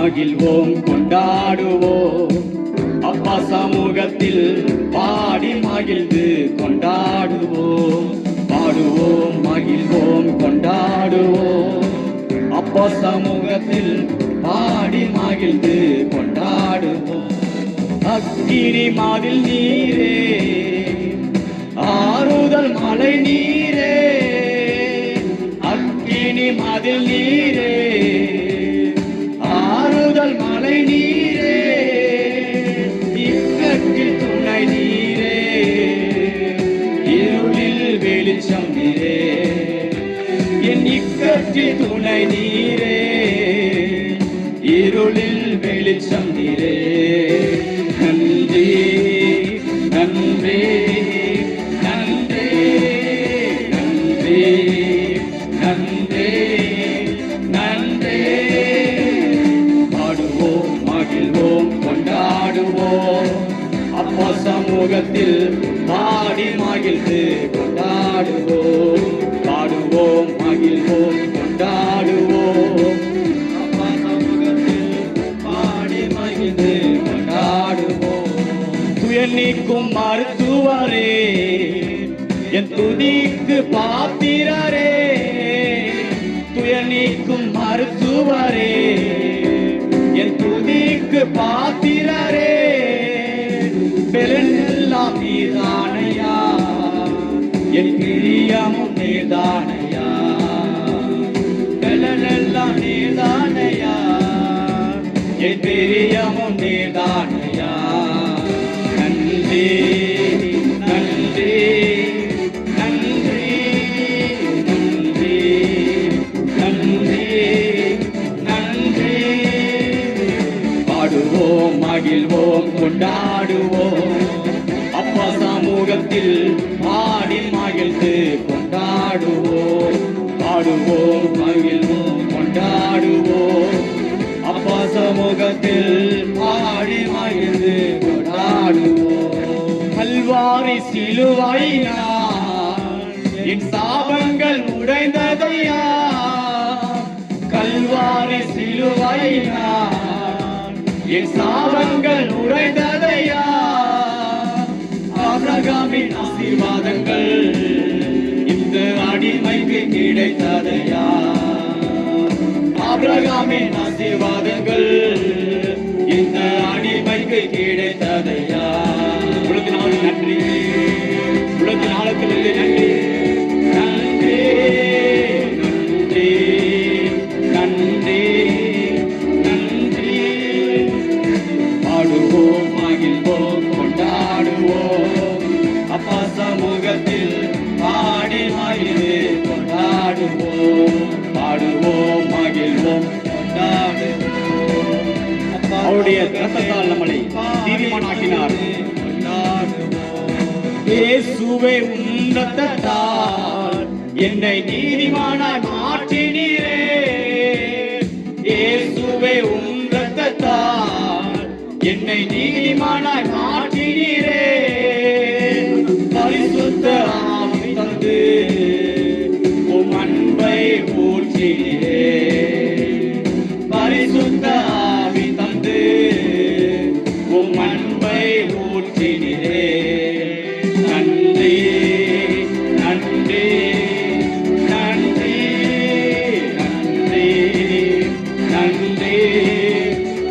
மகிழ்வோம் கொண்டாடுவோம். அப்பா சமூகத்தில் பாடி மகிழ்ந்து கொண்டாடுவோம். பாடுவோம் மகிழ்வோம் கொண்டாடுவோம். அப்பா சமூகத்தில் பாடி மகிழ்ந்து கொண்டாடுவோம். அக்கினி மாதில் நீரே, ஆறுதல் மலை நீரே, அக்கினி மதில் நீரே, ஆறுதல் மலை நீரே, இக்கட்டில் துணை நீரே, இருளில் வெளிச்சம் நீரே, என் இக்கட்டில் துணை நீரே, இருளில் வெளிச்சம் நீரே. நன்றி நன்றி நன்றி நன்றி நன்றி நன்றி. பாடுவோம் மகிழ்வோம் கொண்டாடுவோம். அப்பா சமூகத்தில் பாடி மகிழ்ந்து கொண்டாடுவோம். பாடுவோம் மகிழ்வோம் கொண்டாடுவோம். அப்பா சமூகத்தில் பாடி மகிழ்ந்து கொண்டாடுவோம். துயர் நீக்கும் மருத்துவரே, என் துதிக்கு பாத்திரரே, துயர் நீக்கும் மருத்துவரே, என் துதிக்கு பாத்திரரே, பெலனெல்லாம் நீதானையா, என் பிரியமும் நீதானையா, பெலனெல்லாம் நீதானையா, என் பிரியமும் நீதானையா. நன்றி நன்றி நன்றி நன்றி நன்றி நன்றி. பாடுவோம் மகிழ்வோம் கொண்டாடுவோம். அப்பா சமூகத்தில் பாடி மகிழ்ந்து கொண்டாடுவோம். பாடுவோம் மகிழ்வோம் கொண்டாடுவோம். அப்பா சமூகத்தில் பாடி மகிழ்ந்து கொண்டாடுவோம். கல்வாரி சிலுவையினால் என் சாபங்கள் உடைந்ததையா, கல்வாரி சிலுவையினால் என் சாபங்கள் உடைந்ததையா. ஆபிரகாமின் ஆசீர்வாதங்கள் இந்த அடிமைக்கு கிடைத்ததையா, ஆபிரகாமின் ஆசீர்வாதங்கள் இந்த அடிமைக்கு கிடைத்ததையா. உலகினாலும் நன்றி, உலகினாலத்திலிருந்து நன்றி நன்றி நன்றி நன்றி. பாடுவோம் மகிழ்வோம் கொண்டாடுவோம். அப்பா சமூகத்தில் பாடி மகிழ்ந்து கொண்டாடுவோம். பாடுவோம் மகிழ்வோம் கொண்டாடுவோம். அவருடைய இரத்தத்தால் நம்மளை நீதிமானாக்கினார். இயேசுவே உம் இரத்தத்தால் என்னை நீதிமானாய் மாற்றினீரே. இயேசுவே உம் இரத்தத்தால் என்னை நீதிமானாய் மாற்றினீரே. பரிசுத்த ஆவி தந்து உம் அன்பை ஊற்றினீரே. பரிசுத்த ஆவி தந்து உம் அன்பை ஊற்றினீரே. நன்றி நன்றி நன்றி நன்றி நன்றி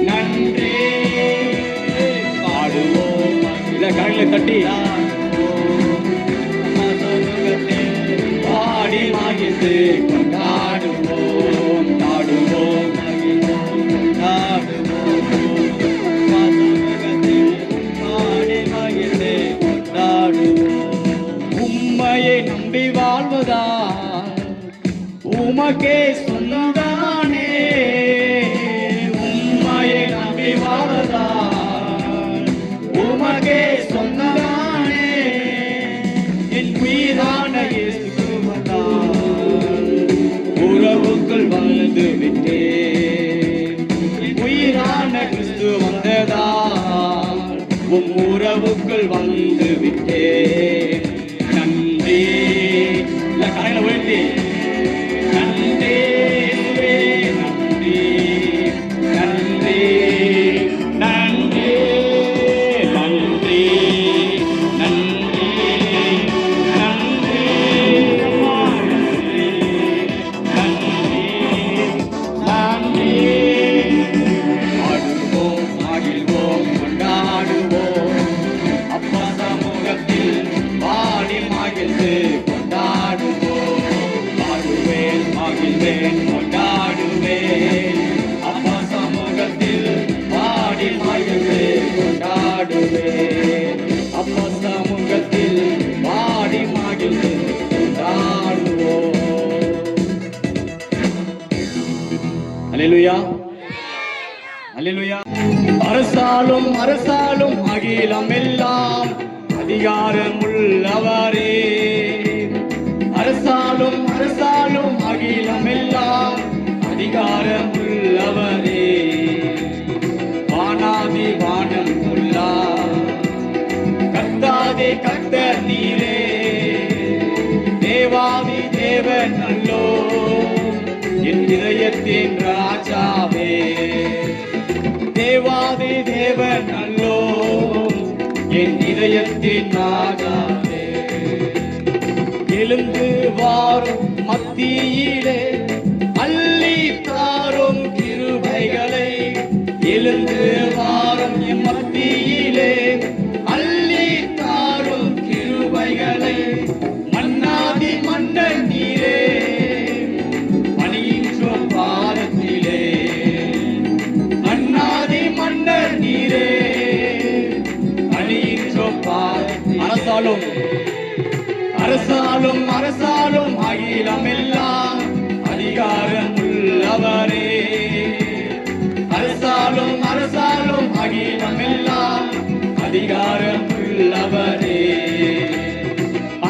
நன்றி. பாடுவோம் இதை கரங்களை தட்டி பாடி மகிழ்ந்து கொண்டாடுவோம். பாடுவோம் மகிழ்வோம் கொண்டாடுவோம். பாடி மகிழ்ந்து கொண்டாடுவோம். உம்மையை நம்பி வாழ்வதா உமக்கே சொந்தமானே. உம்மையை நம்பி வாழ்வதா உமக்கே சொந்தமானே. என் உயிரான உறவுக்குள் வந்து விட்டேன். உயிரான கிறிஸ்து வந்ததால் உம் உறவுக்குள் வந்து விட்டேன். நன்றி கரையில உயர்த்தி நன்றி நன்றி நன்றி அல்லேலூயா, அல்லேலூயா. அரசாலும் அரசாலும் அகிலம் எல்லாம் அதிகாரம் உள்ளவரே. அரசாலும் அரசாலும் அகிலம் எல்லாம் அதிகாரம் உள்ளவரே. வானாதி வானம் உள்ளார் கர்த்தாதே கர்த்தர் நீரே. தேவாதி தேவன் நல்லோ என் இதயத்தின் ராஜாவே. தேவாதி தேவன் நல்லோ என் இதயத்தின் ராஜாவே. எழுந்து வாரும் மத்தியிலே அள்ளி தாரும் கிருபைகளை. எழுந்து வாரும் என் மத்தியிலே அள்ளி தாரும் கிருபைகளை. மன்னாதி மன்னன் நீரே பணியின்றோ பாதத்திலே. மன்னாதி மன்னர் நீரே பணியின்றோ பாதத்திலே. அரசாலும் அரசாலும் அரசாலும் அகிலம் எல்லாம் அதிகாரம் உள்ளவரே. அரசாலும் அரசாலும் அகிலம் எல்லாம் அதிகாரம் உள்ளவரே.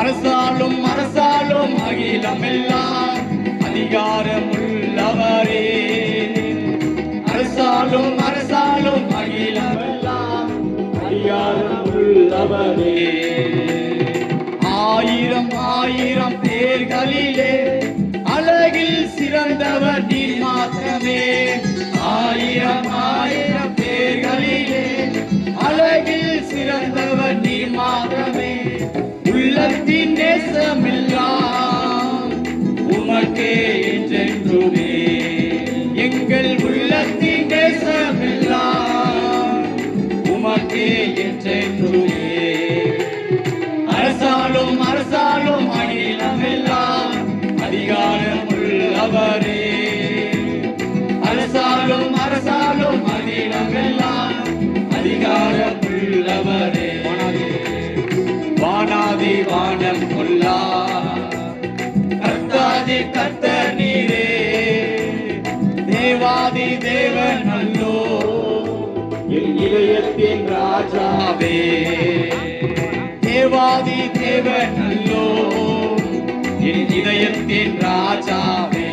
அரசாலும் அரசாலும் அகிலம் எல்லாம் அதிகாரம் உள்ளவரே. அரசாலும் அரசாலும் அகிலம் எல்லாம் அதிகாரம் உள்ளவரே. ஆயிரம் ஆயிரம் பேர்களிலே அழகில் சிறந்தவர் நீர் மாத்திரமே. ஆயிரம் ஆயிரம் பேர்களிலே அழகில் சிறந்தவர் நீர் மாத்திரமே. உள்ளத்தின் நேசமெல்லாம் உமக்கே என்றென்றுமே. எங்கள் உள்ளத்தின் நேசமெல்லாம் உமக்கே என்றென்றுமே. அரசாலும் அரசாலும் அகிலம் எல்லாம் அதிகாரம் உள்ளவரே. அரசாலும் அரசாலும் அகிலம் எல்லாம் அதிகாரம் உள்ளவரே. வானாதி வானம் கொல்லா கர்த்தாதி கர்த்தர் நீரே. தேவாதி தேவன் நல்லோ என் இதயத்தின் ராஜாவே. தேவாதி தேவன் நல்லோ என் இதயத்தின் ராஜாவே.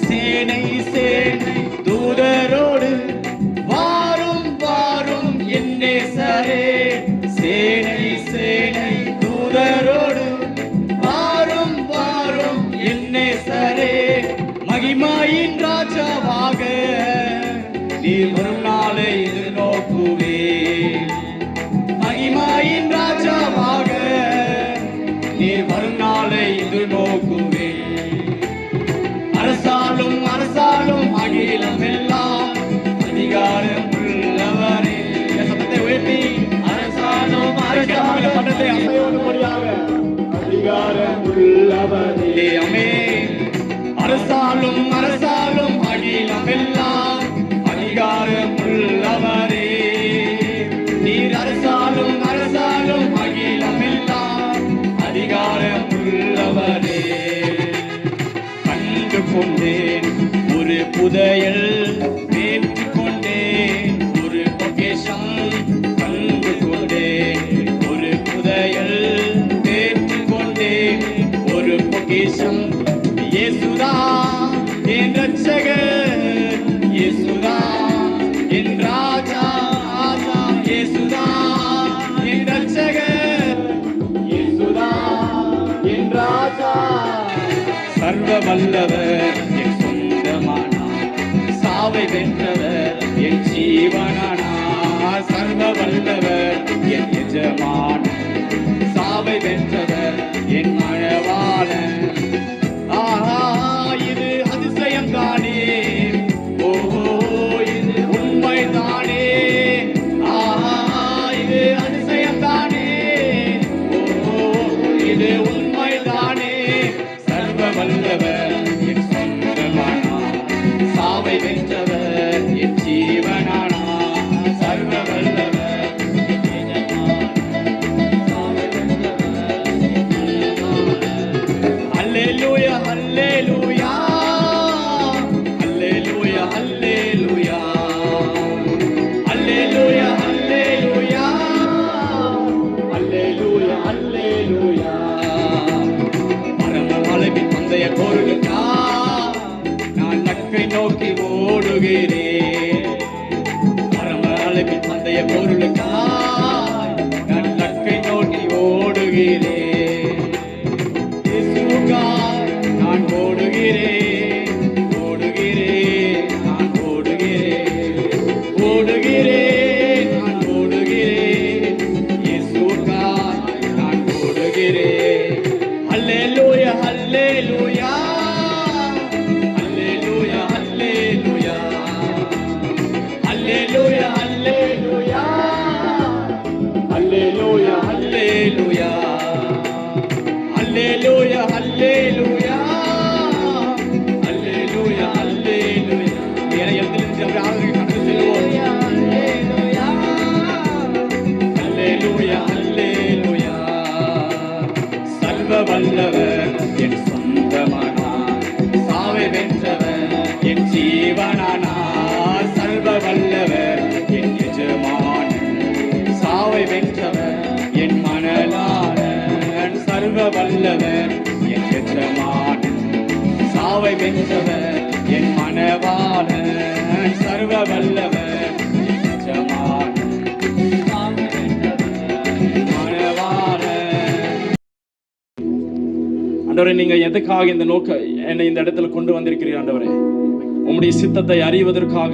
சேனை சேனை தூதரோடு வாரும் வாரும் என் நேசரே. சேனை சேனை தூதரோடு வாரும் வாரும் என் நேசரே. மகிமையின் ராஜாவாக நீர் வரும் நாளை எதிர்நோக்குவே. மகிமையின் ராஜாவாக நீர் வரும் நாளை எதிர்நோக்குவே. அரசாலும் அரசாலும் அகிலம் எல்லாம் அதிகாரம் உள்ளவரே. சத்தத்தை உயர்த்தி அரசாலும் அரசாலும் பட்டத்தை அசையோடும்படியாக அதிகாரம் உள்ளவரே. ஆமென். அரசாலும் அரசாலும் அகிலம் எல்லாம் அதிகாரம் உள்ளவரே. நீர் அரசாலும் அரசாலும் அகிலம் எல்லாம் அதிகாரம் உள்ளவரே. கண்டு கொண்டேன் ஒரு புதையல் பெற்று கொண்டேன் ஒரு பொக்கிஷம். கண்டு கொண்டேன் ஒரு புதையல் பெற்று கொண்டேன் ஒரு பொக்கிஷம். இயேசுதா என் ரட்சகர். இயேசுதா என் ராஜா. இயேசுதா என் ரட்சகர். இயேசுதா என் ராஜா. சர்வ வல்லவர் என் சொந்தமானார். சாவை வென்றவர் என் ஜீவனானார். சர்வ வல்லவர் என் எஜமான. சாவை வென்றவர் என் மழவாளன். ஆஹா இது அதிசயம் தானே. ஓஹோ இது உண்மை தானே. ஆஹா இது அதிசயம் தானே. ஓஹோ இது உண்மை தானே. சர்வ வல்லவர் என் சொந்தமானார். சாவை வென்றவர் என் ஜீவனானார். சர்வ வல்லவர் என் எஜமான். சாவை வென்றவர் என் ஓடுகிறேன். இயேசுவுக்காய் நான் ஓடுகிறேன், ஓடுகிறேன், நான் ஓடுகிறேன், ஓடுகிறேன், நான் ஓடுகிறேன். இயேசுவுக்காய் நான் ஓடுகிறேன். அல்லேலூயா, அல்லேலூயா, அல்லேலூயா, அல்லேலூயா, அல்லேலூயா, அல்லேலூயா, அல்லேலூயா, அல்லேலூயா, அல்லேலூயா, அல்லேலூயா, அல்லேலூயா, அல்லேலூயா. என எழுந்திருந்து அவர் ஆராதனை கடந்து செல்வோம். அல்லேலூயா, அல்லேலூயா. சர்வ வல்லவர் என் சொந்தமானார், சாவை வென்றவர் என் ஜீவனானார். சர்வ வல்லவர் என் எஜமானன், சாவை வென்றவர் என் மணலாளன். சர்வ வல்லவர் என் எஜமானன், சாவை வென்றவர் என் மணவாளன். சர்வ வல்லவர் என் எஜமானன், சாவை வென்றவர் என் மணவாளன். ஆண்டவரே, நீங்க எதுக்காக இந்த என்னை இந்த இடத்துல கொண்டு வந்திருக்கிறீர் ஆண்டவரே? உம்முடைய சித்தத்தை அறிவதற்காக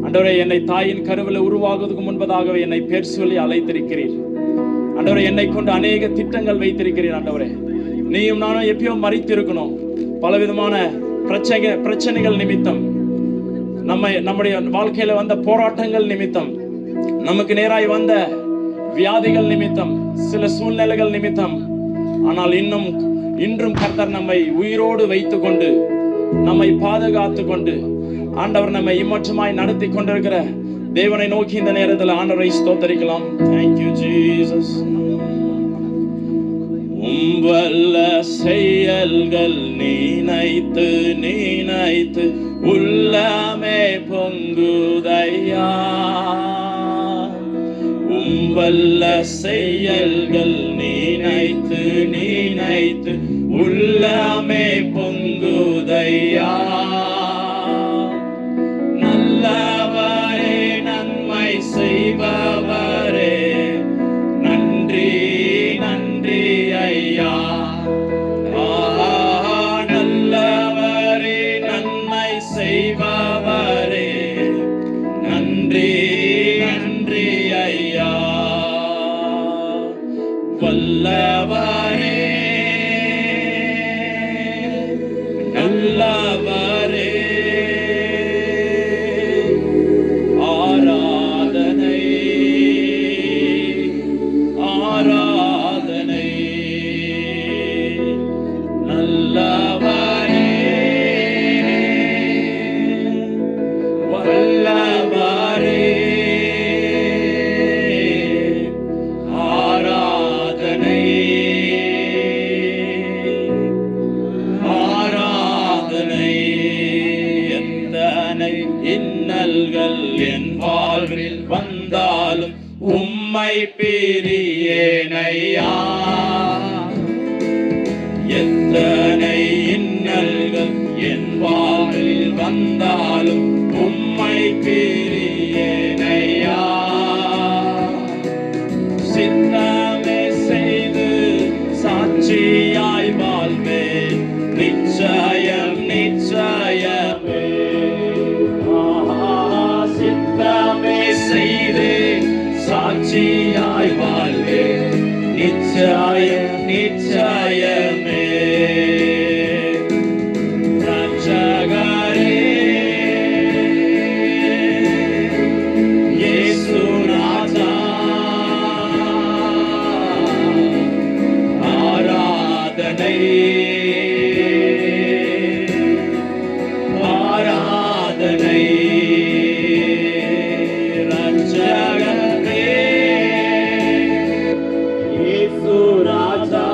ஆண்டவரே. என்னை தாயின் கருவில் உருவாகுவதற்கு முன்பதாகவே என்னை பேர் சொல்லி அழைத்திருக்கிறீர் ஆண்டவரே. என்னை கொண்டு அநேக திட்டங்கள் வைத்திருக்கிறீர் ஆண்டவரே. நீயும் நானும் எப்பயோ மறித்திருக்கணும். பலவிதமான பிரச்சனைகள் நிமித்தம், நம்முடைய வாழ்க்கையில வந்த போராட்டங்கள் நிமித்தம், நமக்கு நேராய் வந்த வியாதிகள் நிமித்தம், சில சூழ்நிலைகள் நிமித்தம், ஆனால் இன்றும் கர்த்தர் நம்மை உயிரோடு வைத்துக் கொண்டு, நம்மை பாதுகாத்து கொண்டு, ஆண்டவர் நம்மை இம்மற்றமாய் நடத்தி கொண்டிருக்கிற தேவனை நோக்கி இந்த நேரத்தில் ஆண்டவரை ஸ்தோத்தரிக்கலாம். Thank you Jesus. வல்ல செயல்கள் நினைத்து நினைத்து உள்ளமே பொங்குதையா. வல்ல செயல்கள் நினைத்து நினைத்து உள்ளமே பொங்குதையா. நல்லவரே, நன்மை செய்பவரே, நன்றி நன்றி ஐயா. நல்லவரே, நன்மை செய்பவரே, நன்றி நன்றி ஐயா. வல்லவரே, நல்லவரே, ஆராதனை ஆராதனை. நல்லவரே, வல்லவரே, ஆராதனை ஆராதனை. எத்தனை இன்னல்கள் என் வாழ்வில் வந்தாலும் உம்மை பிரியேனையா. எத்தனை இன்னல்கள் என் வாழ்வில் வந்தாலும் உம்மை பிரியேனையா. சித்தமே செய்து சாட்சியாய் வாழ்வேன், நிச்சயம் நிச்சயமே. சித்தமே செய்து சாட்சியாய் வாழ்வேன், நிச்சயம் நிச்சயமே. ரட்சகரே, இயேசு ராஜா, ஆராதனை ஆராதனை. ரட்சகரே, இயேசு ராஜா,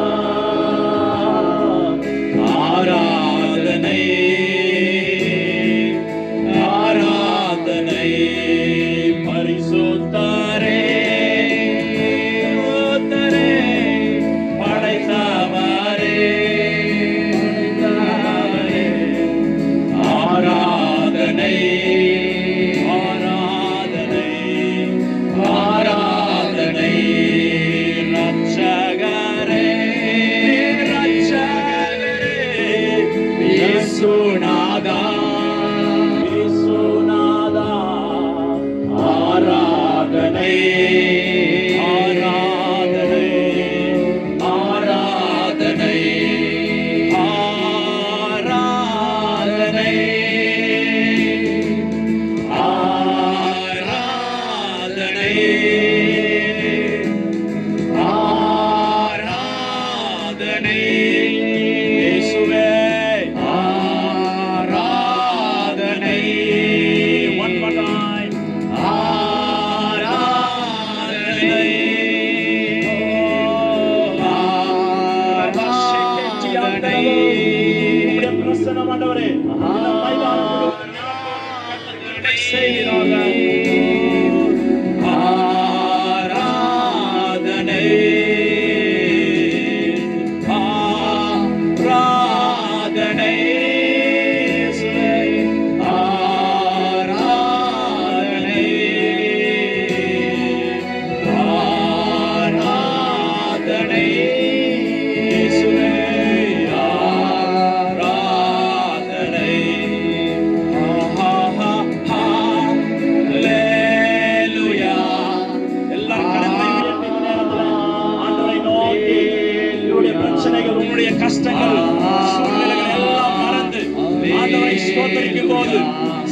போது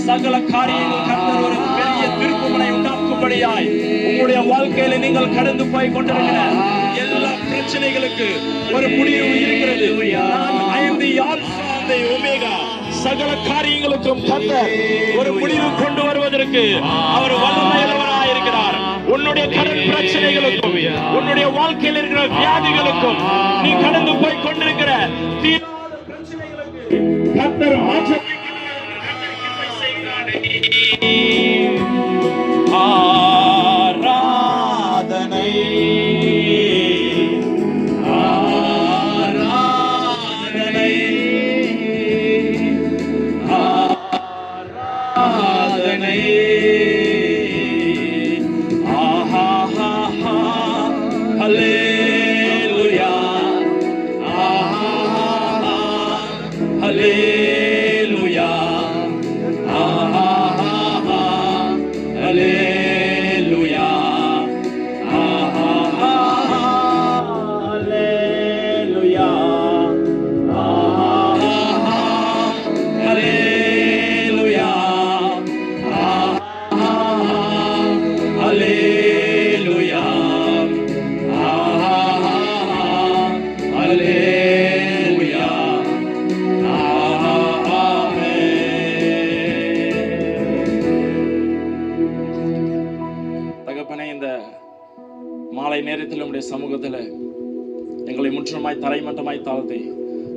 சகல காரியங்கள் கர்த்தர் ஒரு பெரிய திருப்புமுனை உண்டாக்கும்படியாய் உங்களுடைய வாழ்க்கையில நீங்கள் கடந்து போய் கொண்டிருக்கிற எல்லா பிரச்சனைகளுக்கு ஒரு முடிவு இருக்கிறது. I am the Alpha and the Omega. சகல காரியங்களுக்கும் கர்த்தர் ஒரு முடிவு கொண்டு வருவதற்கு அவர் வல்லமையுள்ளவராய் இருக்கிறார். உன்னுடைய கடன் பிரச்சனைகளுக்கும் உன்னுடைய வாழ்க்கையில் இருக்கிற வியாதிகளுக்கும் நீ கடந்து போய் கொண்டிருக்கிற தீராத பிரச்சனைகளுக்கு கர்த்தர் மாற்றத்தை ஆராதனை சமூகத்தில் எங்களை முற்றுமாய் தரைமட்டமாய் தாழ்த்தி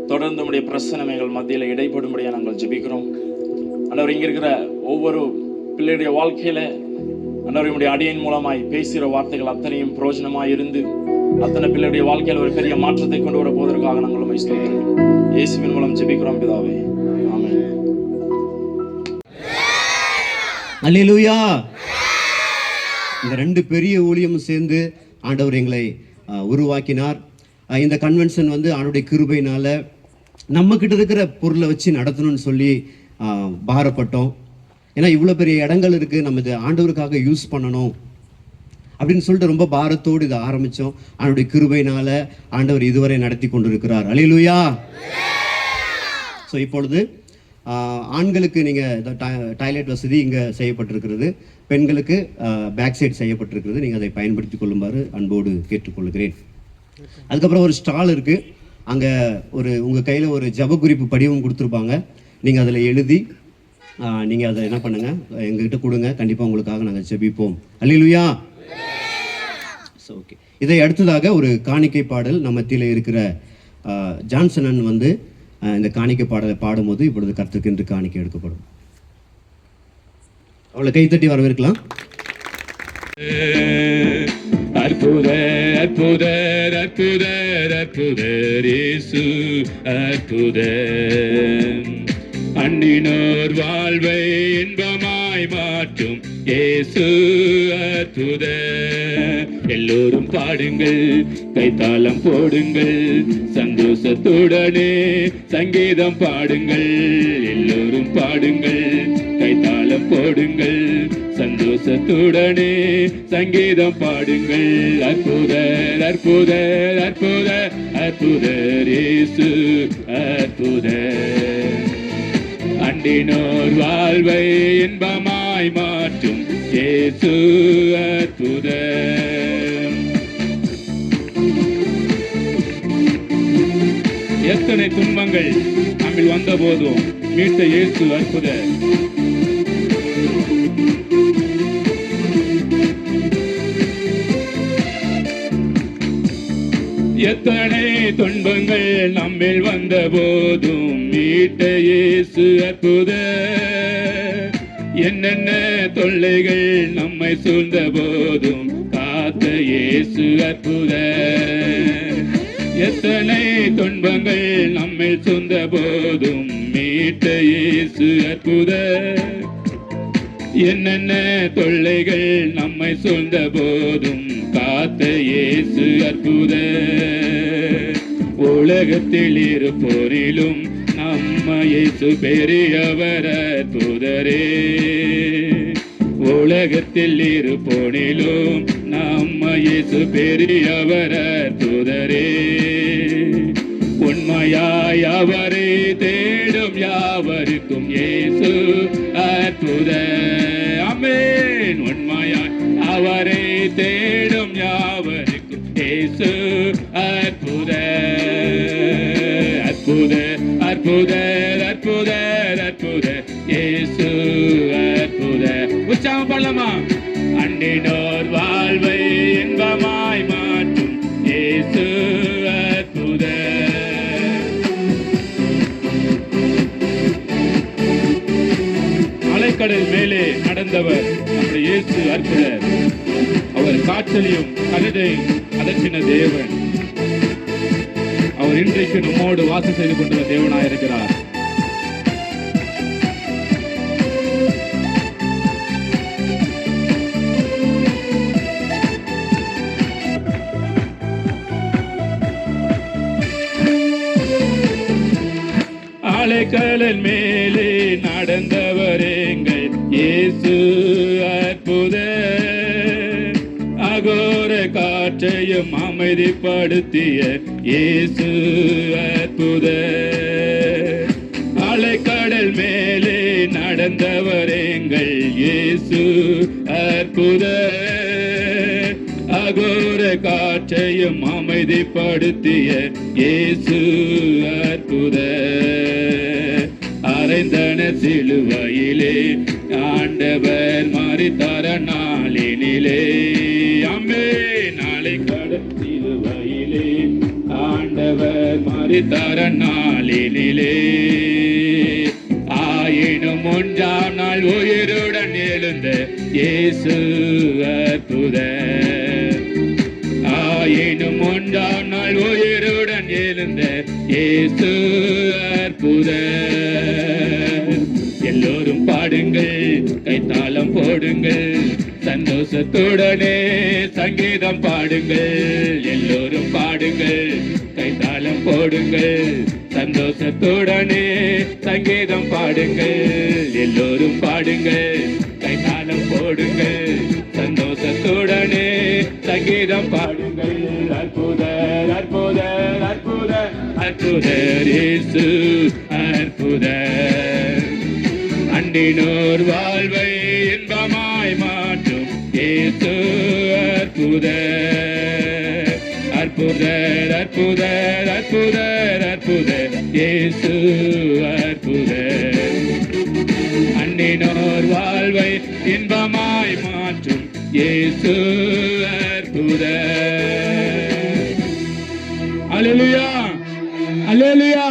தொடர்ந்து உடைய பிரசனம் எங்கள் மத்தியில் இடைப்படும்படியாக நாங்கள் ஜெபிக்கிறோம். ஆண்டவர், இங்க இருக்கிற ஒவ்வொரு பிள்ளையுடைய வாழ்க்கையில ஆண்டவர் உடைய அடியின் மூலமாய் பேசுகிற வார்த்தைகள் அத்தனையும் பிரயோஜனமாய் இருந்து அத்தனை பிள்ளையுடைய வாழ்க்கையில் ஒரு பெரிய மாற்றத்தை கொண்டு வர போவதற்காக நாங்கள் உம்மை ஸ்தோத்திரிக்கிறோம். இயேசுவின் மூலம் ஜெபிக்கிறோம் பிதாவே, ஆமென். அல்லேலூயா. இந்த ரெண்டு பெரிய ஊழியமும் சேர்ந்து ஆண்டவர் எங்களை உருவாக்கினார். இந்த கன்வென்ஷன் ஆண்டவருடைய கிருபையினால நம்ம கிட்ட இருக்கிற பொருளை வச்சு நடத்தணும்னு சொல்லி பாரப்பட்டோம். ஏன்னா இவ்வளோ பெரிய இடங்கள் இருக்குது, நம்ம இதை ஆண்டவருக்காக யூஸ் பண்ணணும் அப்படின்னு சொல்லிட்டு ரொம்ப பாரத்தோடு இதை ஆரம்பித்தோம். ஆண்டவருடைய கிருபையினால ஆண்டவர் இதுவரை நடத்தி கொண்டிருக்கிறார். அல்லேலூயா. ஸோ இப்பொழுது ஆண்களுக்கு நீங்கள் டாய்லெட் வசதி இங்கே செய்யப்பட்டிருக்கிறது, பெண்களுக்கு பேக் சைடு செய்யப்பட்டிருக்கிறது. நீங்கள் அதை பயன்படுத்தி கொள்ளுமாறு அன்போடு கேட்டுக்கொள்கிறேன். அதுக்கப்புறம் ஒரு ஸ்டால் இருக்குது, அங்கே உங்கள் கையில் ஒரு ஜப குறிப்பு படிவம் கொடுத்துருப்பாங்க. நீங்கள் அதில் எழுதி நீங்கள் அதை என்ன பண்ணுங்கள், எங்ககிட்ட கொடுங்க. கண்டிப்பாக உங்களுக்காக நாங்கள் ஜெபிப்போம். அல்லேலூயா. ஸோ ஓகே, இதை அடுத்ததாக ஒரு காணிக்கை பாடல் நம்ம மத்தியில் இருக்கிற ஜான்சனன் இந்த காணிக்கை பாடலை பாடும்போது இப்பொழுது கர்த்தருக்கு காணிக்கை எடுக்கப்படும். அவளை கைத்தட்டி வரவேற்கலாம். அற்புத அற்புத அற்புத அற்புத இயேசு அற்புத, அண்டினோர் வாழ்வை இன்பமாய் மாற்றும் இயேசு அற்புத. எல்லோரும் பாடுங்கள், கைத்தாளம் போடுங்கள், சந்தோஷத்துடனே சங்கீதம் பாடுங்கள். எல்லோரும் பாடுங்கள், கைத்தாளம் போடுங்கள், சந்தோஷத்துடனே சங்கீதம் பாடுங்கள். அற்புத அற்புத அற்புத அற்புத இயேசு அற்புத, அண்டினோர் வாழ்வை இன்பமாய் மாற்றும் இயேசு அற்புத. எத்தனை துன்பங்கள் நம்மில் வந்த போதும் மீட்ட இயேசு அற்புத. எத்தனை துன்பங்கள் நம்மில் வந்த போதும் மீட்ட இயேசு அற்புத. என்னென்ன தொல்லைகள் நம்மை சூழ்ந்த போதும் காத்த இயேசு அற்புத. எத்தனை துன்பங்கள் நம்மை சூழ்ந்த போதும் மீட்ட இயேசு அற்புத. என்னென்ன தொல்லைகள் நம்மை சூழ்ந்த போதும் காத்த இயேசு அற்புத. உலகத்தில் இருப்போரிலும் நம்ம இயேசு பெரியவர் அற்புதரே. உலகத்தில் இருப்போரிலும் நம்ம இயேசு பெரியவர் அற்புதரே. உண்மை உண்மையாய் அவரை தேடும் யாவருக்கும் இயேசு அற்புதர். ஆமென். உண்மையாய் அவரை தேடும் யாவருக்கும் இயேசு அற்புதர். அற்புதர் அற்புதர் அற்புதர் அற்புதர் இயேசு அற்புதர். உற்சாகம் பண்ணலாமா? அண்டினோர் வாழ்வை இன்பமாய் மாற்றும் இயேசு அற்புதர். அலைக்கடல் மேலே நடந்தவர் நம்முடைய இயேசு அற்புதர். அவர் காற்றலையும் கடலையும் அதற்றின தேவன். அவர் இன்றைக்கு நம்மோடு வாசம் செய்து கொண்டுள்ள தேவனாயிருக்கிறார். அலைக்கடல் மேலே நடந்தவர் எங்கள் இயேசு அற்புதர். அகோர காற்றையும் அமைதிப்படுத்திய இயேசு அற்புதர். அலைக்கடல் மேலே நடந்தவர் எங்கள் இயேசு அற்புதர். அகோர காற்றையும் அமைதிப்படுத்திய இயேசு அற்புதர். அறைந்தன சிலுவையிலே ஆண்டவர் மரித்தார நாளினிலே. ஆமென். அலைக்கடல் சிலுவையிலே ஆண்டவர் மரித்தார நாளினிலே. ஆயினும் 1ஆம் நாள் உயிருடன் எழுந்த இயேசு அற்புதர். ஆயினும் 1ஆம் நாள் உயிருடன் எழுந்த இயேசு அற்புதர். எல்லோரும் பாடுங்கள், கைத்தாளம் போடுங்கள், சந்தோஷத்துடனே சங்கீதம் பாடுங்கள். எல்லோரும் பாடுங்கள், கைத்தாளம் போடுங்கள், சந்தோஷத்துடனே சங்கீதம் பாடுங்கள். எல்லோரும் பாடுங்கள், கைத்தாளம் போடுங்கள், சந்தோஷத்துடனே சங்கீதம் பாடுங்கள். அற்புதர் அற்புதர் அற்புதர் அற்புதர் இயேசு அற்புதர். அண்டினோர் வாழ்வை இன்பமாய் மாற்றும் இயேசு அற்புதர். அற்புதர் அற்புதர் அற்புதர் அற்புதர் இயேசு அற்புதர். அண்டினோர் வாழ்வை இன்பமாய் மாற்றும் இயேசு அற்புதர். அல்லேலூயா அல்லேலூயா.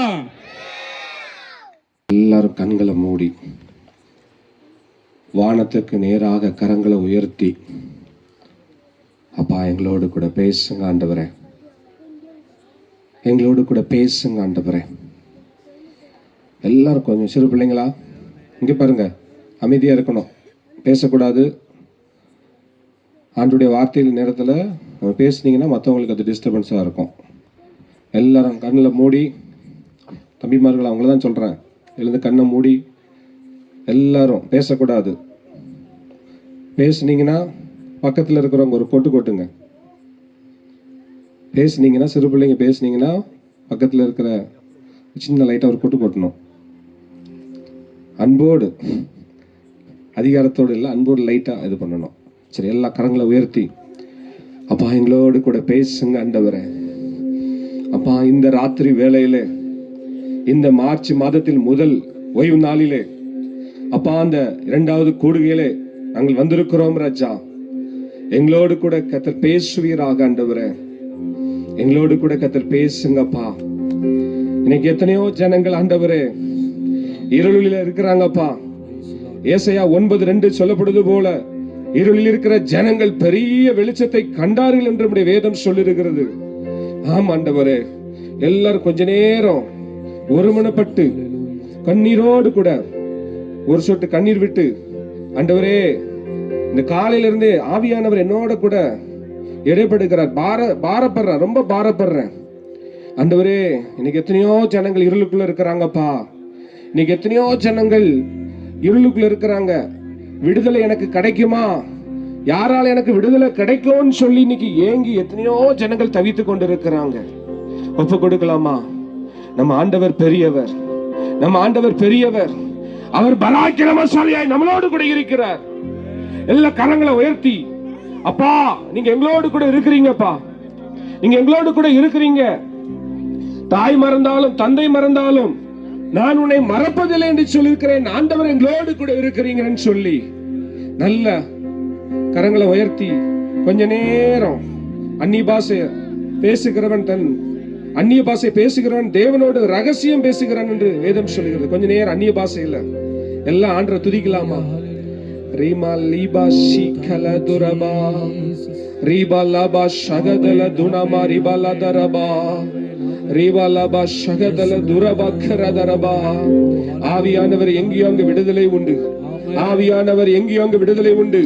எல்லாரும் கண்களை மூடி வானத்துக்கு நேராக கரங்களை உயர்த்தி, அப்பா எங்களோடு கூட பேசுங்க ஆண்டவரே, எங்களோடு கூட பேசுங்க ஆண்டவரே. எல்லாரும் கொஞ்சம் சிறு பிள்ளைங்களா இங்கே பாருங்க, அமைதியாக இருக்கணும், பேசக்கூடாது. ஆண்டுடைய வார்த்தைகள் நேரத்தில் நம்ம பேசுனீங்கன்னா மற்றவங்களுக்கு அது டிஸ்டர்பன்ஸாக இருக்கும். எல்லாரும் கண்ணில் மூடி, தம்பிமார்கள் அவங்கள தான் சொல்கிறேன், எழுந்து கண்ணை மூடி. எல்லாரும் பேசக்கூடாது. பேசுனீங்கன்னா பக்கத்தில் இருக்கிறவங்க ஒரு கொட்டு கொட்டுங்க. பேசுனீங்கன்னா, சிறு பிள்ளைங்க பேசுனீங்கன்னா பக்கத்தில் இருக்கிற சின்ன லைட்டாக ஒரு கொட்டு கொட்டணும். அன்போடு, அதிகாரத்தோடு இல்லை, அன்போடு லைட்டாக இது பண்ணணும். சரி, எல்லா கரங்களை உயர்த்தி, அப்பா எங்களோடு கூட பேசுங்க ஆண்டவரே. அப்பா இந்த ராத்திரி வேளையிலே, இந்த மார்ச் மாதத்தில் முதல் ஓய்வு நாளிலே, அப்பா அந்த 2வது கூடுகையிலே நாங்கள் வந்திருக்கிறோம் ராஜா. எங்களோடு கூட கர்த்தர் பேசுவீராக ஆண்டவரே. எங்களோடு கூட கர்த்தர் பேசுங்கப்பா. இன்னைக்கு எத்தனையோ ஜனங்கள் ஆண்டவரே இருளில் இருக்கிறாங்கப்பா. ஏசாயா 9:2 சொல்லப்படுவது போல, இருளில் இருக்கிற ஜனங்கள் பெரிய வெளிச்சத்தை கண்டார்கள் என்று நம்முடைய வேதம் சொல்லிருக்கிறது. ஆம் ஆண்டவரே, எல்லாரும் கொஞ்ச நேரம் ஒருமனப்பட்டு கண்ணீரோடு கூட ஒரு சொட்டு கண்ணீர் விட்டு, ஆண்டவரே இந்த காலையில இருந்து ஆவியானவர் என்னோட கூட இடைப்படுகிறார், பாரப்படுறேன், ரொம்ப பாரப்படுறேன் ஆண்டவரே. இன்னைக்கு எத்தனையோ ஜனங்கள் இருளுக்குள்ள இருக்கிறாங்கப்பா. இன்னைக்கு எத்தனையோ ஜனங்கள் இருளுக்குள்ள இருக்கிறாங்க. விடுதலை எனக்கு கிடைக்குமா, யாரால எனக்கு விடுதலை கிடைக்கும்னு சொல்லி இன்னைக்கு ஏங்கி எத்தனையோ ஜனங்கள் தவித்து கொண்டு இருக்கிறாங்க. ஒப்பு கொடுக்கலாமா? நம்ம ஆண்டவர் பெரியவர், நம்ம ஆண்டவர் பெரியவர். அவர் பராக்கிரமசாலியாய் நம்மளோடு கூட இருக்கிறார். எல்லா கரங்களை உயர்த்தி, அப்பா நீங்க எங்களோடு கூட இருக்கிறீங்கப்பா, நீங்க எங்களோடு கூட இருக்கிறீங்க. தாய் மறந்தாலும் தந்தை மறந்தாலும் நான் உன்னை மறப்பதில்லை என்று சொல்லியிருக்கிறேன். ஆண்டவர் எங்களோடு கூட இருக்கிறீங்கன்னு சொல்லி நல்ல கரங்களை உயர்த்தி கொஞ்ச நேரம் அந்நிய பாஷை பேசுகிறவன் அந்நிய பாஷை பேசுகிறவன் தேவனோடு ரகசியம் பேசுகிறான் என்று வேதம் சொல்லுகிறது. கொஞ்ச நேரம் அந்நிய பாஷையில எல்லாம் ஆண்டரை துதிக்கலாமா? ரீமா லீபா ஷிகல துரபா ரீபா லாபா ஷகதல துனமா ரிபா லதரபா ரீபா லாபா ஷகதல துரபா கரதரபா. ஆவியானவர் எங்கேயோ அங்கு விடுதலை உண்டு, ஆவியானவர் எங்கேயோ அங்கு விடுதலை உண்டு.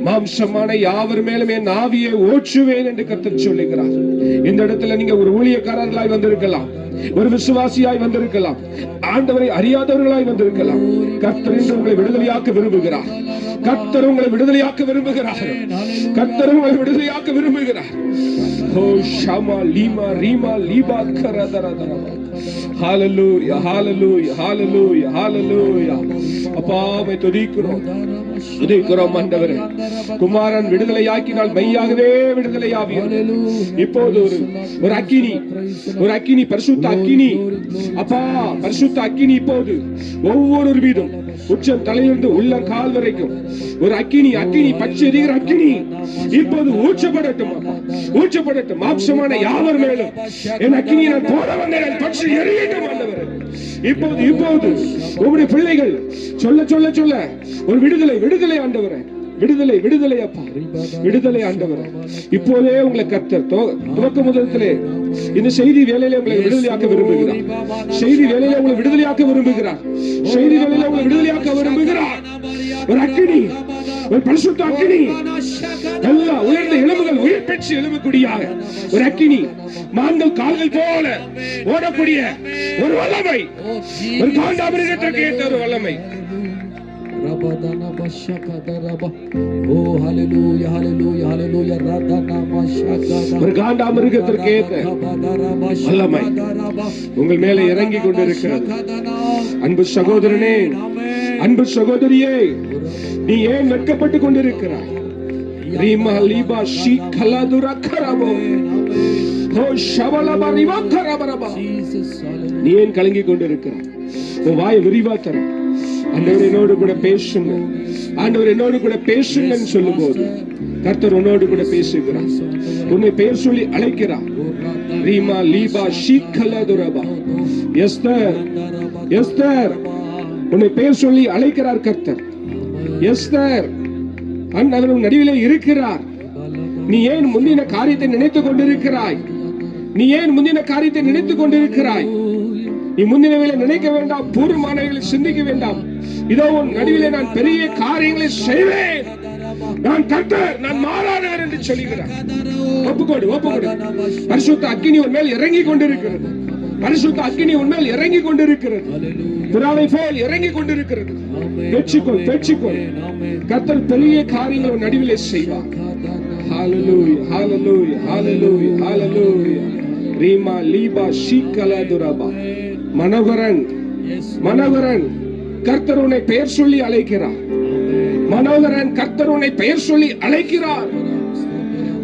மாம்சமான யாவர் மேலும் என் ஆவியை ஓற்றுவேன் என்று கர்த்தர் சொல்லுகிறார். இந்த இடத்துல நீங்க ஒரு ஊழியக்காரர்களாய் வந்திருக்கலாம், ஒரு விசுவாசியாய் வந்திருக்கலாம், ஆண்டவரை அறியாதவர்களாய் வந்திருக்கலாம். கர்த்தர் இன்று உங்களை விடுதலையாக்க விரும்புகிறார். கர்த்தர் உங்களை விடுதலையாக்க விரும்புகிறார். கர்த்தர் உங்களை விடுதலையாக்க விரும்புகிறார். ஓ ஷமா லீமா ரீமா லீபா கரதரதரா. ஹalleluya ஹalleluya ஹalleluya ஹalleluya. அப்பாவை துதிக்கிறோம், துதிக்கிறோம் ஆண்டவரே. குமாரன் விடுதலையாக்கினால் மெய்யாகவே விடுதலையாவீர்கள். இப்போது ஒரு அக்கினி, ஒரு அக்கினி, பரிசுத்த அக்கினி, அப்பா பரிசுத்த அக்கினி இப்போது ஒவ்வொரு மீதும் உச்சம் தலையிலிருந்து உள்ள கால் வரைக்கும் ஒரு அக்கினி, அக்கினி பச்சை எரிகிற அக்கினி இப்போது ஊற்றப்படட்டும், ஊற்றப்படட்டும். மாம்சமான யாவர் மேலும் என் அக்கினி நான் போட வந்தேன், பச்சை எரியட்டும் ஆண்டவரே. இப்போது இப்போது உங்களுடைய பிள்ளைகள் சொல்ல சொல்ல சொல்ல ஒரு விடுதலை, விடுதலை ஆண்டவரே, விடுதலை, விடுதலை அப்பா, விடுதலை ஆண்டவரே. இப்போதே உங்களை கர்த்தர் துவக்க முதலத்திலே இந்த செய்தி வேலையில உங்களை விடுதலையாக்க விரும்புகிறார். செய்தி வேலையில உங்களை விடுதலையாக்க விரும்புகிறார். செய்தி வேலையில உங்களை விடுதலையாக்க விரும்புகிறார். ஒரு அக்கினி, ஒரு பரிசுத்த அக்கினி, எல்லா உயர்ந்த எலும்புகள் உயிர் பெற்று எழும்பக்கூடியாக ஒரு அக்கினி, மான்கள் கால்கள் போல ஓடக்கூடிய ஒரு வல்லமை, ஒரு காண்டாமிருகத்தை கேட்ட ஒரு வல்லமை. Rabadana bashakada raba. Oh hallelujah hallelujah hallelujah. Radana bashakada. ஒரு காண்டாமிருகத்திற்கு ஏற்ற வல்லமை உங்கள் மேலே இறங்கி கொண்டிருக்கிறது. அன்பு சகோதரனே, அன்பு சகோதரியே, நீ ஏன் வெட்கப்பட்டு கொண்டிருக்கிறாய்? ரீமா லீபா ஷிகலதுரா கரபோ ஓ ஷவலபா ரிவா கரபரபா. நீ ஏன் கலங்கி கொண்டிருக்கிறாய்? உன் வாயை விரிவா தர. ஆண்டவர் என்னோடு கூட பேசுங்க, ஆண்டவர் என்னோடு கூட பேசுங்கன்னு சொல்லும் போது கர்த்தர் உன்னோடு கூட பேசுகிறார். உன்னை பெயர் சொல்லி அழைக்கிறார். ரீமா லீபா ஷிகலதுரபா. எஸ்தர், எஸ்தர், உன்னை பெயர் சொல்லி அழைக்கிறார் கர்த்தர். எஸ்தர், அவர் உன் நடுவிலே இருக்கிறார். நீ ஏன் முந்தின காரியத்தை நினைத்துக் கொண்டிருக்கிறாய்? நீ ஏன் முந்தின காரியத்தை நினைத்துக் கொண்டிருக்கிறாய்? நீ முந்தினவைகளை நினைக்க வேண்டாம், பூர்வமானவைகளை சிந்திக்க வேண்டாம். இதோ உன் நடுவிலே நான் பெரிய காரியங்களை செய்வேன். நான் கர்த்தர், நான் மாறாதவர் என்று சொல்லுகிறார். ஒப்புக்கொடு, ஒப்புக்கொடு. பரிசுத்த அக்கினி உன் மேல் இறங்கி கொண்டிருக்கிறது. பரிசுத்த அக்கினி உன் மேல் இறங்கி கொண்டிருக்கிறது. புறாவை போல் இறங்கி கொண்டிருக்கிறது. வெற்றிக்கொள், வெற்றிக்கொள். கர்த்தர் பெரிய காரியங்களை உன் நடுவிலே செய்வார். ஹalleluya hallelujah hallelujah hallelujah. Reema லீபா ஷிகலதுரபா. Manoharan, Manoharan, கர்த்தர் உன்னை பெயர் சொல்லி அழைக்கிறார். மனோகரன், கர்த்தர் உன்னை பெயர் சொல்லி அழைக்கிறார்.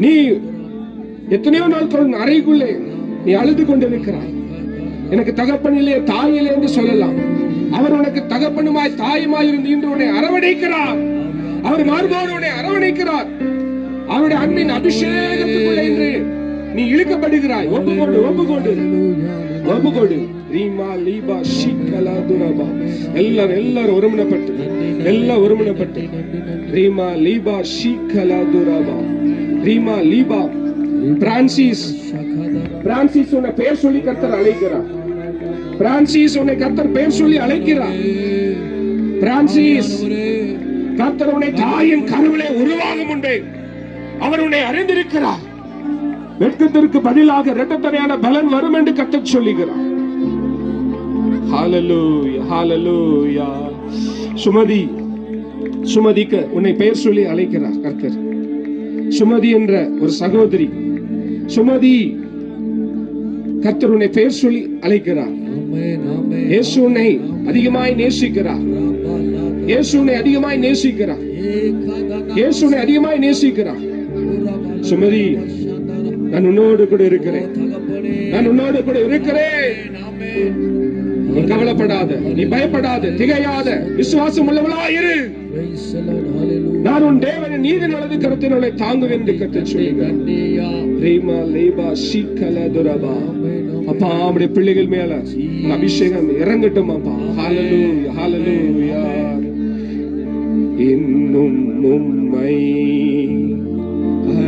நீ எத்தனையோ நாட்கள் அறைக்குள்ளே நீ அழுது கொண்டிருக்கிறாய். எனக்கு தகப்பனிலே தாயிலே என்று சொல்லலாம். அவர் உனக்கு தகப்பனுமாய் தாயுமாய் இருந்து இன்று உன்னை அரவணைக்கிறார். அவர் மார்போடு உன்னை அரவணைக்கிறார். அவருடைய அன்பின் அபிஷேகத்துக்குள்ளே இன்று நீ இழுக்கப்படுகிறாய். ஒப்புக்கொண்டு, ஒப்புக்கொண்டு, ஒப்புக்கொண்டு. ரீமா லீபா ஷிகலதுரபா. எல்லாரும் ஒருமனப்பட்டு, எல்லாம் ஒருமனப்பட்டு. ரீமா லீபா ஷிகலதுரபா. ரீமா லீபா. பிரான்சிஸ், பிரான்சிஸ் உன்னை பெயர் சொல்லி கர்த்தர் அழைக்கிறார். பிரான்சிஸ் உன்னை கர்த்தர் பெயர் சொல்லி அழைக்கிறார். பிரான்சிஸ், கர்த்தர் உன்னை தாயின் கருவிலே உருவாகும் முன்பே அவர் உன்னை அறிந்திருக்கிறார். வெட்கத்திற்கு பதிலாக இரட்டத்தனையான பலன் வரும் என்று கர்த்தர் சொல்லுகிறார். ஹalleluya ஹalleluya. சுமதி, சுமதிக்கு உன்னை பெயர் சொல்லி அழைக்கிறார் கர்த்தர் உன்னை பெயர் சொல்லி அழைக்கிறார். ஆமென் ஆமென். இயேசு உன்னை அதிகமாய் நேசிக்கிறார். இயேசு உன்னை அதிகமாய் நேசிக்கிறார். இயேசு உன்னை அதிகமாய் நேசிக்கிறார். சுமதி, நான் உன்னோடு கூட இருக்கிறேன். நான் உன்னோடு கூட இருக்கிறேன். நீ கவலைப்படாத, நீ பயப்படாத, திகையாத, விசுவாசம் உள்ளவளா இரு. நான் உன் தேவனின் நீதி வலது கரத்தினுள்ளே தாங்குவேன் என்று கர்த்தர் சொல்லுகிறார். ரீமா லேபா சீக்கல துரபா. அப்பா, அவருடைய பிள்ளைகள் மேல அபிஷேகம் இறங்கட்டும் அப்பா. ஹalleluya ஹalleluya. இன்னும் உம்மை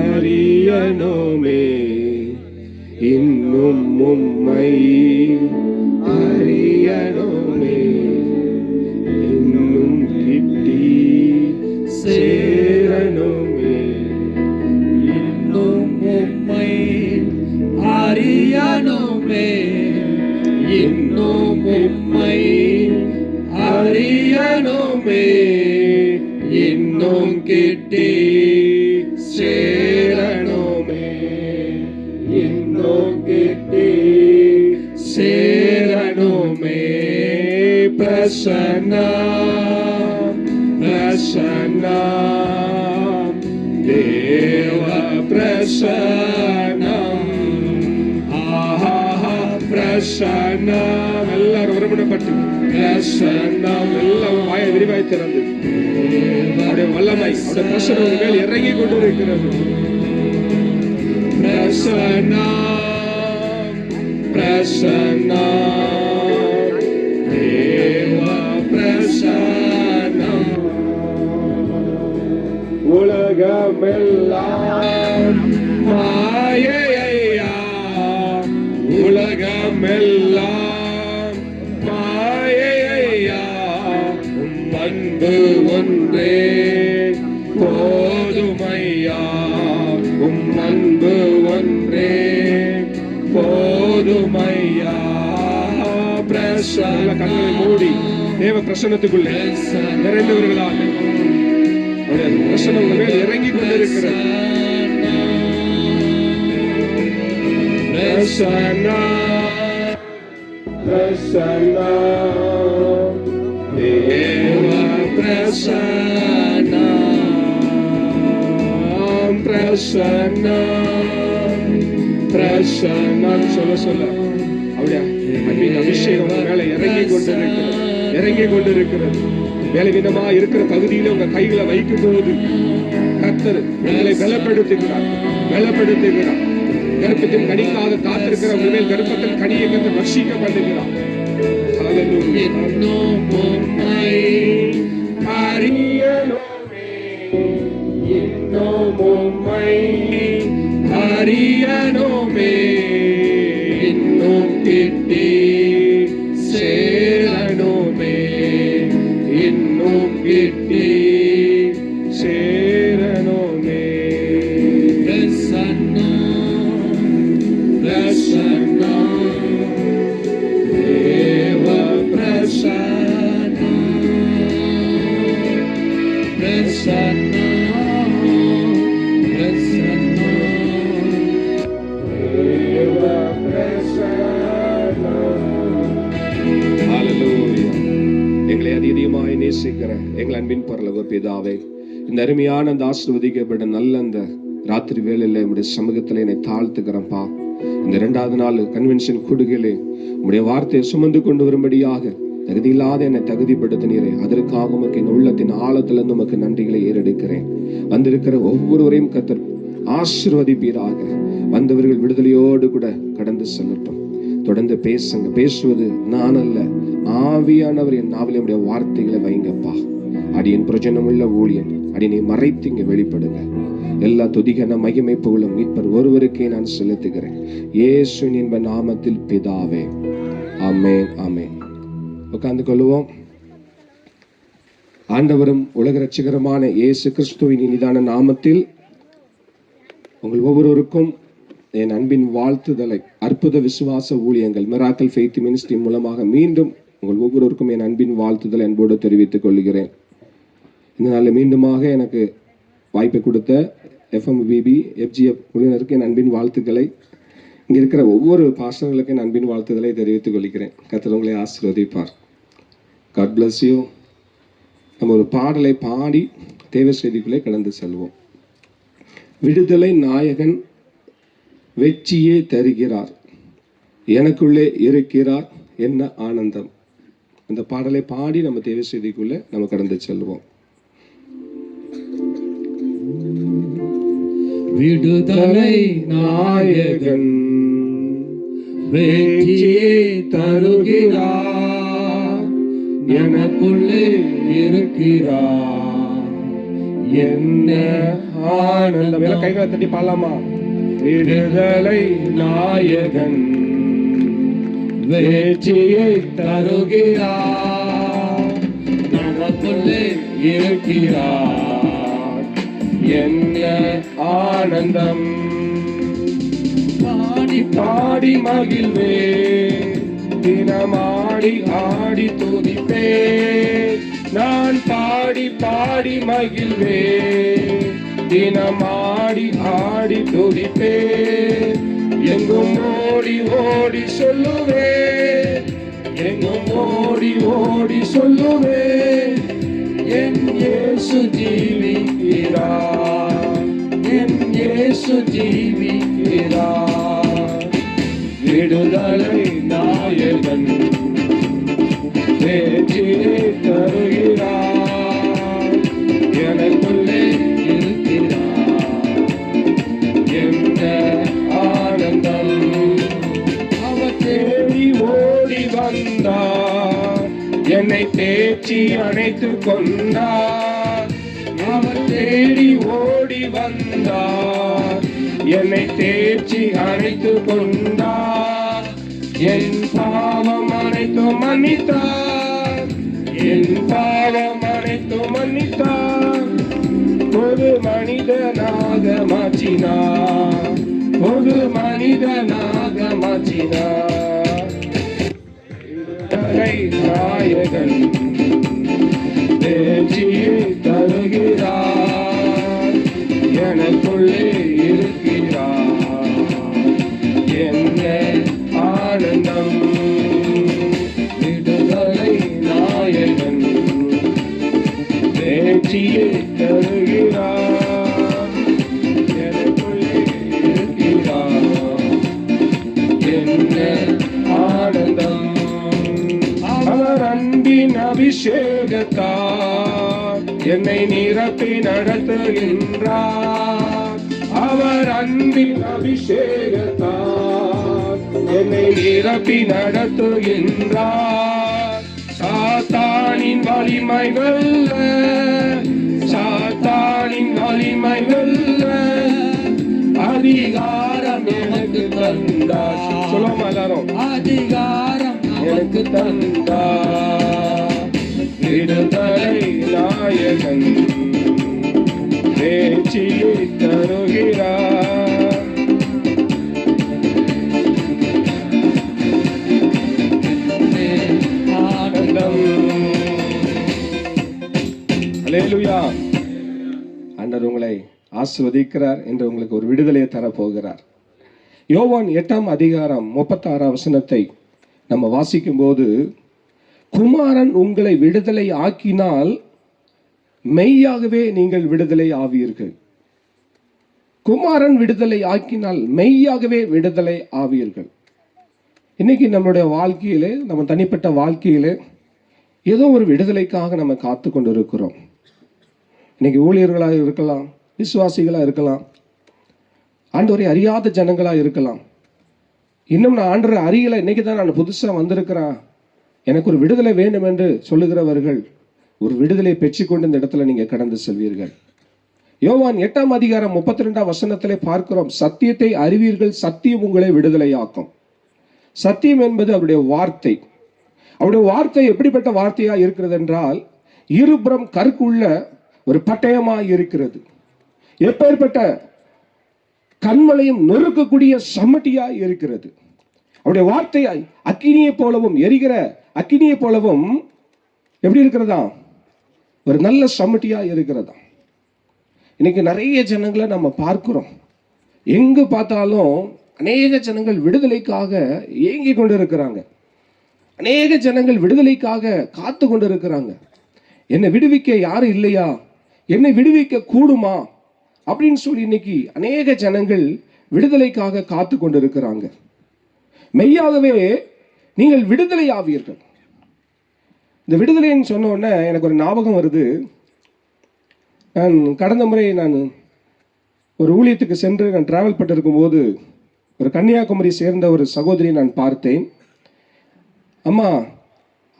அறியணுமே, இன்னும் உம்மை அறியணுமே, இன்னும் கிட்டி சேரணுமே, இன்னும் உம்மை அறியணுமே, இன்னும் உம்மை அறியணுமே, இன்னும் கிட்டி சேரணுமே, இன்னும் கிட்டி சேரணுமே. பிரசன்னா பிரசன்னா தேவ பிரசன்னம். ஆஹா பிரசன்னம். எல்லாரும் ஒருமனப்பட்டு பிரசன்னம். எல்லாம் வாய விரிவாய் திறந்து அவருடைய வல்லமை, அவருடைய பிரசன்னம் உங்கள் மேல் இறங்கி கொண்டிருக்கிறது. பிரசன்னம் பிரசன்னம் தேவ பிரசன்னம். உலகமெல்லாம் மாயையா, உலகமெல்லாம் மாயையா, அன்பு ஒன்றே போதுமையா, அன்பு ஒன்றே போதுமையா. பிரசன்ன கண்களை மூடி தேவ பிரசன்னத்துக்குள்ளே நிறைந்தவர்களாக பிரசன்னம் உங்கள் மேல் இறங்கி கொண்டிருக்கிறது. பிரசன்னா பிரசன்னா தேவ பிரசன்னா பிரசன்னா பிரசன்னா. சொல்ல சொல்ல அப்படியா அபிஷேகம் உங்க மேல இறங்கி கொண்டிருக்கிறது, இறங்கி கொண்டிருக்கிறது. வேலைவிதமா இருக்கிற பகுதியில உங்க கைகளை வைக்கும் போது கர்த்தர் உங்களை பலப்படுத்துகிறார், பலப்படுத்துகிறார். கர்ப்பத்தின் கனிக்காக காத்திருக்கிற உங்கள் மேல் கர்ப்பத்தின் கனியை கர்த்தர் வர்ஷிக்க பண்ணுகிறார். இன்னும் உம்மை அறியணுமே, இன்னும் உம்மை அறியணுமே, இன்னும் கிட்டி சேரணுமே, இன்னும் கிட்டி சேரணுமே. பிரசன்னா பிரசன்னா தேவ பிரசன்னா பிரசன்னா பிரசன்னா தேவ பிரசன்னா. ஹalleluya. எங்களை அதிகமாய் நேசிக்கிற எங்கள் அன்பின் பரலோக பிதாவே, இந்த அருமையான அந்த ஆசீர்வதிக்கப்பட்ட நல்ல அந்த ராத்திரி வேளையில உடைய சமூகத்தில் என்னை தாழ்த்துக்கிறேன்ப்பா. இந்த 2வது நாள் கன்வென்ஷன் கூடுகையிலே உடைய வார்த்தையை சுமந்து கொண்டு வரும்படியாக தகுதியில்லாத என்னை தகுதிப்படுத்தினீரே, அதற்காக உமக்கு என் உள்ளத்தின் ஆழத்திலிருந்து உமக்கு நன்றிகளை ஏறெடுக்கிறேன். வந்திருக்கிற ஒவ்வொருவரையும் கர்த்தர் ஆசீர்வதிப்பீராக. வந்தவர்கள் விடுதலையோடு கூட கடந்து செல்லட்டும். தொடர்ந்து பேசுங்க. பேசுவது நான் அல்ல, ஆவியானவர் என் நாவிலே உடைய வார்த்தைகளை வைங்கப்பா. அடியின் பிரயோஜனமுள்ள ஊழியன், அடியை மறைத்து இங்க வெளிப்படுங்க. எல்லா துதிகன மகிமை புகழும் மீட்பர் ஒருவருக்கே நான் செலுத்துகிறேன், இயேசுவின் இன்ப நாமத்தில் பிதாவே. ஆமென் ஆமென். உட்கார்ந்து கொள்வோம். ஆண்டவரும் உலக ரட்சகருமான இயேசு கிறிஸ்துவின் இனிதான நாமத்தில் உங்கள் ஒவ்வொருவருக்கும் என் அன்பின் வாழ்த்துதலை அற்புத விசுவாச ஊழியங்கள் மிராக்கிள் ஃபெய்த் மினிஸ்ட்ரி மூலமாக மீண்டும் உங்கள் ஒவ்வொருவருக்கும் என் அன்பின் வாழ்த்துதல் என்போடு தெரிவித்துக் கொள்கிறேன். இந்த நாளில் மீண்டுமாக எனக்கு வாய்ப்பை கொடுத்த FMBB FGF குழுவினருக்கு என் அன்பின் வாழ்த்துக்களை இங்கே இருக்கிற ஒவ்வொரு பாஸ்டர்களுக்கும் அன்பின் வாழ்த்துதலை தெரிவித்துக் கொள்கிறேன். கர்த்தர் உங்களை ஆசீர்வதிப்பார். God bless you. நம்ம ஒரு பாடலை பாடி தேவ செய்திக்குள்ளே கடந்து செல்வோம். விடுதலை நாயகன் வெற்றியே தருகிறார், எனக்குள்ளே இருக்கிறார், என்ன ஆனந்தம். அந்த பாடலை பாடி நம்ம தேவ செய்திக்குள்ளே நம்ம கடந்து செல்வோம். விடுதலை நாயகன் வெற்றியை தருகிறார், எனக்குள்ளே இருக்கிறார், என்ன ஆனந்தம். எல்லாம் கைகளை தட்டி பாடலாமா? விடுதலை நாயகன் வெற்றியை தருகிறார், நமக்குள்ளே இருக்கிறார், என்ன ஆனந்தம். பாடி பாடி மகிழ்வே, தினமாடி ஆடி துதிப்பே, நான் பாடி பாடி மகிழ்வே, தினமாடி ஆடி துதிப்பே, எங்கும் ஓடி ஓடி சொல்லுவே, எங்கும் ஓடி ஓடி சொல்லுவே, என் இயேசு ஜீவிக்கிறார், என் இயேசு ஜீவிக்கிறார். விடுதலை நாயகன் வெற்றியை தருகிறார், எனக்குள்ளே இருக்கிறார், என்ன ஆனந்தம். அவர் தேடி ஓடி வந்தார், என்னை தேற்றி அணைத்து கொண்டார். அவர் தேடி ஓடி வந்தார், என்னை தேற்றி அணைத்து கொண்டார். என் பாவம் அனைத்தும் மன்னித்தார், என் பாவம் அனைத்தும் மன்னித்தார். ஒரு மனிதனாக மாற்றினார், ஒரு மனிதனாக மாற்றினார். விடுதலை நாயகன் வெற்றியை தருகிறார், எனக்குள்ளே இருக்கிறார், என்ன ஆனந்தம். விடுதலை நாயகன் வெற்றியை தருகிறார், எனக்குள்ளே இருக்கிறார், என்ன ஆனந்தம். அவர் அன்பின் அபிஷேகத்தார் என்னை நிரப்பி நடத்துகின்றார். அவர் அன்பின் அபிஷேகத்தார் என்னை நிரப்பி நடத்துகின்றார். சாத்தானின் வலிமை வெல்ல, சாத்தானின் வலிமை வெல்ல அதிகாரம் எனக்கு தந்தார். சொல்லுவோம் எல்லாரும், அதிகாரம் எனக்கு தந்தார். விடுதலை நாயகன் வெற்றியை தருகிறார், ஆனந்தம். அல்லேலூயா. ஆண்டவர் உங்களை ஆசீர்வதிக்கிறார் என்று உங்களுக்கு ஒரு விடுதலையை தரப்போகிறார். யோவான் 8ஆம் அதிகாரம் 36ஆம் வசனத்தை நம்ம வாசிக்கும் போது, குமாரன் உங்களை விடுதலை ஆக்கினால் மெய்யாகவே நீங்கள் விடுதலை ஆவீர்கள். குமாரன் விடுதலை ஆக்கினால் மெய்யாகவே விடுதலை ஆவீர்கள். இன்னைக்கு நம்மளுடைய வாழ்க்கையிலே, நம்ம தனிப்பட்ட வாழ்க்கையிலே ஏதோ ஒரு விடுதலைக்காக நம்ம காத்து கொண்டு இருக்கிறோம். இன்னைக்கு ஊழியர்களாக இருக்கலாம், விசுவாசிகளாக இருக்கலாம், ஆண்டவரை அறியாத ஜனங்களாக இருக்கலாம். இன்னும் நான் ஆண்டவரை அறியலை, இன்னைக்கு தான் நான் புதுசாக வந்திருக்கிறேன், எனக்கு ஒரு விடுதலை வேண்டும் என்று சொல்லுகிறவர்கள் ஒரு விடுதலை பெற்றுக்கொண்டு இந்த இடத்துல நீங்க கடந்து செல்வீர்கள். யோவான் 8ஆம் அதிகாரம் 32ஆம் வசனத்திலே பார்க்கிறோம், சத்தியத்தை அறிவீர்கள், சத்தியம் உங்களை விடுதலையாக்கும். சத்தியம் என்பது அவருடைய வார்த்தை. அவருடைய வார்த்தை எப்படிப்பட்ட வார்த்தையா இருக்கிறது என்றால், இருபுறம் கற்குள்ள ஒரு பட்டயமாய் இருக்கிறது. எப்பேற்பட்ட கண்மலையும் நொறுக்கக்கூடிய சம்மட்டியாய் இருக்கிறது. அவருடைய வார்த்தையாய் அக்கினியை போலவும், எரிகிற அக்கினியை போலவும் எப்படி இருக்கிறதா, ஒரு நல்ல சம்மட்டியா இருக்கிறதா. இன்னைக்கு நிறைய ஜனங்களை நம்ம பார்க்கிறோம், எங்கு பார்த்தாலும் அநேக ஜனங்கள் விடுதலைக்காக ஏங்கி கொண்டு இருக்கிறாங்க. அநேக ஜனங்கள் விடுதலைக்காக காத்து கொண்டு இருக்கிறாங்க. என்னை விடுவிக்க யாரும் இல்லையா, என்னை விடுவிக்க கூடுமா அப்படின்னு சொல்லி இன்னைக்கு அநேக ஜனங்கள் விடுதலைக்காக காத்து கொண்டு இருக்கிறாங்க. மெய்யாகவே நீங்கள் விடுதலை ஆவீர்கள். இந்த விடுதலைன்னு சொன்ன உடனே எனக்கு ஒரு ஞாபகம் வருது. நான் கடந்த முறை நான் ஒரு ஊழியத்துக்கு சென்று நான் டிராவல் பண்ணிருக்கும் போது ஒரு கன்னியாகுமரி சேர்ந்த ஒரு சகோதரியை நான் பார்த்தேன். அம்மா,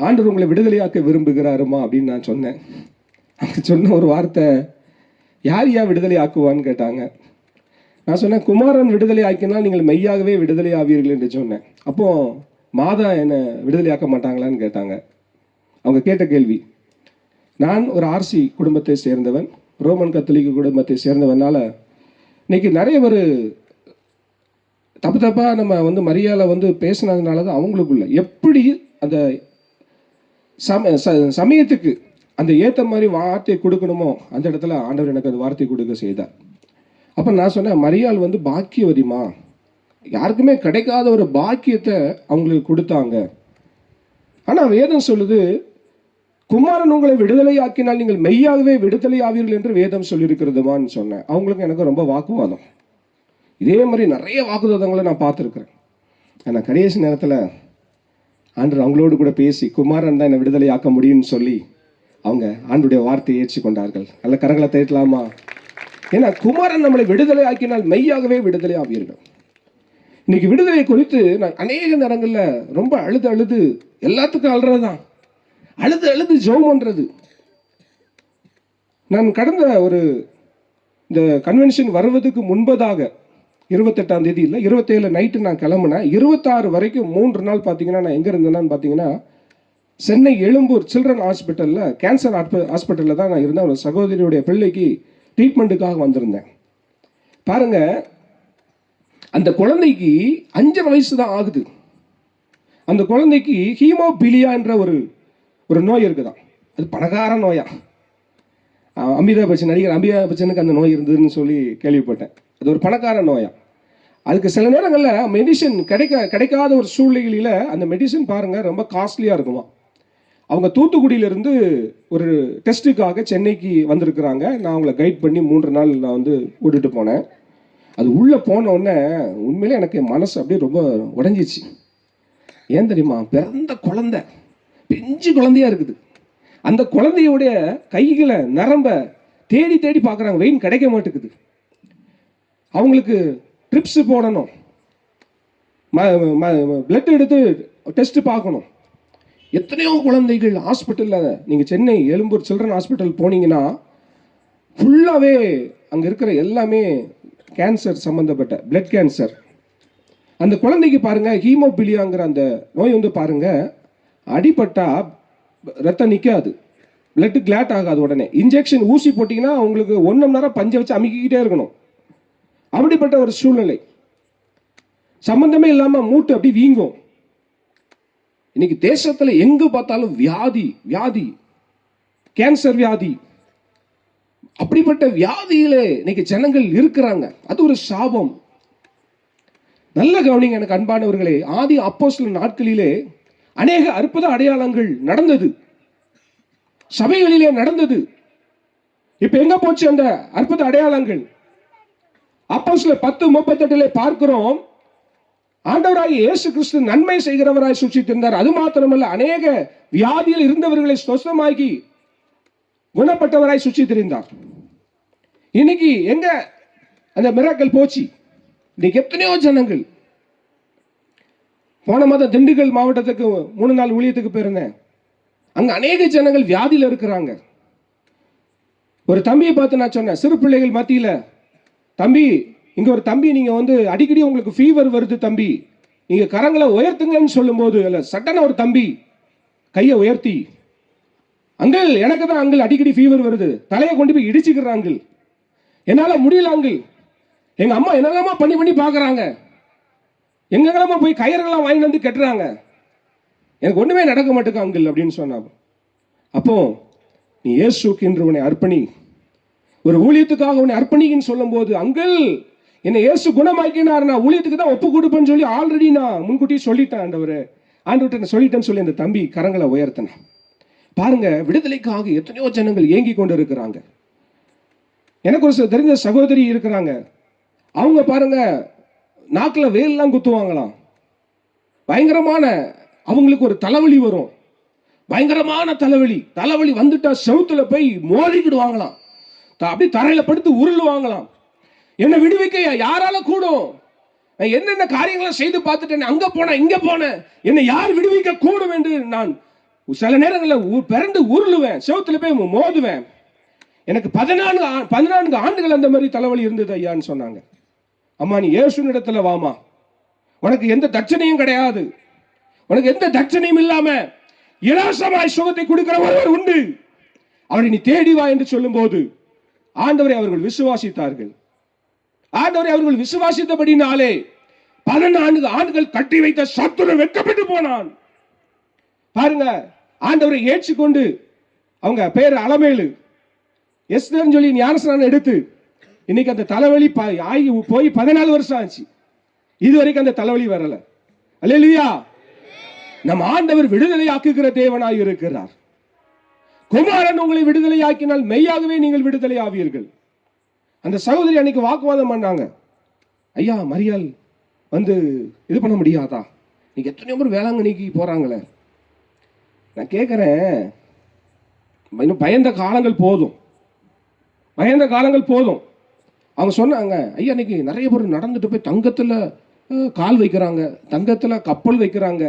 ஆண்டவர் உங்களை விடுதலையாக்க விரும்புகிறாருமா அப்படின்னு நான் சொன்னேன். அவங்க சொன்ன ஒரு வார்த்தை, யார் விடுதலை ஆக்குவான்னு கேட்டாங்க. நான் சொன்னேன், குமாரன் விடுதலை ஆக்கினால் நீங்கள் மெய்யாகவே விடுதலை ஆவீர்கள் என்று சொன்னேன். அப்போ மாதா என்னை விடுதலை ஆக்க மாட்டாங்களான்னு கேட்டாங்க. அவங்க கேட்ட கேள்வி. நான் ஒரு ஆர்சி குடும்பத்தை சேர்ந்தவன், ரோமன் கத்தோலிக்க குடும்பத்தை சேர்ந்தவனால இன்னைக்கு நிறைய ஒரு தப்பாக நம்ம மரியாதை பேசினதுனால தான் அவங்களுக்குள்ள எப்படி அந்த சமயத்துக்கு அந்த ஏற்ற மாதிரி வார்த்தை கொடுக்கணுமோ அந்த இடத்துல ஆண்டவர் எனக்கு அந்த வார்த்தை கொடுக்க செய்தார். அப்போ நான் சொன்னேன், மரியாள் பாக்கியவதிமா, யாருக்குமே கிடைக்காத ஒரு பாக்கியத்தை அவங்களுக்கு கொடுத்தாங்க. ஆனால் வேதம் சொல்லுது, குமாரன் உங்களை விடுதலை ஆக்கினால் நீங்கள் மெய்யாகவே விடுதலை ஆவீர்கள் என்று வேதம் சொல்லியிருக்கிறதுமான்னு சொன்னேன். அவங்களுக்கு எனக்கு ரொம்ப வாக்குவாதம். இதே மாதிரி நிறைய வாக்குவாதங்களை நான் பார்த்துருக்குறேன். ஆனால் கடைசி நேரத்தில் ஆண்டவர் அவங்களோடு கூட பேசி குமாரன் தான் என்னை விடுதலை ஆக்க முடியும்னு சொல்லி அவங்க ஆண்டுடைய வார்த்தையை ஏற்றி கொண்டார்கள். நல்ல கரங்களை தேட்டலாமா? ஏன்னா குமாரன் நம்மளை விடுதலை ஆக்கினால் மெய்யாகவே விடுதலை ஆவீர்கள். இன்னைக்கு விடுதலை குறித்து நான் அநேக நேரங்களில் ரொம்ப அழுது எல்லாத்துக்கும் அழுறதுதான், அழுது ஜெபம் பண்றது. நான் கடந்த இந்த கன்வென்ஷன் வருவதுக்கு முன்பதாக 28ஆம் தேதி இல்லை 27 நைட்டு நான் கிளம்புனேன். 26 வரைக்கும் 3 நாள் பார்த்தீங்கன்னா நான் எங்கே இருந்தேன்னு பார்த்தீங்கன்னா சென்னை எழும்பூர் சில்ட்ரன் ஹாஸ்பிட்டலில், கேன்சர் ஹாஸ்பிட்டலில் தான் நான் இருந்தேன். ஒரு சகோதரியுடைய பிள்ளைக்கு ட்ரீட்மெண்ட்டுக்காக வந்திருந்தேன். பாருங்க, அந்த குழந்தைக்கு 5 வயசு தான் ஆகுது. அந்த குழந்தைக்கு ஹீமோபிலியா என்ற ஒரு நோய் இருக்குதான். அது பணக்கார நோயா. அமிதாப் பச்சன், நடிகர் அமிதாப் பச்சனுக்கு அந்த நோய் இருந்ததுன்னு சொல்லி கேள்விப்பட்டேன். அது ஒரு பணக்கார நோயா. அதுக்கு சில நேரங்களில் மெடிசன் கிடைக்காத ஒரு சூழ்நிலையில் அந்த மெடிசன் பாருங்கள் ரொம்ப காஸ்ட்லியாக இருக்குமா. அவங்க தூத்துக்குடியிலேருந்து ஒரு டெஸ்ட்டுக்காக சென்னைக்கு வந்திருக்கிறாங்க. நான் அவங்கள கைட் பண்ணி 3 நாள் நான் கூட்டிகிட்டு போனேன். அது உள்ளே போன உடனே உண்மையிலே எனக்கு மனசு அப்படியே ரொம்ப உடஞ்சிச்சு. ஏன் தெரியுமா? பிறந்த குழந்தை, பிஞ்சு குழந்தையா இருக்குது. அந்த குழந்தையோடைய கைகளை நரம்ப தேடி பார்க்குறாங்க. வெயின் கிடைக்க மாட்டேங்குது. அவங்களுக்கு ட்ரிப்ஸ் போடணும், பிளட் எடுத்து டெஸ்ட் பார்க்கணும். எத்தனையோ குழந்தைகள் ஹாஸ்பிட்டலில், நீங்கள் சென்னை எழும்பூர் சில்ட்ரன் ஹாஸ்பிட்டல் போனீங்கன்னா ஃபுல்லாகவே அங்கே இருக்கிற எல்லாமே கேன்சர் சம்மந்தப்பட்ட பிளட் கேன்சர். அந்த குழந்தைக்கு பாருங்க ஹீமோபிலியாங்கிற அந்த நோய் பாருங்க, அடிபட்டா ரத்தம் நிற்காது, பிளட் கிளாட் ஆகாது. உடனே இன்ஜெக்ஷன் ஊசி போட்டிங்கன்னா உங்களுக்கு 1 மணி நேரம் பஞ்சை வச்சு அமுக்கிக்கிட்டே இருக்கணும். அப்படிப்பட்ட ஒரு சூழ்நிலை. சம்பந்தமே இல்லாம மூட்டு அப்படி வீங்கும். இன்னைக்கு தேசத்துல எங்கு பார்த்தாலும் வியாதி, கேன்சர் வியாதி. அப்படிப்பட்ட வியாதியிலே இன்னைக்கு ஜனங்கள் இருக்கிறாங்க. அது ஒரு சாபம். நல்ல கவனிங்க எனக்கு அன்பானவர்களே. ஆதி அப்போஸ்தலர் நாட்களிலே அநேக அற்புத அடையாளங்கள் நடந்தது, சபைகளிலே நடந்தது. இப்ப எங்க போச்சு அந்த அற்புத அடையாளங்கள்? அப்போஸ்தலர் 10:38 பார்க்கிறோம். ஆண்டவராகிய இயேசு கிறிஸ்து நன்மை செய்கிறவராய் சுற்றித்திருந்தார். அது மாத்திரமல்ல, அநேக வியாதியில் இருந்தவர்களை சுத்தமாக்கி குணப்பட்டவராய் சுற்றித்திருந்தார். இன்னைக்கு எங்க அந்த மிராக்கிள் போச்சு? இன்னைக்கு எத்தனையோ ஜனங்கள். போன மாதம் திண்டுக்கல் மாவட்டத்துக்கு 3 நாள் ஊழியத்துக்கு போயிருந்தேன். அங்க அநேக ஜனங்கள் வியாதியில் இருக்கிறாங்க. ஒரு தம்பியை பார்த்து நான் சொன்னேன், சிறு பிள்ளைகள் மத்தியில, தம்பி இங்க ஒரு தம்பி, நீங்க அடிக்கடி உங்களுக்கு ஃபீவர் வருது தம்பி, நீங்க கரங்களை உயர்த்துங்கன்னு சொல்லும் போது சட்டன ஒரு தம்பி கையை உயர்த்தி, அங்கிள் எனக்கு தான் அங்கிள் அடிக்கடி ஃபீவர் வருது, தலையை கொண்டு போய் இடிச்சுக்கிறாங்க, என்னால முடியல அங்கிள், எங்க அம்மா என்னெல்லாமா பண்ணி பாக்குறாங்க, எங்கெல்லாமா போய் கயிறெல்லாம் வாங்கி கட்டுறாங்க, எனக்கு ஒண்ணுமே நடக்க மாட்டேங்க அங்கிள் அப்படின்னு சொன்னாங்க. அப்போ நீ இயேசுக்கு என்று உன்னை அர்ப்பணி, ஒரு ஊழியத்துக்காக உன்னை அர்ப்பணின்னு சொல்லும் போது, அங்கிள் என்னை இயேசு குணமாக்கினார், நான் ஊழியத்துக்கு தான் ஒப்பு கொடுப்பேன்னு சொல்லி ஆல்ரெடி நான் முன்கூட்டியே சொல்லிட்டேன் ஆண்டவரே, ஆண்டவர்கிட்ட நான் சொல்லிட்டேன்னு சொல்லி அந்த தம்பி கரங்களை உயர்த்தினான். பாருங்க, விடுதலைக்காக எத்தனையோ ஜனங்கள் ஏங்கி கொண்டு இருக்கிறாங்க. எனக்கு ஒரு தெரிஞ்ச சகோதரி இருக்கிறாங்க. அவங்க பாருங்க, நாக்கில் வேல்லாம் குத்துவாங்களாம். பயங்கரமான அவங்களுக்கு ஒரு தலைவலி வரும், பயங்கரமான தலைவலி வந்துட்டா செவுத்துல போய் மோதிக்கிடுவாங்களாம், அப்படியே தரையில படுத்து உருளுவாங்களாம். என்னை விடுவிக்க யாரால கூடும்? என்னென்ன காரியங்களை செய்து பார்த்துட்டேன், அங்க போனேன் இங்க போனேன், என்னை யார் விடுவிக்க கூடும் என்று நான் சில நேரங்களில் பிறண்டு உருளுவேன், செவுத்துல போய் மோதுவேன். எனக்கு 14 ஆண்டுகள் அந்த மாதிரி தலைவலி இருந்தது ஐயான்னு சொன்னாங்க. அம்மா, நீ இயேசுவின் இடத்துல வாமா, உனக்கு எந்த தட்சணையும் கிடையாது, உனக்கு எந்த தட்சணையும் இல்லாம இலவசமாய் சுகத்தை கொடுக்கிற ஒருவர் உண்டு, அவரை நீ தேடி வா என்று சொல்லும் போது ஆண்டவரை அவர்கள் விசுவாசித்தார்கள். ஆண்டவரை அவர்கள் விசுவாசித்தபடினாலே 14 ஆண்டுகள் கட்டி வைத்த சத்துரு வெட்கப்பட்டு போனான். பாருங்க, ஆண்டவரை ஏற்றுக்கொண்டு அவங்க பேர் அலமேலு எஸ்தர்னு சொல்லி ஞானஸ்நானம் எடுத்து இன்னைக்கு அந்த தலைவலி ஆகி போய் 14 வருஷம் ஆச்சு, இதுவரைக்கும் அந்த தலைவலி வரல. அல்லேலூயா. நம் ஆண்டவர் விடுதலை ஆக்குகிற தேவனாய் இருக்கிறார். குமாரன் உங்களை விடுதலை ஆக்கினால் மெய்யாகவே நீங்கள் விடுதலை ஆவீர்கள். அந்த சகோதரி அன்னைக்கு வாக்குவாதம் பண்ணாங்க. ஐயா, மரியாள் வந்து இது பண்ண முடியாதா, நீங்க எத்தனையோ பேர் வேளாங்கண்ணிக்கு போறாங்களே. நான் கேட்கிறேன், இன்னும் பயந்த காலங்கள் போதும். அவங்க சொன்னாங்க, ஐயா இன்னைக்கு நிறைய பேர் நடந்துட்டு போய் தங்கத்துல கால் வைக்கிறாங்க, தங்கத்துல கப்பல் வைக்கிறாங்க,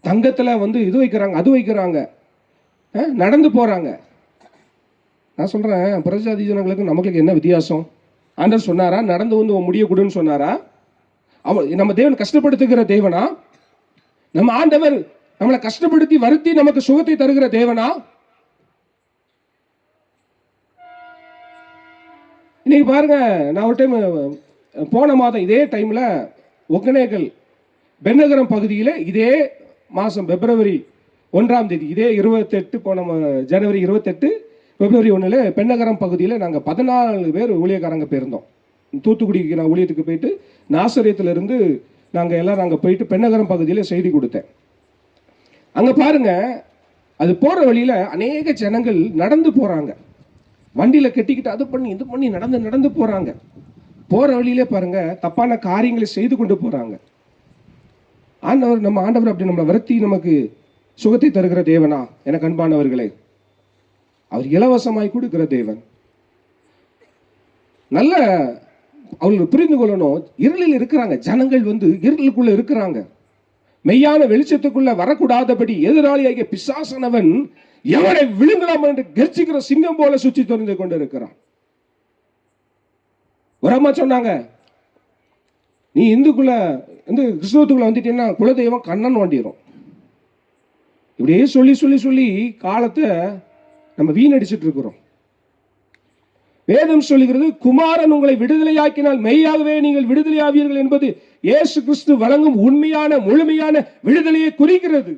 தங்கத்துல வந்து இது வைக்கிறாங்க, அது வைக்கிறாங்க, நடந்து போறாங்க. நான் சொல்றேன், பிரஜாதி ஜனங்களுக்கு நமக்கு என்ன வித்தியாசம்? ஆண்டவர் சொன்னாரா நடந்து வந்து முடிய கொடுன்னு சொன்னாரா? நம்ம தேவன் கஷ்டப்படுத்துகிற தேவனா? நம்ம ஆண்டவர் நம்மளை கஷ்டப்படுத்தி வருத்தி நமக்கு சுகத்தை தருகிற தேவனா? இன்னைக்கு பாருங்க, நான் ஒரு டைம் போன மாதம் இதே டைம்ல ஒகனேக்கல் பென்னகரம் பகுதியில் இதே மாதம் பிப்ரவரி 1ஆம் தேதி இதே 28 போன ஜனவரி 28 பிப்ரவரி 1 பென்னகரம் பகுதியில் நாங்கள் 14 பேர் ஊழியக்காரங்க போயிருந்தோம். தூத்துக்குடிக்கு நான் ஊழியத்துக்கு போயிட்டு நாசரியத்திலிருந்து நாங்கள் எல்லாரும் அங்கே போயிட்டு பென்னகரம் பகுதியில் செய்தி கொடுத்தேன். அங்கே பாருங்க, அது போகிற வழியில் அநேக ஜனங்கள் நடந்து போகிறாங்க, வண்டியில் கட்டிக்கிட்டு அது பண்ணி இது பண்ணி நடந்து போகிறாங்க. போகிற வழியிலே பாருங்க தப்பான காரியங்களை செய்து கொண்டு போகிறாங்க. நம்ம ஆண்டவர் அப்படி நம்மளை வருத்தி நமக்கு சுகத்தை தருகிற தேவனா? எனக்கு அன்பானவர்களே, அவர் இலவசமாய் கொடுக்கிற தேவன். நல்ல அவர்கள் புரிந்து கொள்ளணும். இருளில் இருக்கிறாங்க ஜனங்கள், வந்து இருளுக்குள்ள இருக்கிறாங்க. மெய்யான வெளிச்சத்துக்குள்ள வரக்கூடாதபடி எதிராளியாகிய பிசாசனவன் எவனை விழுங்கலாம் என்று கர்ஜிக்கிற சிங்கம் போல சுற்றி தெரிந்து கொண்டு இருக்கிறான். ஒரு அம்மா சொன்னாங்க, நீ இந்துக்குள்ள கிறிஸ்தவத்துக்குள்ள வந்துட்டீங்கன்னா குலதெய்வம் கண்ணன் வாண்டிடும். இப்படியே சொல்லி சொல்லி சொல்லி காலத்தை நம்ம வீணடிச்சிட்டு இருக்கிறோம். வேதம் சொல்லுகிறது, குமாரன் உங்களை விடுதலையாக்கினால் மெய்யாகவே நீங்கள் விடுதலையாவீர்கள் என்பது இயேசு கிறிஸ்து வழங்கும் உண்மையான முழுமையான விடுதலையை குறிக்கிறது.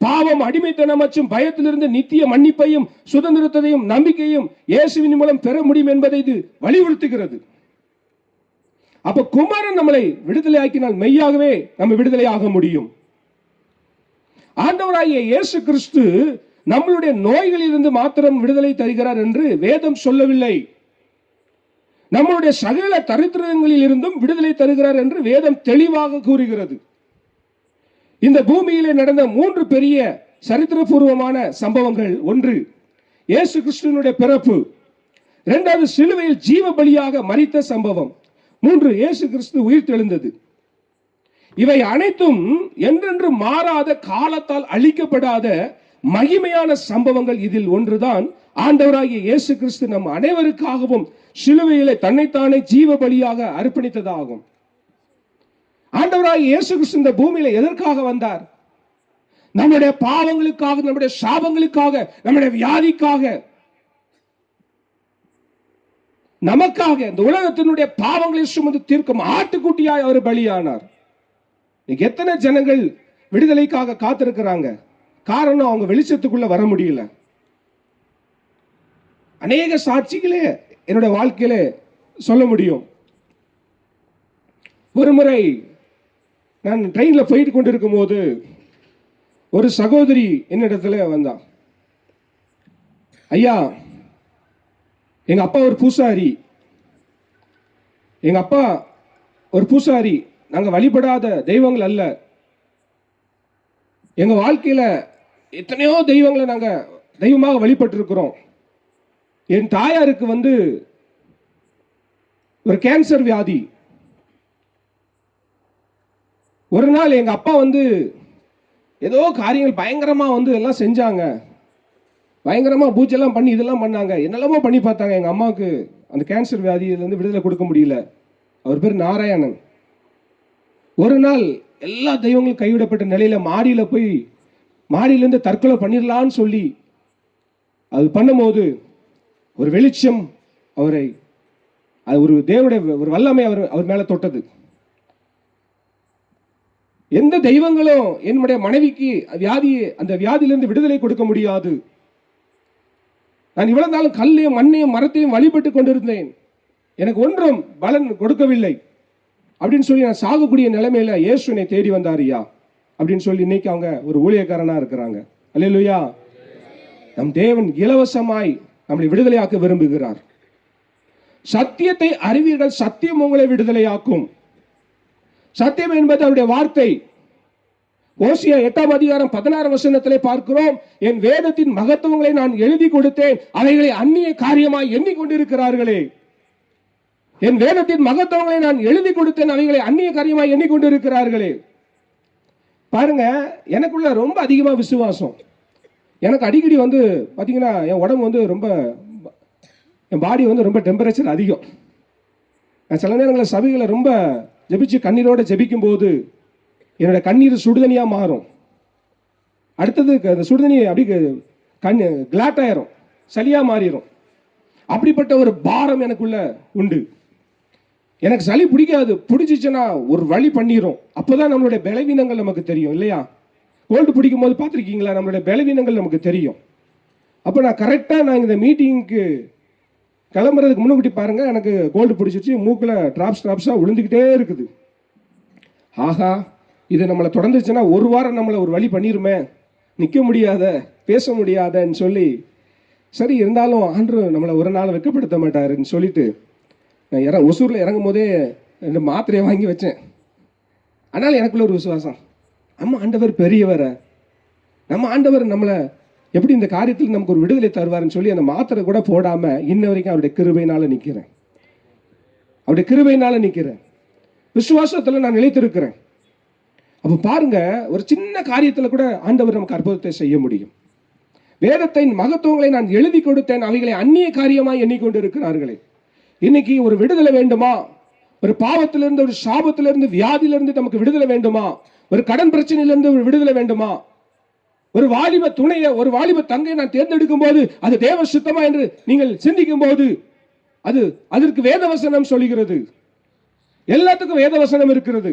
பாவம், அடிமைத்தனம் மற்றும் பயத்திலிருந்து நித்திய மன்னிப்பையும் சுதந்திரத்தையும் நம்பிக்கையும் இயேசுவின் மூலம் பெற முடியும் என்பதை இது வலியுறுத்துகிறது. அப்ப குமாரன் நம்மளை விடுதலை ஆக்கினால் மெய்யாகவே நம்ம விடுதலை ஆக முடியும். ஆண்டவராகிய இயேசு கிறிஸ்து நம்மளுடைய நோய்களிலிருந்து மாத்திரம் விடுதலை தருகிறார் என்று வேதம் சொல்லவில்லை. நம்மளுடைய சகல தரித்திரங்களில் இருந்தும் விடுதலை தருகிறார் என்று வேதம் தெளிவாக கூறுகிறது. இந்த பூமியிலே நடந்த 3 பெரிய சரித்திரபூர்வமான சம்பவங்கள். 1, இயேசு கிறிஸ்துவினுடைய பிறப்பு. 2, சிலுவையில் ஜீவ பலியாக மரித்த சம்பவம். 3, இயேசு கிறிஸ்து உயிர் தெழுந்தது. இவை அனைத்தும் என்றென்று மாறாத காலத்தால் அழிக்கப்படாத மகிமையான சம்பவங்கள். இதில் ஒன்றுதான் ஆண்டவராகிய இயேசு கிறிஸ்து நம் அனைவருக்காகவும் சிலுவையிலே தன்னைத்தானே ஜீவ பலியாக அர்ப்பணித்ததாகும். ஆண்டவராகிய இயேசு கிறிஸ்து இந்த பூமியில எதற்காக வந்தார்? நம்முடைய பாவங்களுக்காக, நம்முடைய சாபங்களுக்காக, நம்முடைய வியாதிக்காக, நமக்காக, இந்த உலகத்தினுடைய பாவங்களை சுமந்து தீர்க்கும் ஆட்டுக்குட்டியாய் அவர் பலியானார். எத்தனை ஜனங்கள் விடுதலைக்காக காத்திருக்கிறாங்க? காரணம், அவங்க வெளிச்சத்துக்குள்ள வர முடியல. அநேக சாட்சிகளே என்னுடைய வாழ்க்கையில சொல்ல முடியும். ஒரு முறை நான் ட்ரெயின்ல போயிட்டு கொண்டிருக்கும் போது ஒரு சகோதரி என்னிடத்துல வந்தா, ஐயா எங்க அப்பா ஒரு பூசாரி, எங்க அப்பா ஒரு பூசாரி, நாங்க வழிபடாத தெய்வங்கள் அல்ல, எங்க வாழ்க்கையில எத்தனையோ தெய்வங்களை நாங்க தெய்வமாக வழிபட்டு இருக்கிறோம். என் தாயாருக்கு ஒரு கேன்சர் வியாதி. ஒரு நாள் எங்க அப்பா ஏதோ காரியங்கள் பயங்கரமா எல்லாம் செஞ்சாங்க, பயங்கரமா பூஜைலாம் பண்ணி இதெல்லாம் பண்ணாங்க, என்னெல்லாமோ பண்ணி பார்த்தாங்க. எங்க அம்மாவுக்கு அந்த கேன்சர் வியாதியிலிருந்து விடுதலை கொடுக்க முடியல. அவர் பேர் நாராயணன். ஒரு நாள் எல்லா தெய்வங்களும் கைவிடப்பட்ட நிலையில மாடியிலிருந்து தற்கொலை பண்ணிடலான்னு சொல்லி அது பண்ணும்போது ஒரு வெளிச்சம் ஒரு தேவனுடைய ஒரு வல்லமை அவர் மேல தொட்டது. எந்த தெய்வங்களும் என்னுடைய மனைவிக்கு அந்த வியாதியிலிருந்து விடுதலை கொடுக்க முடியாது. நான் இவ்வளவு நாளும் கல்லையும் மண்ணையும் மரத்தையும் வழிபட்டு கொண்டிருந்தேன், எனக்கு ஒன்றும் பலன் கொடுக்கவில்லை அப்படின்னு சொல்லி நான் சாகக்கூடிய நிலைமையில இயேசு என்னை தேடி வந்தாரியா அப்படின்னு சொல்லி இன்னைக்கு அவங்க ஒரு ஊழியக்காரனா இருக்கிறாங்க. அல்லேலூயா. நம் தேவன் இலவசமாய் நம்மளை விடுதலையாக்க விரும்புகிறார். சத்தியத்தை அறிவீர்கள், சத்தியம் உங்களை விடுதலையாக்கும். சத்தியம் என்பது அவருடைய வார்த்தை. ஓசியா 8ஆம் அதிகாரம் 16ஆம் வசனத்திலே பார்க்கிறோம், என் வேதத்தின் மகத்துவங்களை நான் எழுதி கொடுத்தேன், அவைகளை அந்நிய காரியமாய் எண்ணிக்கொண்டிருக்கிறார்களே. என் வேதத்தின் மகத்துவங்களை நான் எழுதி கொடுத்தேன், அவைகளை அந்நிய காரியமாய் எண்ணிக்கொண்டிருக்கிறார்களே. பாருங்க, எனக்குள்ள ரொம்ப அதிகமா விசுவாசம். எனக்கு அடிக்கடி பாத்தீங்கன்னா என் உடம்பு ரொம்ப, என் பாடி ரொம்ப டெம்பரேச்சர் அதிகம். நான் சில நேரங்களில் சபைகளை ரொம்ப ஜெபிச்சு கண்ணீரோட ஜெபிக்கும் போது என்னோட கண்ணீர் சுடுதனியா மாறும். அடுத்தது அந்த சுடுதனி அப்படி கிளாட் ஆயிரும், சளியா மாறிடும். அப்படிப்பட்ட ஒரு பாரம் எனக்குள்ள உண்டு. எனக்கு சளி பிடிக்காது, பிடிச்சிச்சுன்னா ஒரு வழி பண்ணிரும். அப்போதான் நம்மளுடைய பலவீனங்கள் நமக்கு தெரியும் இல்லையா? கோல்டு பிடிக்கும் போது பார்த்துருக்கீங்களா? நம்மளுடைய பலவீனங்கள் நமக்கு தெரியும். அப்போ நான் கரெக்டாக இந்த மீட்டிங்க்கு கிளம்புறதுக்கு முன்னாடி பாருங்க, எனக்கு கோல்டு பிடிச்சிச்சு, மூக்கில் ட்ராப்ஸாக விழுந்துக்கிட்டே இருக்குது. ஆஹா, இது நம்மளை தொடர்ந்துச்சுன்னா ஒரு வாரம் நம்மளை ஒரு வழி பண்ணிருமே, நிற்க முடியாத, பேச முடியாதன்னு சொல்லி, சரி இருந்தாலும் ஆண்டவர் நம்மளை ஒரு நாள் வெட்கப்படுத்த மாட்டாருன்னு சொல்லிட்டு நான் ஒசூரில் இறங்கும் போதே 2 மாத்திரையை வாங்கி வச்சேன். ஆனால் எனக்குள்ள ஒரு விசுவாசம், நம்ம ஆண்டவர் பெரியவரை, நம்ம ஆண்டவர் நம்மளை எப்படி இந்த காரியத்தில் நமக்கு ஒரு விடுதலை தருவார்னு சொல்லி அந்த மாத்திரை கூட போடாம இன்ன வரைக்கும் அவருடைய கிருபையினால நிற்கிறேன். அவருடைய கிருபையினால நிற்கிறேன், விசுவாசத்தில் நான் நிலைத்திருக்கிறேன். அப்போ பாருங்க, ஒரு சின்ன காரியத்தில் கூட ஆண்டவர் நமக்கு அற்புதத்தை செய்ய முடியும். வேதத்தின் மகத்துவங்களை நான் எழுதி கொடுத்தேன், அவைகளை அந்நிய காரியமாய் எண்ணிக்கொண்டு இருக்கிறார்களே. இன்னைக்கு ஒரு விடுதலை வேண்டுமா? ஒரு பாவத்திலிருந்து, ஒரு சாபத்திலிருந்து, வியாதியிலிருந்து நமக்கு விடுதலை வேண்டுமா? ஒரு கடன் பிரச்சனையிலிருந்து ஒரு விடுதலை வேண்டுமா? ஒரு வாலிப துணையை, ஒரு வாலிப தங்கை நான் தேர்ந்தெடுக்கும் போது அது தேவ சுத்தமா என்று நீங்கள் சிந்திக்கும் போது அதற்கு வேதவசனம் சொல்லுகிறது. எல்லாத்துக்கும் வேதவசனம் இருக்கிறது.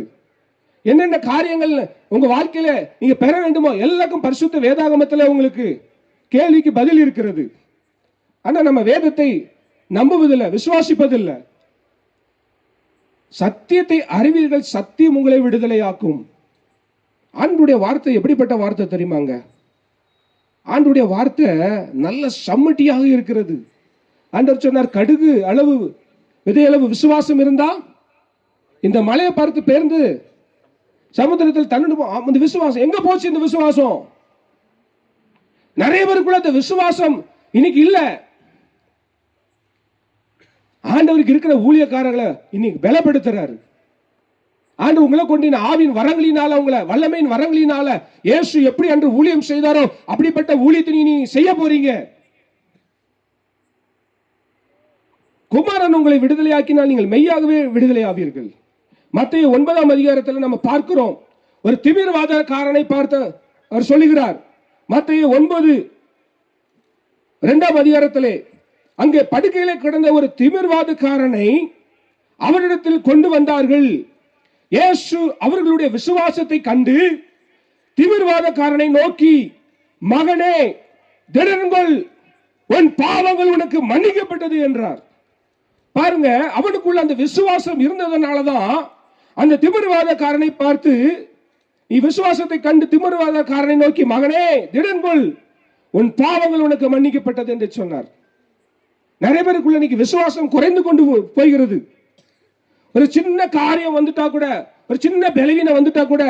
என்னென்ன காரியங்கள் உங்க வாழ்க்கையில நீங்க பெற வேண்டுமோ எல்லாருக்கும் பரிசுத்த வேதாகமத்துல உங்களுக்கு கேள்விக்கு பதில் இருக்கிறது. ஆனா நம்ம வேதத்தை நம்புவதில்லை, விசுவாசிப்பதில்லை. சத்தியத்தை அறிவீர்கள், சத்தியம் உங்களை விடுதலையாக்கும். ஆண்டுடைய வார்த்தை எப்படிப்பட்ட வார்த்தை தெரியுமாங்க? ஆண்டுடைய வார்த்தை நல்ல சம்மட்டியாக இருக்கிறது. ஆண்டவர் சொன்னார், கடுகு அளவு விதையளவு விசுவாசம் இருந்தா இந்த மலையை பார்த்து பேர்ந்து சமுத்திரத்தில் தன்னுடும். அந்த விசுவாசம் எங்க போச்சு? இந்த விசுவாசம் நிறைய பேருக்குள்ள இந்த விசுவாசம் இன்னைக்கு இல்ல. ஆண்டவருக்கு இருக்கிற ஊழியக்காரர்களை இன்னைக்கு பலப்படுத்துறாரு. ஆண்டு உங்களை கொண்டு ஆவின் வரங்களினால, உங்களை வல்லமையின் வரங்களினால இயேசு எப்படி அன்று ஊழியம் செய்தாரோ அப்படிப்பட்ட ஊழியத்தை நீ செய்ய போறீங்க. குமாரன் உங்களை விடுதலையாக்கினால் நீங்கள் மெய்யாகவே விடுதலை ஆவீர்கள். மத்தேயு 9ஆம் அதிகாரத்தில் நம்ம பார்க்கிறோம், ஒரு திமிர்வாதக்காரனை பார்த்து அவர் சொல்லுகிறார். மத்தேயு 9:2ஆம் அதிகாரத்திலே அங்கே படுக்கையிலே கிடந்த ஒரு திமிர்வாதக்காரனை அவரிடத்தில் கொண்டு வந்தார்கள். இயேசு அவர்களுடைய விசுவாசத்தை கண்டு திமிர்வாதக்காரனை நோக்கி, மகனே திடன்கொள், உன் பாவங்கள் உனக்கு மன்னிக்கப்பட்டது என்றார். பாருங்க, அவனுக்குள்ள அந்த விசுவாசம் இருந்ததுனாலதான் அந்த திமிர்வாதக்காரனை பார்த்து, நீ விசுவாசத்தை கண்டு திமிர்வாதக்காரனை நோக்கி, மகனே திடன்கொள், உன் பாவங்கள் உனக்கு மன்னிக்கப்பட்டது என்று சொன்னார். நிறைய பேருக்குள்ள இன்னைக்கு விசுவாசம் குறைந்து கொண்டு போகிறது. ஒரு சின்ன காரியம் வந்துட்டா கூட, ஒரு சின்ன பலவீனம் வந்துட்டா கூட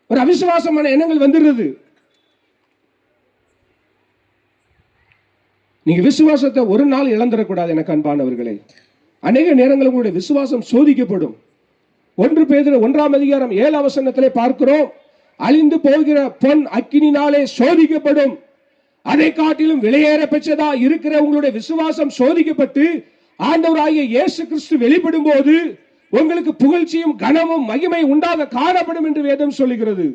ஒரு அவிசுவாசமான எண்ணங்கள் வந்துடுறது. நீங்க விசுவாசத்தை ஒரு நாள் இழந்துடக்கூடாது எனக்கு அன்பானவர்களே. அநேக நேரங்கள் உங்களுடைய விசுவாசம் சோதிக்கப்படும். 1 பேதுரு 1:7 பார்க்கிறோம், அழிந்து போகிற பொன் அக்கினினாலே சோதிக்கப்படும், அதை காட்டிலும் விலையேற பெற்றதா இருக்கிற உங்களுடைய விசுவாசம் சோதிக்கப்பட்டு ஆண்டவராகிய இயேசு கிறிஸ்து வெளிப்படும் போது உங்களுக்கு புகழ்ச்சியும் கனமும் மகிமை உண்டாக காணப்படும் என்று வேதம் சொல்லுகிறது.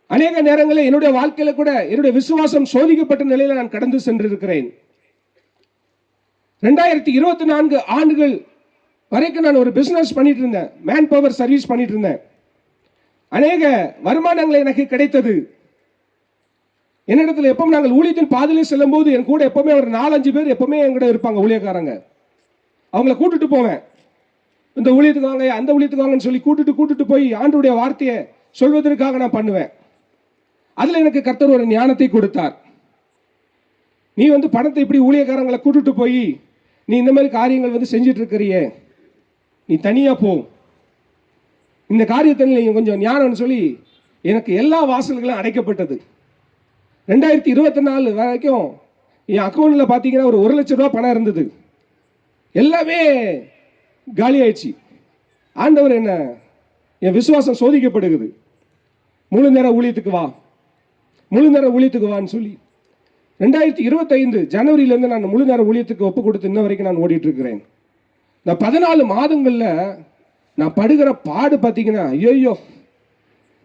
அநேக நேரங்களில் என்னுடைய வாழ்க்கையில கூட என்னுடைய விசுவாசம் சோதிக்கப்பட்ட நிலையில நான் கடந்து சென்றிருக்கிறேன். 2024 ஆண்டுகள் வரைக்கும் நான் ஒரு பிசினஸ் பண்ணிட்டு இருந்தேன், மேன் பவர் சர்வீஸ் பண்ணிட்டு இருந்தேன். அநேக வருமானங்கள் எனக்கு கிடைத்தது. என்னிடத்துல எப்பவும் நாங்கள் ஊழியத்தின் பாதையிலே செல்லும் போது என் கூட எப்பவுமே ஒரு 4-5 பேர் எப்பவுமே என்கிட்ட இருப்பாங்க, ஊழியக்காரங்க. அவங்கள கூட்டிட்டு போவேன், இந்த ஊழியத்துக்கு வாங்க, அந்த ஊழியத்துக்கு வாங்கன்னு சொல்லி கூட்டிட்டு போய் ஆண்டவருடைய வார்த்தையை சொல்வதற்காக நான் பண்ணுவேன். அதுல எனக்கு கர்த்தர் ஒரு ஞானத்தை கொடுத்தார். நீ பணத்தை இப்படி ஊழியக்காரங்களை கூட்டிட்டு போய் நீ இந்த மாதிரி காரியங்கள் செஞ்சிட்டு இருக்கிறியே, நீ தனியா போ, இந்த காரியத்தில் கொஞ்சம் ஞானம்னு சொல்லி எனக்கு எல்லா வாசல்களும் அடைக்கப்பட்டது. 2024 வரைக்கும் என் அக்கௌண்ட்ல பாத்தீங்கன்னா ஒரு 1 லட்சம் ரூபாய் பணம் இருந்தது. எல்லாமே காலி ஆயிடுச்சு. ஆண்டவர் என்ன, என் விசுவாசம் சோதிக்கப்படுகிறது, முழு நேர ஊழியத்துக்கு வா, முழு நேர ஊழியத்துக்கு வான்னு சொல்லி 2025 ஜனவரியிலேருந்து நான் முழு நேர ஊழியத்துக்கு ஒப்பு கொடுத்து இன்ன வரைக்கும் நான் ஓடிட்டு இருக்கிறேன். இந்த 14 மாதங்கள்ல நான் படுகிற பாடு பார்த்தீங்கன்னா, ஐயோ,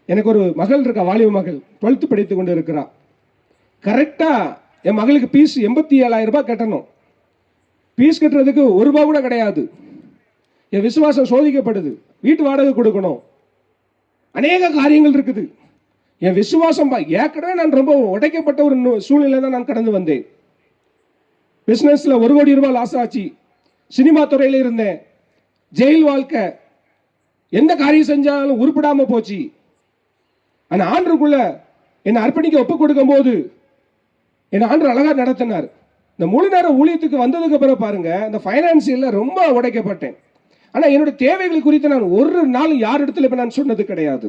எனக்கு ஒரு மகள் இருக்கா, வாலிப மகள், 12th படித்து கொண்டு இருக்கிறா. கரெக்டா என் மகளுக்கு பீஸ் 87,000 ரூபாய் கட்டணும். பீஸ் கட்டுறதுக்கு ₹1 கூட கிடையாது. என் விசுவாசம் சோதிக்கப்படுது. வீட்டு வாடகை கொடுக்கணும், அநேக காரியங்கள் இருக்குது. என் விசுவாசம் ஏற்கனவே நான் ரொம்ப உடைக்கப்பட்ட ஒரு சூழ்நிலை தான் நான் கடந்து வந்தேன். பிசினஸ்ல ₹1 கோடி லாஸ் ஆச்சு. சினிமா துறையில இருந்தேன், ஜெயில் வாழ்க்கை, எந்த காரியம் செஞ்சாலும் உருப்படாம போச்சு. ஆனா ஆண்டருக்குள்ள என்னை அர்ப்பணிக்க ஒப்பு கொடுக்கும் போது என்னை ஆண்டர் அழகா நடத்தினார். இந்த முழு நேர ஊழியத்துக்கு வந்ததுக்கு பிறகு பாருங்க, இந்த பைனான்சியல்ல ரொம்ப உடைக்கப்பட்டேன். ஆனா என்னுடைய தேவைகள் குறித்து நான் ஒரு நாள் யார் இடத்துல இப்ப நான் சொன்னது கிடையாது.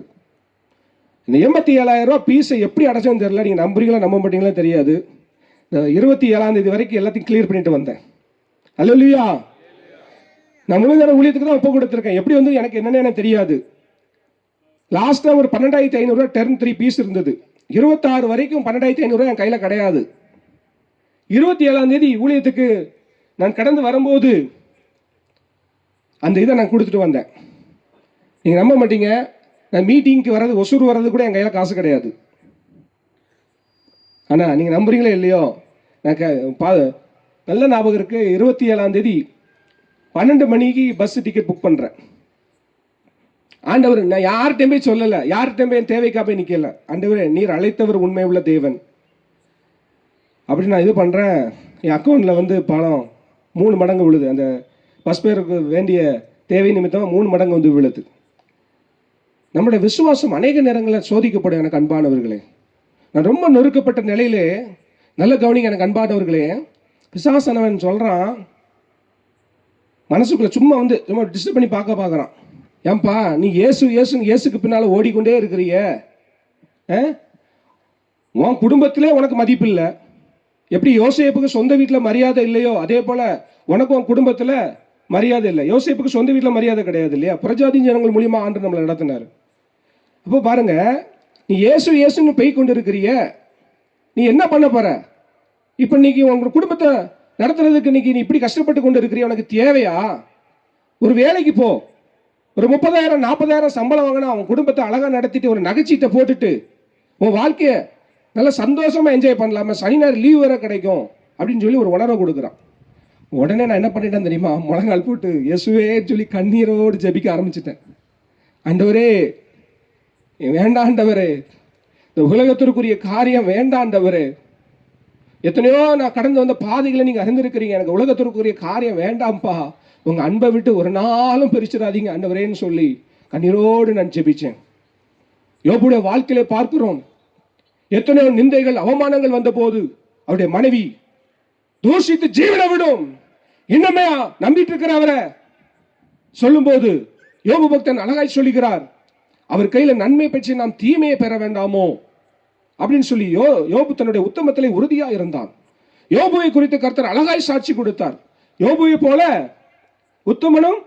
இந்த 87,000 ரூபாய் பீஸை எப்படி அடைச்சோன்னு தெரியல. நீங்க நம்புறீங்களா நம்ப மாட்டீங்களா தெரியாது. இந்த 27ஆம் தேதி வரைக்கும் எல்லாத்தையும் கிளியர் பண்ணிட்டு வந்தேன். அல்லேலூயா. நான் முழு நேர ஊழியத்துக்கு தான் ஒப்பு கொடுத்துருக்கேன். எப்படி எனக்கு என்னன்னு தெரியாது. லாஸ்டா ஒரு 12,500 ரூபாய் டெர்ம் 3 பீஸ் இருந்தது. 26 வரைக்கும் 12,500 ரூபாய் என் கையில கிடையாது. 27ஆம் தேதி ஊழியத்துக்கு நான் கடந்து வரும்போது அந்த இதை நான் கொடுத்துட்டு வந்தேன். நீங்க நம்ப மாட்டீங்க, நான் மீட்டிங்க்கு வர்றது, ஒசூர் வர்றது கூட என் கையில காசு கிடையாது. ஆனா நீங்க நம்புறீங்களோ இல்லையோ, நல்ல ஞாபகம் இருக்கு. 27ஆம் தேதி 12 மணிக்கு பஸ் டிக்கெட் புக் பண்றேன். ஆண்டவர், நான் யார்கிட்டையும் போய் சொல்லல, யார்கிட்டையும் போய் என் தேவைக்கா போய் நிக்கல. ஆண்டவர், நீர் அழைத்தவர் உண்மை உள்ள தேவன் அப்படி நான் இது பண்றேன். என் அக்கௌண்ட்ல பணம் 3 மடங்கு விழுது. அந்த பஸ் பேருக்கு வேண்டிய தேவை நிமித்தமாக 3 மடங்கு விழுது. நம்முடைய விசுவாசம் அநேக நேரங்களில் சோதிக்கப்படும் எனக்கு அன்பானவர்களே. நான் ரொம்ப நொறுக்கப்பட்ட நிலையிலே, நல்ல கவனிங்க எனக்கு அன்பானவர்களே, பிசாசனவன் சொல்றான், மனசுக்குள்ள சும்மா டிஸ்டர்ப் பண்ணி பார்க்கறான். ஏன்பா நீ இயேசுக்கு பின்னால ஓடிக்கொண்டே இருக்கிறிய, உன் குடும்பத்திலே உனக்கு மதிப்பு இல்லை. எப்படி யோசேப்புக்கு சொந்த வீட்டில் மரியாதை இல்லையோ, அதே போல உனக்கும் உன் குடும்பத்தில் மரியாதை இல்லை. யோசேப்புக்கு சொந்த வீட்டில் மரியாதை கிடையாது இல்லையா? புறஜாதி ஜனங்கள் மூலியமா ஆண்டு நம்மளை நடத்தினார். அப்போ பாருங்க, நீ இயேசுன்னு பெய் கொண்டு இருக்கிறிய, நீ என்ன பண்ண போற? இப்ப இன்னைக்கு உங்க குடும்பத்தை நடத்துறதுக்கு இன்னைக்கு நீ இப்படி கஷ்டப்பட்டு கொண்டு இருக்கிறிய, உனக்கு தேவையா? ஒரு வேலைக்கு போ, ஒரு 30,000 40,000 சம்பளம் வாங்கினா உன் குடும்பத்தை அழகா நடத்திட்டு ஒரு நகைச்சீட்டை போட்டுட்டு உன் வாழ்க்கைய நல்லா சந்தோஷமா என்ஜாய் பண்ணலாம, சனி ஞாயிறு லீவ் வேற கிடைக்கும் அப்படின்னு சொல்லி ஒரு உணர்வை கொடுக்குறான். உடனே நான் என்ன பண்ணிட்டேன் தெரியுமா? முழங்கால் போட்டு இயேசுவே சொல்லி கண்ணீரோடு ஜெபிக்க ஆரம்பிச்சிட்டேன். ஆண்டவரே வேண்டாண்டவரே, இந்த உலகத்திற்குரிய காரியம் வேண்டாண்டவரே. எத்தனையோ நான் கடந்து வந்த பாதைகளை நீங்க அறிந்திருக்கிறீங்க. எனக்கு உலகத்திற்குரிய காரியம் வேண்டாம்ப்பா, உங்க அன்பை விட்டு ஒரு நாளும் பிரிச்சிடாதீங்க ஆண்டவரேன்னு சொல்லி கண்ணீரோடு நான் ஜெபிச்சேன். யோபுடைய வாழ்க்கையில பார்க்கிறோம், எத்தனையோ நிந்தைகள் அவமானங்கள் வந்த போது அவருடைய மனைவி தூஷித்து ஜீவனை விடும், இன்னமே நம்பிட்டு இருக்கிற அவரை சொல்லும் போது யோபு பக்தன் அழகாய் சொல்லுகிறார், அவர் கையில நன்மை பெற்று நாம் தீமையை பெற வேண்டாமோ அப்படின்னு சொல்லி யோபு தன்னுடைய உத்தமத்திலே உறுதியா இருந்தான். யோபுவை குறித்து கர்த்தர் அழகாய் சாட்சி கொடுத்தார். யோபுவை போல உத்தமனும்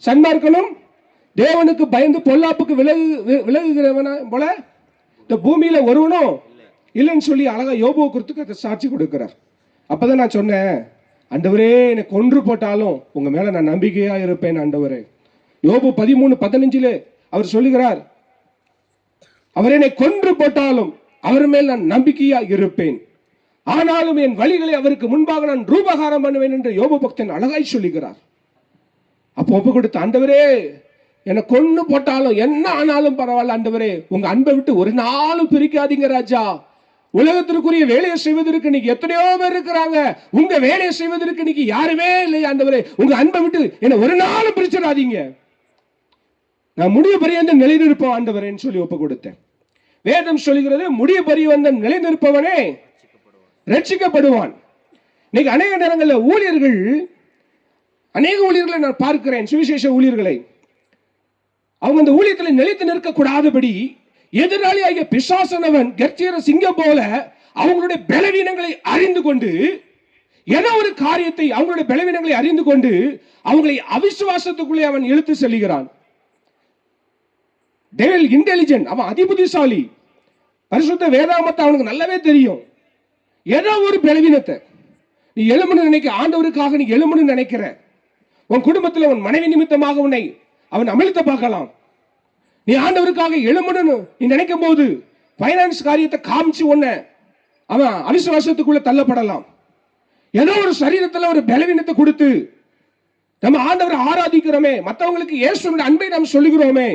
சன்மார்க்கனும் தேவனுக்கு பயந்து பொல்லாப்புக்கு விலகுகிறவன போல இந்த பூமியில ஒருவனும் இல்லைன்னு சொல்லி அழகா யோபுவை குறித்து கர்த்தர் சாட்சி கொடுக்கிறார். அப்பதான் நான் சொன்னேன், ஆண்டவரே என்னை கொன்று போட்டாலும் உங்க மேல நான் நம்பிக்கையா இருப்பேன் ஆண்டவரே. யோபு 13:15 அவர் சொல்லுகிறார், அவர் என்னை கொன்று போட்டாலும் அவர் மேல் நான் நம்பிக்கையா இருப்பேன், ஆனாலும் என் வழிகளை அவருக்கு முன்பாக நான் ரூபகாரம் பண்ணுவேன் என்று யோபு பக்தன் அழகாய் சொல்லுகிறார். அப்போ ஒப்பு கொடுத்த, ஆண்டவரே என்னை கொன்னு போட்டாலும் என்ன ஆனாலும் பரவாயில்ல ஆண்டவரே, உங்க அன்பை விட்டு ஒரு நாளும் பிரிக்காதீங்க ராஜா. உலகத்திற்குரிய வேலையை செய்வதற்கு இன்னைக்கு எத்தனையோ பேர் இருக்கிறாங்க, உங்க வேலையை செய்வதற்கு இன்னைக்கு யாருமே இல்லை ஆண்டவரே, உங்க அன்பை விட்டு என்னை ஒரு நாளும் பிரிச்சிடாதீங்க, நான் முடிய பரியந்த நிலைநிற்போம் ஆண்டவரேன்னு சொல்லி ஒப்பு கொடுத்தேன். வேதம் சொல்கிறது, முடிய பரியந்த நிலைநிற்பவனே ரட்சிக்கப்படுவான். இன்னைக்கு அநேக நேரங்களில் ஊழியர்கள், அநேக ஊழியர்களை நான் பார்க்கிறேன், சுவிசேஷ ஊழியர்களை, அவங்க அந்த ஊழியத்தில் நிலைத்து நிற்க கூடாதபடி எதிராளியாகிய பிசாசனவன் கர்ஜிக்கிற சிங்கம் போல அவங்களுடைய பலவீனங்களை அறிந்து கொண்டு, ஏதோ ஒரு காரியத்தை அவங்களுடைய பலவீனங்களை அறிந்து கொண்டு அவங்களை அவிசுவாசத்துக்குள்ளே அவன் இழுத்து செல்கிறான். டெவில் இன்டெலிஜென்ட், அவன் அதிபுத்திசாலி, பரிசுத்த வேதாமத்தை அவனுக்கு நல்லாவே தெரியும். ஏதோ ஒரு பலவீனத்தை நீ எழுமனு நினைக்க, ஆண்டவருக்காக நீ எழுமனு நினைக்கிற, உன் குடும்பத்தில் உன் மனைவி நிமித்தமாக உன்னை அவன் அமிழ்த்த பார்க்கலாம். நீ ஆண்டவருக்காக எழுமனு நீ நினைக்கும் போது பைனான்ஸ் காரியத்தை காமிச்சு உன்னை அவன் அவிசுவாசத்துக்குள்ள தள்ளப்படலாம். ஏதோ ஒரு சரீரத்தில் ஒரு பலவீனத்தை கொடுத்து, நம்ம ஆண்டவரை ஆராதிக்கிறோமே, மற்றவங்களுக்கு இயேசுவின் அன்பை நாம் சொல்லுகிறோமே,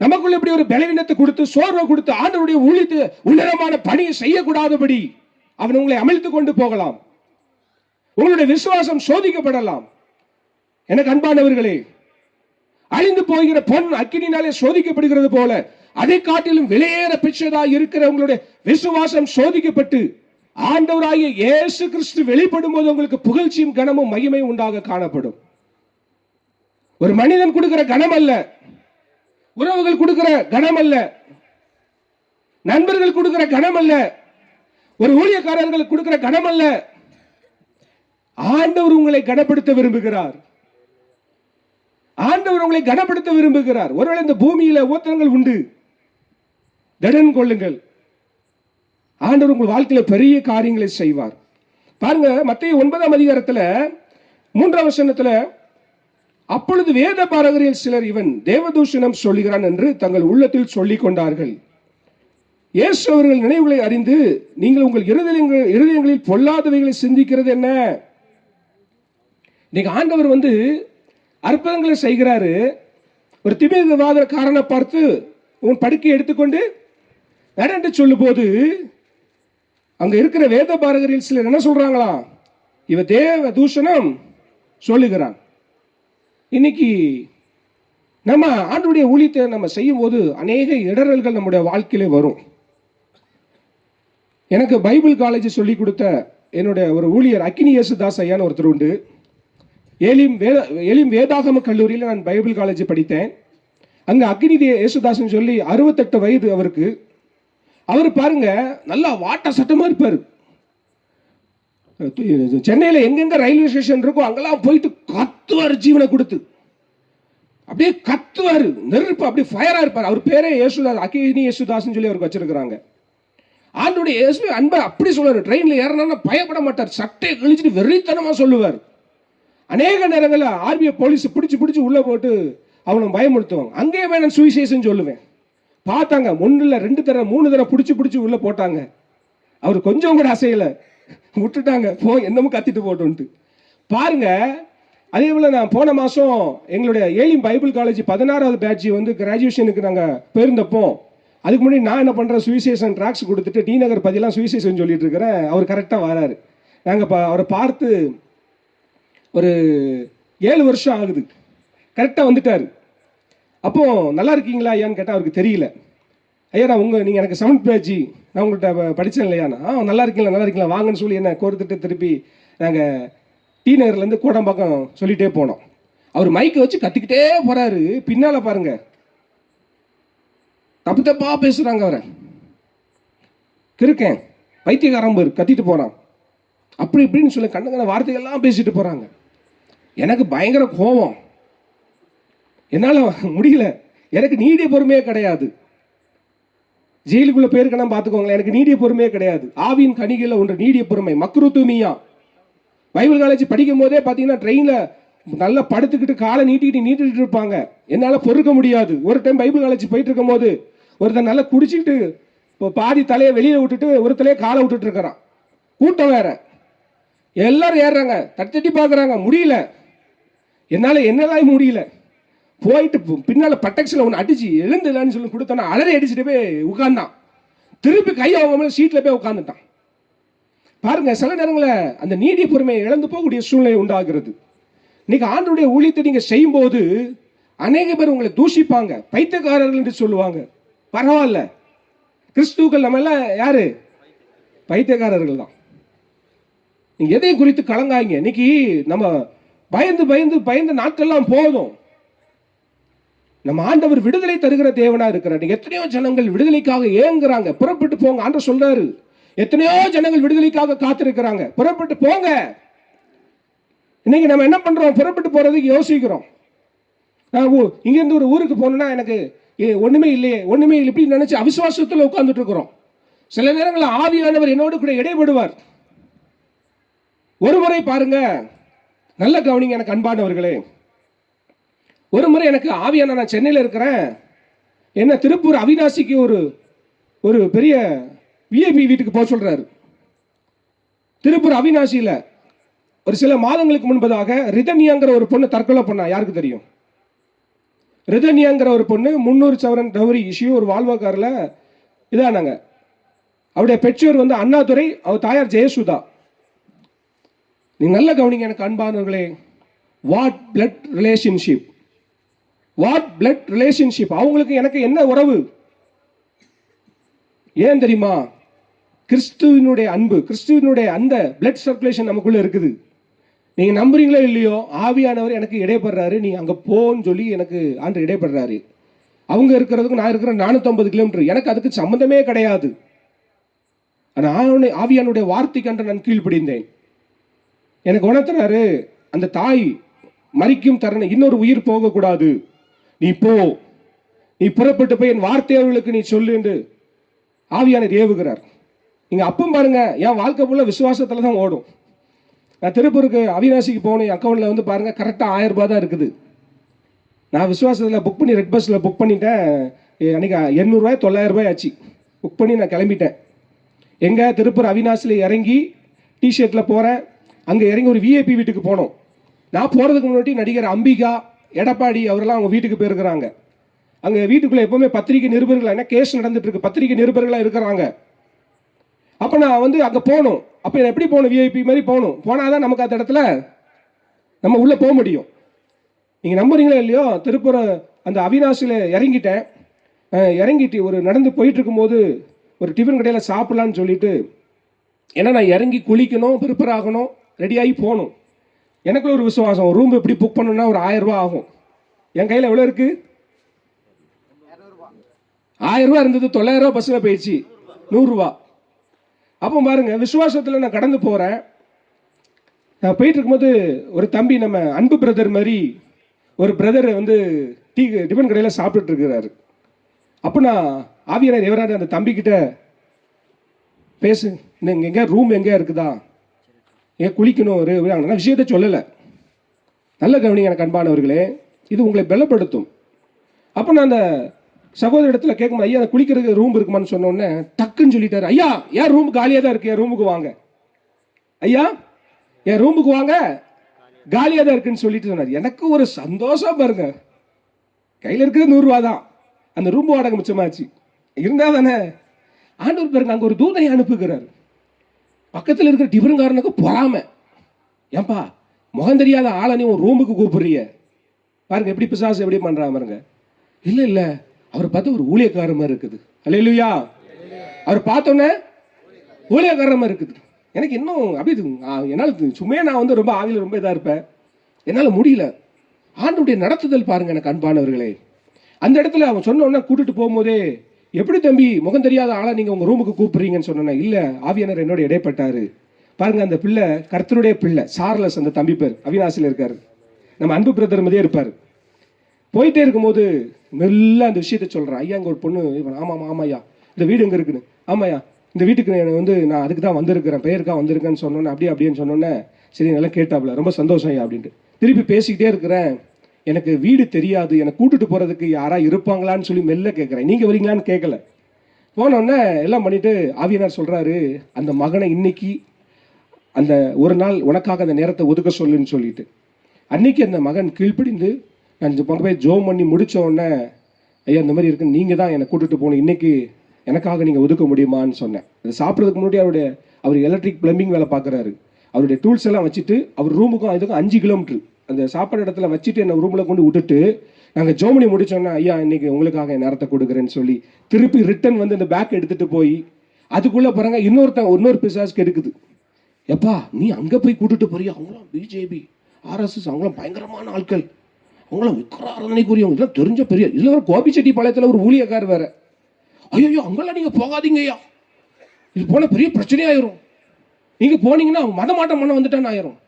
நமக்குள்ள இப்படி ஒரு பலவீனத்தை கொடுத்து சோர்வை கொடுத்து ஆண்டவருடைய ஊழியத்தை உன்னதமான பணியை செய்யக்கூடாதபடி அவன் உங்களை அமிழ்த்து கொண்டு போகலாம். உங்களுடைய விசுவாசம் சோதிக்கப்படலாம். எனக்கு அன்பானவர்களே, அழிந்து போகிற பொன் அக்கினினாலே சோதிக்கப்படுகிறது போல அதை காட்டிலும் விலையேற பெற்றதா இருக்கிற உங்களுடைய விசுவாசம் சோதிக்கப்பட்டு ஆண்டவராகிய இயேசு கிறிஸ்து வெளிப்படும் போது உங்களுக்கு புகழ்ச்சியும் கனமும் மகிமையும் உண்டாக காணப்படும். ஒரு மனிதன் கொடுக்கிற கனம் அல்ல, உறவுகள் கொடுக்கிற கனம் அல்ல, நண்பர்கள் கொடுக்கிற கனம் அல்ல, ஒரு ஊழியக்காரர்கள் கொடுக்கிற கனம் அல்ல, ஆண்டவர் உங்களை கனப்படுத்த விரும்புகிறார். ஆண்டவர் உங்களை கனப்படுத்த விரும்புகிறார். ஒருவேளை இந்த பூமியில ஓத்திரங்கள் உண்டு, திடன் கொள்ளுங்கள், ஆண்டவர் உங்கள் வாழ்க்கையில பெரிய காரியங்களை செய்வார். பாருங்க, மத்தேயு 9ஆம் அதிகாரத்துல 3ஆம் வசனத்துல, அப்பொழுது வேத பாரகரில் சிலர் இவன் தேவதூஷணம் சொல்லுகிறான் என்று தங்கள் உள்ளத்தில் சொல்லிக் கொண்டார்கள். இயேசு அவர்கள் நினைவுகளை அறிந்து, நீங்கள் உங்கள் இருதயங்களில் பொல்லாதவைகளை சிந்திக்கிறது என்ன? இன்னைக்கு ஆண்டவர் அற்புதங்களை செய்கிறாரு. ஒரு திமிர்வாதக்காரனை பார்த்து உன் படுக்கையை எடுத்துக்கொண்டு நடந்து சொல்லும் போது அங்க இருக்கிற வேத பாரகரில் சிலர் என்ன சொல்றாங்களா? இவ தேவ தூஷணம் சொல்லுகிறான். இன்னைக்கு நம்ம ஆண்டவருடைய ஊழியத்தை நம்ம செய்யும் போது அநேக இடரல்கள் நம்முடைய வாழ்க்கையிலே வரும். எனக்கு பைபிள் காலேஜ் சொல்லி கொடுத்த என்னுடைய ஒரு ஊழியர் அக்கினி இயேசுதாஸ் ஐயான்னு ஒருத்தர் உண்டு. எலிம் வேதாகம கல்லூரியில் நான் பைபிள் காலேஜ் படித்தேன். அங்க அக்னி இயேசுதாசன் சொல்லி 68 வயது அவருக்கு. அவர் பாருங்க, நல்லா வாட்ட சட்டமா இருப்பாரு. சென்னையில எங்கெங்க ரயில்வே ஸ்டேஷன் இருக்கோ அங்கெல்லாம் போயிட்டு கத்துவார், ஜீவனை கொடுத்து அப்படியே கத்துவாரு, நெருப்பு அப்படியே ஃபயரா இருப்பார். அவர் பேரே இயேசுதாஸ், அக்னி இயேசுதாசன் சொல்லி அவருக்கு வச்சிருக்கிறாங்க. ஆண்டோடைய இயேசு அன்பை அப்படி சொல்லுவார். ட்ரெயின்ல ஏறினா பயப்பட மாட்டார், சட்டையை கிழிச்சிட்டு வெறித்தனமா சொல்லுவார். அநேக நேரங்களில் ஆர்பிஐ போலீஸ் பிடிச்சு உள்ள போட்டு அவனை பயமுறுத்துவாங்க. அங்கேயே நான் சுவிசேஷம் சொல்லுவேன். பார்த்தாங்க, 1 இல்ல 2 தடவை 3 தடவை பிடிச்சு உள்ள போட்டாங்க. அவர் கொஞ்சம் கூட அசையல, விட்டுட்டாங்க, போ என்னமோ கத்திட்டு போட்டோன்ட்டு. பாருங்க, அதே போல நான் போன மாசம் எங்களுடைய ஏலிம் பைபிள் காலேஜ் 16வது பேட்ச் கிராஜுவேஷனுக்கு நாங்க போயிருந்தப்போ, அதுக்கு முன்னாடி நான் என்ன பண்றேன், சுவிசேஷன் ட்ராக்ஸ் கொடுத்துட்டு டி நகர் பதிலாம் சுவிசேஷன் சொல்லிட்டு இருக்கிறேன். அவர் கரெக்டா வராரு. நாங்க அவரை பார்த்து ஒரு 7 வருஷம் ஆகுது. கரெக்டாக வந்துட்டார். அப்போ நல்லா இருக்கீங்களா ஐயான்னு கேட்டால் அவருக்கு தெரியல. ஐயா நான் நீங்கள் எனக்கு 7th பேட்ச், நான் உங்கள்கிட்ட படித்தேன் இல்லையாண்ணா. நல்லா இருக்கீங்களா வாங்கன்னு சொல்லி என்ன கோர்த்துட்டு திருப்பி நாங்கள் டி நகர்லேருந்து கோடம்பாக்கம் சொல்லிகிட்டே போனோம். அவர் மைக்கை வச்சு கத்திக்கிட்டே போகிறாரு. பின்னால் பாருங்க தப்பு தப்பாக பேசுகிறாங்க. அவரை கிருக்கேன் பைத்தியக்காரம்பர் கத்திட்டு போகிறான், அப்படி இப்படின்னு சொல்லி கண்ணுங்க வார்த்தைகள்லாம் பேசிட்டு போகிறாங்க. எனக்கு பயங்கர கோபம், என்னால் முடியல. எனக்கு நீடிய பொறுமையே கிடையாது. ஜெயிலுக்குள்ள போயிருக்கணும் பார்த்துக்கோங்களேன். எனக்கு நீடிய பொறுமையே கிடையாது. ஆவியின் கனிகளில் ஒன்று நீடிய பொறுமை, மக்ருத்துமியா. பைபிள் காலேஜ் படிக்கும் போதே பார்த்தீங்கன்னா ட்ரெயினில் நல்லா படுத்துக்கிட்டு காலை நீட்டிட்டு இருப்பாங்க. என்னால் பொறுக்க முடியாது. ஒரு டைம் பைபிள் காலேஜ் போயிட்டு இருக்கும் போது ஒருத்தன் நல்லா குடிச்சிட்டு இப்போ பாதி தலையை வெளியே விட்டுட்டு ஒரு தலையை காலை விட்டுட்டு இருக்கிறான். கூட்டம் வேற, எல்லாரும் ஏறுறாங்க, தட்டி பார்க்குறாங்க. முடியல, என்னால் முடியல. போயிட்டு பின்னால் பட்டக்ஸில் ஒன்று அடிச்சு எழுந்துலான்னு சொல்லி கொடுத்தோன்னா அலறி அடிச்சுட்டு போய் உட்கார்ந்தான். திருப்பி கை அவங்க சீட்டில் போய் உட்காந்துட்டான். பாருங்க, சில நேரங்களில் அந்த நீடிய பொறுமையை இழந்து போகக்கூடிய சூழ்நிலை உண்டாகிறது. இன்னைக்கு ஆண்டவருடைய ஊழியத்தை நீங்கள் செய்யும்போது அநேக பேர் உங்களை தூஷிப்பாங்க, பைத்தியக்காரர்கள் என்று சொல்லுவாங்க. பரவாயில்ல, கிறிஸ்துக்கள் நம்ம எல்லாம் யாரு? பைத்தியக்காரர்கள் தான். நீங்க எதையும் குறித்து கலங்காங்க. இன்னைக்கு நம்ம பயந்து நாட்கள்லாம் போதும். நம்ம ஆண்டவர் விடுதலை தருகிற தேவனா இருக்கிறார். எத்தனையோ ஜனங்கள் விடுதலைக்காக ஏங்குறாங்க. புறப்பட்டு போங்க, ஆண்டவர் சொல்றாரு. எத்தனையோ ஜனங்கள் விடுதலைக்காக காத்திருக்கிறாங்க. புறப்பட்டு போங்க. இன்னைக்கு நம்ம என்ன பண்றோம்? புறப்பட்டு போறதுக்கு யோசிக்கிறோம். இங்க இருந்து ஒரு ஊருக்கு போகணும்னா எனக்கு ஒண்ணுமே இல்லை இப்படி நினைச்சு அவிசுவாசத்துல உட்கார்ந்துட்டு இருக்கிறோம். சில நேரங்களில் ஆவியானவர் என்னோடு கூட இடைபடுவார். ஒரு முறை பாருங்க, நல்ல கவனிங்க எனக்கு அன்பானவர்களே. ஒரு முறை எனக்கு ஆவியான, நான் சென்னையில் இருக்கிறேன், என்ன திருப்பூர் அவினாசிக்கு ஒரு பெரிய விஐபி வீட்டுக்கு போக சொல்றாரு. திருப்பூர் அவினாசியில் ஒரு சில மாதங்களுக்கு முன்பதாக ரிதன்யாங்கிற ஒரு பொண்ணு தற்கொலை பண்ணா. யாருக்கு தெரியும்? ரிதன்யாங்கிற ஒரு பொண்ணு 300 சவரன் டவுரி இஷ்யூ ஒரு வால்வோ கார்ல இதானாங்க. அவருடைய பெற்றோர் வந்து அண்ணாதுரை, அவர் தாயார் ஜெயசுதா. நீங்க நல்ல கவனிங்க எனக்கு அன்பானவர்களே. வாட் பிளட் ரிலேஷன்ஷிப், அவங்களுக்கு எனக்கு என்ன உறவு? ஏன் தெரியுமா? கிறிஸ்துவினுடைய அன்பு, கிறிஸ்துவினுடைய அந்த பிளட் சர்க்குலேஷன் நமக்குள்ள இருக்குது. நீங்க நம்புறீங்களோ இல்லையோ, ஆவியானவர் எனக்கு இடைப்படுறாரு, நீ அங்க போன்னு சொல்லி எனக்கு ஆண்டு இடைப்படுறாரு. அவங்க இருக்கிறதுக்கும் நான் இருக்கிற 450 கிலோமீட்டர், எனக்கு அதுக்கு சம்பந்தமே கிடையாது. ஆனால் ஆவியானுடைய வார்த்தைக்கு நான் கீழ்ப்படிந்தேன். எனக்கு உணர்த்துறாரு, அந்த தாய் மரிக்கும் தருணம், இன்னொரு உயிர் போகக்கூடாது, நீ போ, நீ புறப்பட்டு போய் என் வார்த்தையவர்களுக்கு நீ சொல்லு என்று ஆவியானவர் ஏவுகிறார். நீங்க அப்பம் பாருங்க, என் வாழ்க்கை ஃபுல்லா விசுவாசத்துல தான் ஓடும். நான் திருப்பூருக்கு அவினாசிக்கு போகணும், என் அக்கௌண்ட்ல வந்து பாருங்க கரெக்டாக 1000 ரூபாய் தான் இருக்குது. நான் விசுவாசத்தில் புக் பண்ணி ரெட் பஸ்ஸில் புக் பண்ணிட்டேன். அன்றைக்கி 800 ரூபாய் 900 ரூபாய் ஆச்சு. புக் பண்ணி நான் கிளம்பிட்டேன். எங்கே? திருப்பூர் அவினாசியில் இறங்கி டிஷர்ட்டில் போகிறேன். அங்கே இறங்கி ஒரு விஐபி வீட்டுக்கு போனோம். நான் போகிறதுக்கு முன்னாடி நடிகர் அம்பிகா, எடப்பாடி அவரெல்லாம் அவங்க வீட்டுக்கு போயிருக்கிறாங்க. அங்கே வீட்டுக்குள்ளே எப்போவுமே பத்திரிகை நிருபர்கள், என்ன கேஸ் நடந்துட்டு இருக்கு, பத்திரிகை நிருபர்களாக இருக்கிறாங்க. அப்போ நான் வந்து அங்கே போகணும். அப்போ எப்படி போகணும்? விஐபி மாதிரி போகணும். போனால் தான் நமக்கு அந்த இடத்துல நம்ம உள்ளே போக முடியும். நீங்கள் நம்புறீங்களோ இல்லையோ, திருப்பூர் அந்த அவினாசியில் இறங்கிட்டேன். இறங்கிட்டு ஒரு நடந்து போயிட்டு இருக்கும்போது ஒரு டிஃபன் கடையில் சாப்பிட்லான்னு சொல்லிட்டு, ஏன்னா நான் இறங்கி குளிக்கணும், ப்ரிப்பேர் ஆகணும், ரெடியாகி போகணும். எனக்குள்ள ஒரு விசுவாசம், ரூம் எப்படி புக் பண்ணணும்னா ஒரு 1000 ரூபா ஆகும். என் கையில் எவ்வளோ இருக்கு? 1000 ரூபா இருந்தது. 900 ரூபா பஸ்ஸில் போயிடுச்சு, 100 ரூபா. அப்போ பாருங்க, விசுவாசத்தில் நான் கடந்து போகிறேன். நான் போயிட்டு இருக்கும்போது ஒரு தம்பி, நம்ம அன்பு பிரதர் மாதிரி ஒரு பிரதர் வந்து டிஃபன் கடையில் சாப்பிட்டுட்டு இருக்கிறாரு. அப்போ நான் ஆவியானவர் எவராது அந்த தம்பிக்கிட்ட பேசு, நீங்கள் எங்கே ரூம் எங்கே இருக்குதா, எங்கே குளிக்கணும், நான் விஷயத்தை சொல்லலை. நல்ல கவனிங்க எனக்கு அன்பானவர்களே, இது உங்களை பலப்படுத்தும். அப்போ நான் அந்த சகோதர இடத்துல கேட்கும்போது, ஐயா அந்த குளிக்கிறதுக்கு ரூம் இருக்குமான்னு சொன்னோடனே டக்குன்னு சொல்லிட்டாரு, ஐயா என் ரூம் காலியாக தான் இருக்கு, என் ரூமுக்கு வாங்க, ஐயா என் ரூமுக்கு வாங்க, காலியாக தான் இருக்குன்னு சொல்லிட்டு சொன்னார். எனக்கு ஒரு சந்தோஷம் பாருங்க. கையில் இருக்கிறது 100 ரூபா தான், அந்த ரூம் வாடகை மிச்சமாச்சு. இருந்தால் தானே ஆண்டவர் பாருங்க, அங்கே ஒரு தூதனை அனுப்புகிறார். பக்கத்தில் இருக்கிற டிஃபன்காரனுக்கு பொறாம, ஏன்பா முகம் தெரியாத ஆளை நீ உன் ரூமுக்கு கூப்பிடுறிய பாருங்க, எப்படி பிசாசு எப்படி பண்றாங்க பாருங்க. இல்ல இல்ல, அவர் பார்த்து ஒரு ஊழியக்காரமா இருக்குது. அல்லேலூயா. அவர் பார்த்தோன்னே ஊழியக்காரமா இருக்குது. எனக்கு இன்னும் அப்படி என்னால் சும்மா நான் வந்து ரொம்ப ஆவியில் ரொம்ப இதாக இருப்பேன், என்னால் முடியல. ஆண்டுடைய நடத்துதல் பாருங்க எனக்கு அன்பானவர்களே. அந்த இடத்துல அவன் சொன்ன உடனே கூட்டிட்டு போகும்போதே, எப்படி தம்பி முகம் தெரியாத ஆளை நீங்க உங்க ரூமுக்கு கூப்பிடுறீங்கன்னு சொன்னேன். இல்ல, ஆவியானவர் என்னோட இடைப்பட்டாரு. பாருங்க, அந்த பிள்ளை கர்த்தருடைய பிள்ளை சார்லஸ், அந்த தம்பி பேர் அவினாசியில் இருக்காரு, நம்ம அன்பு பிரதர் மாதிரியே இருப்பாரு. போயிட்டே இருக்கும்போது மெல்ல அந்த விஷயத்த சொல்றான். ஐயா, அங்கே ஒரு பொண்ணு. ஆமாம் ஆமாய்யா, இந்த வீடு எங்கே இருக்குன்னு. ஆமாய்யா, இந்த வீட்டுக்கு வந்து நான் அதுக்கு தான் வந்திருக்கிறேன், பெயருக்கா வந்திருக்கேன்னு சொன்னோன்னே அப்படின்னு சொன்னோன்னே சரி நல்லா கேட்டாப்புல, ரொம்ப சந்தோஷம் ஐயா அப்படின்ட்டு திருப்பி பேசிக்கிட்டே இருக்கிறேன். எனக்கு வீடு தெரியாது, எனக்கு கூட்டுட்டு போகிறதுக்கு யாரா இருப்பாங்களான்னு சொல்லி மெல்ல கேட்குறேன். நீங்கள் வரீங்களான்னு கேட்கல. போனோடனே எல்லாம் பண்ணிட்டு ஆவியனார் சொல்கிறாரு, அந்த மகனை இன்னைக்கு அந்த ஒரு நாள் உனக்காக அந்த நேரத்தை ஒதுக்க சொல்லுன்னு சொல்லிட்டு, அன்னைக்கு அந்த மகன் கீழ்ப்பிடிந்து நான் பங்கு போய் ஜோம் பண்ணி முடித்த உடனே, ஐயா இந்த மாதிரி இருக்குன்னு நீங்கள் தான் என்னை கூட்டிட்டு போகணும், இன்னைக்கு எனக்காக நீங்கள் ஒதுக்க முடியுமான்னு சொன்னேன். அதை சாப்பிட்றதுக்கு முன்னாடி அவர் எலக்ட்ரிக் பிளம்பிங் வேலை பார்க்குறாரு. அவருடைய டூல்ஸ் எல்லாம் வச்சுட்டு அவர் ரூமுக்கும் இதுக்கும் 5 கிலோமீட்டர் அந்த சாப்பாடு இடத்துல வச்சுட்டு என்னை ரூமில் கொண்டு விட்டுட்டு நாங்கள் ஜோமனி முடிச்சோன்னா, ஐயா இன்னைக்கு உங்களுக்காக என் நேரத்தை கொடுக்குறேன்னு சொல்லி திருப்பி ரிட்டன் வந்து இந்த பேக் எடுத்துகிட்டு போய் அதுக்குள்ளே பாருங்க இன்னொரு பிசாஸ்க்கு எடுக்குது. எப்பா நீ அங்கே போய் கூட்டிட்டு போறியா, அவங்களாம் பிஜேபி ஆர்எஸ்எஸ், அவங்களாம் பயங்கரமான ஆட்கள், அவங்களாம் விக்கிராரதனைக்குரியவங்க, இதெல்லாம் தெரிஞ்ச பெரிய, இதில் ஒரு கோபிச்செட்டிப்பாளையத்தில் ஒரு ஊழியக்கார் வேற. ஐயோ அங்கெல்லாம் நீங்கள் போகாதீங்க ஐயா, இது போனால் பெரிய பிரச்சனையாயிரும், நீங்கள் போனீங்கன்னா அவங்க மதமாட்டம் பண்ண வந்துட்டான்னு ஆயிரும்.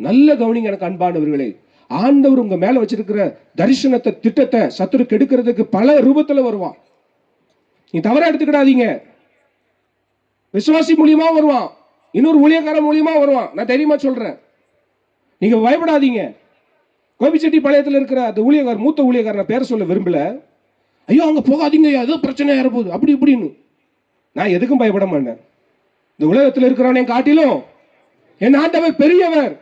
நல்ல கவனிங்க எனக்கு அன்பானவர்களே. ஆண்டவர் உங்க மேல வச்சிருக்கிற தரிசனத்தை திட்டத்தை சத்துரு கெடுக்கிறதுக்கு பல ரூபத்துல வருவான். நீ தவறா எடுத்துக்கிடாதீங்க. விசுவாசி மூலியமா வருவான், இன்னொரு ஊழியக்காரன் மூலியமா வருவான். நான் தைரியமா சொல்றேன், நீங்க பயப்படாதீங்க. கோபிச்செட்டிப்பாளையத்தில் இருக்கிற அந்த ஊழியக்காரர், மூத்த ஊழியக்காரன், நான் பேரை சொல்ல விரும்பல. ஐயோ அங்க போகாதீங்க, ஏதோ பிரச்சனை ஏறப்போகுது அப்படி இப்படின்னு. நான் எதுக்கும் பயப்பட மாட்டேன். இந்த உலகத்தில் இருக்கிறவனை காட்டிலும் என் ஆண்டவர் பெரியவர்.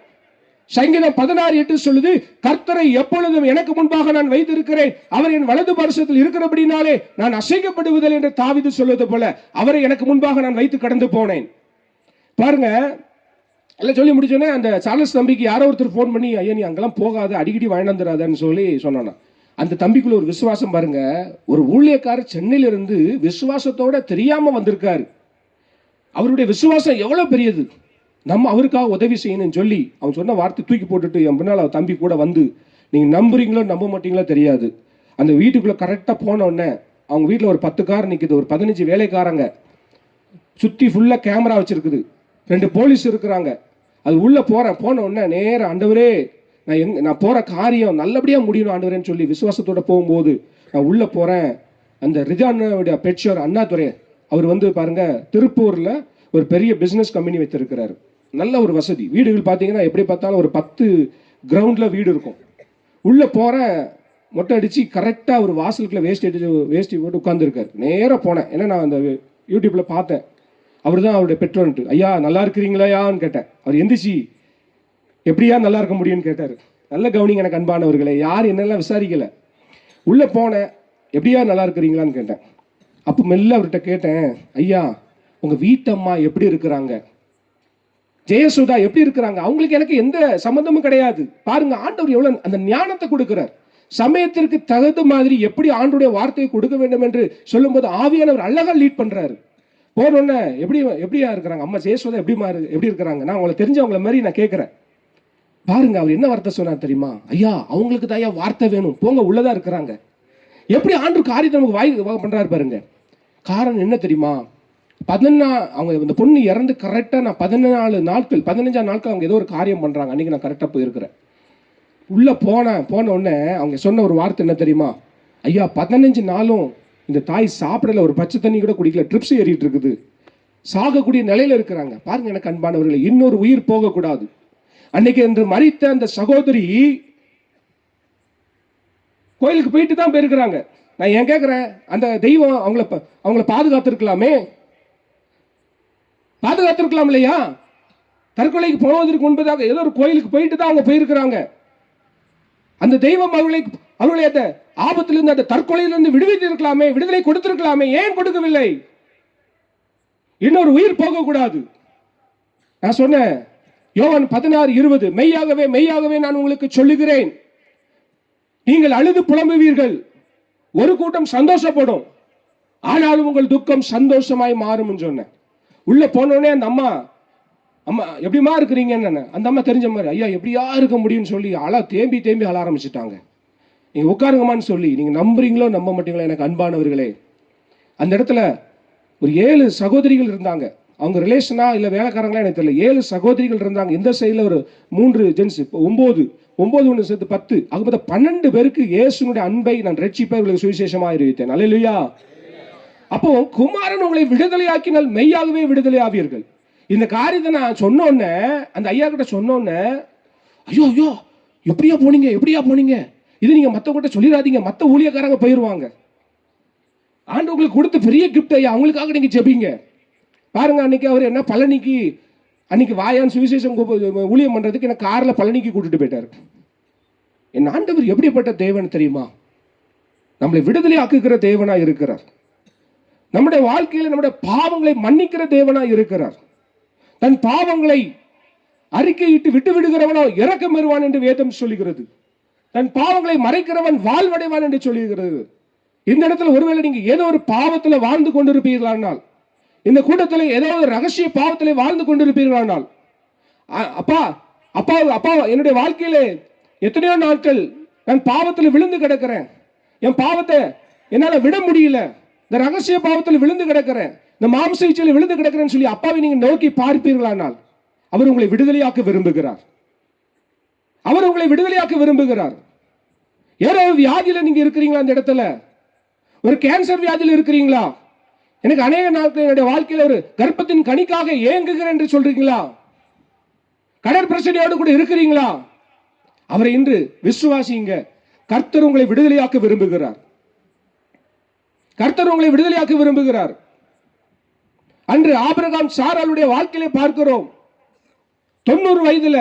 சங்கீதம் 16:8 சொல்லுது, கர்த்தரை எப்பொழுதும் எனக்கு முன்பாக நான் வைத்திருக்கிறேன், அவர் என் வலது பார்சத்தில் இருக்கிறபடினாலே நான் அசைக்கப்படுவதில்லை என்று தாவீது சொல்வது போல அவரை எனக்கு முன்பாக நான் வைத்து கடந்து போனேன். பாருங்க, எல்லாம் சொல்லி முடிச்சோன்னே அந்த சார்லஸ் தம்பிக்கு யாரோ ஒருத்தர் ஃபோன் பண்ணி, ஐயா நீ அங்கெல்லாம் போகாத, அடிக்கடி வாழ்ந்துடாதன்னு சொல்லி சொன்னானா. அந்த தம்பிக்குள்ள ஒரு விசுவாசம் பாருங்க. ஒரு ஊழியக்காரர் சென்னையில இருந்து விசுவாசத்தோட தெரியாம வந்திருக்காரு. அவருடைய விசுவாசம் எவ்வளவு பெரியது, நம்ம அவருக்காக உதவி செய்யணும்னு சொல்லி அவன் சொன்ன வார்த்தை தூக்கி போட்டுட்டு என் பின்னால் அவன் தம்பி கூட வந்து, நீங்கள் நம்புறீங்களோ நம்ப மாட்டீங்களோ தெரியாது, அந்த வீட்டுக்குள்ளே கரெக்டாக போன உடனே அவங்க வீட்டில் ஒரு 10 கார் நிற்குது, ஒரு 15 வேலைக்காரங்க, சுற்றி ஃபுல்லாக கேமரா வச்சுருக்குது, 2 போலீஸ் இருக்கிறாங்க. அது உள்ளே போன உடனே நேராக ஆண்டவரே நான் போகிற காரியம் நல்லபடியாக முடியணும் ஆண்டவரேன்னு சொல்லி விசுவாசத்தோடு போகும்போது நான் உள்ளே போகிறேன். அந்த ரிஜானுடைய பெட்ஷோர் அண்ணாதுரை, அவர் வந்து பாருங்க திருப்பூரில் ஒரு பெரிய பிஸ்னஸ் கம்பெனி வைத்திருக்கிறாரு. நல்ல ஒரு வசதி, வீடுகள் பார்த்தீங்கன்னா எப்படி பார்த்தாலும் ஒரு 10 கிரவுண்டில் வீடு இருக்கும். உள்ளே போகிறேன், மொட்டை அடித்து கரெக்டாக ஒரு வாசலுக்குள்ள வேஷ்டி போட்டு உட்காந்துருக்காரு. நேராக போனேன், ஏன்னா நான் அந்த யூடியூப்பில் பார்த்தேன், அவர் தான் அவருடைய பெற்றோன்ட்டு. ஐயா நல்லா இருக்கிறீங்களாயான்னு கேட்டேன். அவர் எந்திரிச்சு எப்படியா நல்லா இருக்க முடியும்னு கேட்டார். நல்ல கவனிங்க எனக்கு அன்பானவர்களே, யார் என்னெல்லாம் விசாரிக்கலை. உள்ளே போனேன், எப்படியா நல்லா இருக்கிறீங்களான்னு கேட்டேன். அப்போ மெல்ல அவர்கிட்ட கேட்டேன், ஐயா உங்கள் வீட்டம்மா எப்படி இருக்கிறாங்க, ஜெயசுதா எப்படி இருக்கிறாங்க, அவங்களுக்கு எனக்கு எந்த சம்பந்தமும் கிடையாது. பாருங்க ஆண்டவர் எவ்வளவு அந்த ஞானத்தை கொடுக்கிறார். சமயத்திற்கு தகுந்த மாதிரி எப்படி ஆண்டவருடைய வார்த்தையை கொடுக்க வேண்டும் என்று சொல்லும்போது ஆவியானவர் அழகா லீட் பண்றாரு. போனோடனே எப்படியா இருக்கிறாங்க அம்மா ஜெயசுதா, எப்படி இருக்கிறாங்க, நான் அவங்களை தெரிஞ்சவங்கள மாதிரி நான் கேட்கிறேன். பாருங்க அவர் என்ன வார்த்தை சொன்னார் தெரியுமா, ஐயா அவங்களுக்கு தான் ஐயா வார்த்தை வேணும், போங்க உள்ளதா இருக்கிறாங்க. எப்படி ஆண்டு காரியத்தை நமக்கு வாய் பண்றாரு பாருங்க. காரணம் என்ன தெரியுமா, அவங்க இந்த பொண்ணு இறந்து கரெக்டாக நான் 15 நாட்கள் அவங்க ஏதோ ஒரு காரியம் பண்ணுறாங்க. அன்றைக்கி நான் கரெக்டாக போயிருக்கிறேன். உள்ளே போன உடனே அவங்க சொன்ன ஒரு வார்த்தை என்ன தெரியுமா, ஐயா 15 நாளும் இந்த தாய் சாப்பிடல, ஒரு பச்சை தண்ணி கூட குடிக்கல, ட்ரிப்ஸ் ஏறிட்டு இருக்குது, சாகக்கூடிய நிலையில் இருக்கிறாங்க. பாருங்க எனக்கு அன்பானவர்களை, இன்னொரு உயிர் போகக்கூடாது. அன்னைக்கு என்று மரித்த அந்த சகோதரி கோயிலுக்கு போயிட்டு தான் போயிருக்கிறாங்க. நான் ஏன் கேட்குறேன், அந்த தெய்வம் அவங்கள பாதுகாத்திருக்கலாமே, பாதுகாத்திருக்கலாம் இல்லையா? தற்கொலைக்கு போவதற்கு முன்பதாக ஏதோ ஒரு கோயிலுக்கு போயிட்டு தான் அவங்க போயிருக்கிறாங்க. அந்த தெய்வம் அவர்களை அந்த ஆபத்திலிருந்து, அந்த தற்கொலையிலிருந்து விடுவித்து இருக்கலாமே, விடுதலை கொடுத்திருக்கலாமே, ஏன் கொடுக்கவில்லை? இன்னொரு உயிர் போகக்கூடாது. நான் சொன்னேன், யோவான் 16:20, மெய்யாகவே மெய்யாகவே நான் உங்களுக்கு சொல்லுகிறேன், நீங்கள் அழுது புலம்புவீர்கள், ஒரு கூட்டம் சந்தோஷப்படும், ஆனாலும் உங்கள் துக்கம் சந்தோஷமாய் மாறும் சொன்னேன். உள்ள போனோடனே அந்த அம்மா எப்படிமா இருக்கிறீங்கன்னு, அந்த அம்மா தெரிஞ்ச மாதிரி, ஐயா எப்படியா இருக்க முடியும்னு சொல்லி தேம்பி அழ ஆரம்பிச்சுட்டாங்க. நீங்க உட்காருங்கம்மான்னு சொல்லி, நீங்க நம்புறீங்களோ நம்ப மாட்டீங்களோ எனக்கு அன்பானவர்களே, அந்த இடத்துல ஒரு 7 சகோதரிகள் இருந்தாங்க. அவங்க ரிலேஷனா இல்ல வேலைக்காரங்களா எனக்கு தெரியல. 7 சகோதரிகள் இருந்தாங்க. இந்த சைடுல ஒரு 3 ஜென்ஸ், 9 ஒன்று சேர்த்து 10, ஆக மொத்தம் 12 பேருக்கு இயேசுனுடைய அன்பை நான் ரட்சிப்பை இவர்களுக்கு சுவிசேஷமா அறிவித்தேன். அல்லேலூயா. அப்போ குமாரன் உங்களை விடுதலையாக்கினால் மெய்யாகவே விடுதலை ஆவீர்கள். இந்த காரியத்தை நான் சொன்னோன்னே, அந்த ஐயா கிட்ட சொன்னோன்னே, ஐயோ ஐயோ எப்படியா போனீங்க, இது நீங்க மத்தவங்கிட்ட சொல்லிடாதீங்க, மத்த ஊழியக்காரங்க போயிருவாங்க. ஆண்டு உங்களுக்கு கொடுத்த பெரிய கிஃப்ட் ஐயா, அவங்களுக்காக நீங்க ஜெபிங்க. பாருங்க, அன்னைக்கு அவர் என்ன பழனிக்கு அன்னைக்கு வாயான் சுவிசேஷம் ஊழியம் பண்றதுக்கு என்ன கார்ல பழனிக்கு கூட்டிட்டு போயிட்டாரு. என் ஆண்டவர் எப்படிப்பட்ட தேவன் தெரியுமா? நம்மளை விடுதலை ஆக்குகிற தேவனா இருக்கிறார். நம்முடைய வாழ்க்கையில நம்முடைய பாவங்களை மன்னிக்கிற தேவனா இருக்கிறார். தன் பாவங்களை அறிக்கையிட்டு விட்டு விடுகிறவனோ இரக்கம் பெறுவான் என்று வேதம் சொல்லுகிறது. தன் பாவங்களை மறைக்கிறவன் வாழ்வடைவான் என்று சொல்லுகிறது. இந்த இடத்துல ஒருவேளை நீங்க ஏதோ ஒரு பாவத்துல வாழ்ந்து கொண்டிருப்பீர்களானால், இந்த கூட்டத்தில் ஏதாவது ரகசிய பாவத்திலே வாழ்ந்து கொண்டிருப்பீர்களானால், அப்பா அப்பா அப்பா என்னுடைய வாழ்க்கையில எத்தனையோ நாட்கள் நான் பாவத்தில் விழுந்து கிடக்கிறேன், என் பாவத்தை என்னால விட முடியல, இந்த ரகசிய பாவத்தில் விழுந்து கிடக்கிறேன், இந்த மாம்ச இச்சையில் விழுந்து கிடக்கிறேன்னு சொல்லி அப்பாவை நீங்க நோக்கி பார்ப்பீர்களானால், அவர் உங்களை விடுதலையாக்க விரும்புகிறார். அவர் உங்களை விடுதலையாக்க விரும்புகிறார். ஏதோ வியாதியில நீங்க இருக்கிறீங்களா? அந்த இடத்துல ஒரு கேன்சர் வியாதியில் இருக்கிறீங்களா? எனக்கு அநேக நாட்கள் என்னுடைய வாழ்க்கையில் ஒரு கர்ப்பத்தின் கனிக்காக ஏங்குகிறேன் என்று சொல்றீங்களா? கடற்பிரச்சனையோடு கூட இருக்கிறீங்களா? அவரை இன்று விசுவாசிங்க. கர்த்தர் உங்களை விடுதலையாக்க விரும்புகிறார். கர்த்தர் உங்களை விடுதலையாக்க விரும்புகிறார். அன்று ஆபிரகாம் சாராளுடைய வாழ்க்கையிலே பார்க்கிறோம். 90 வயதுல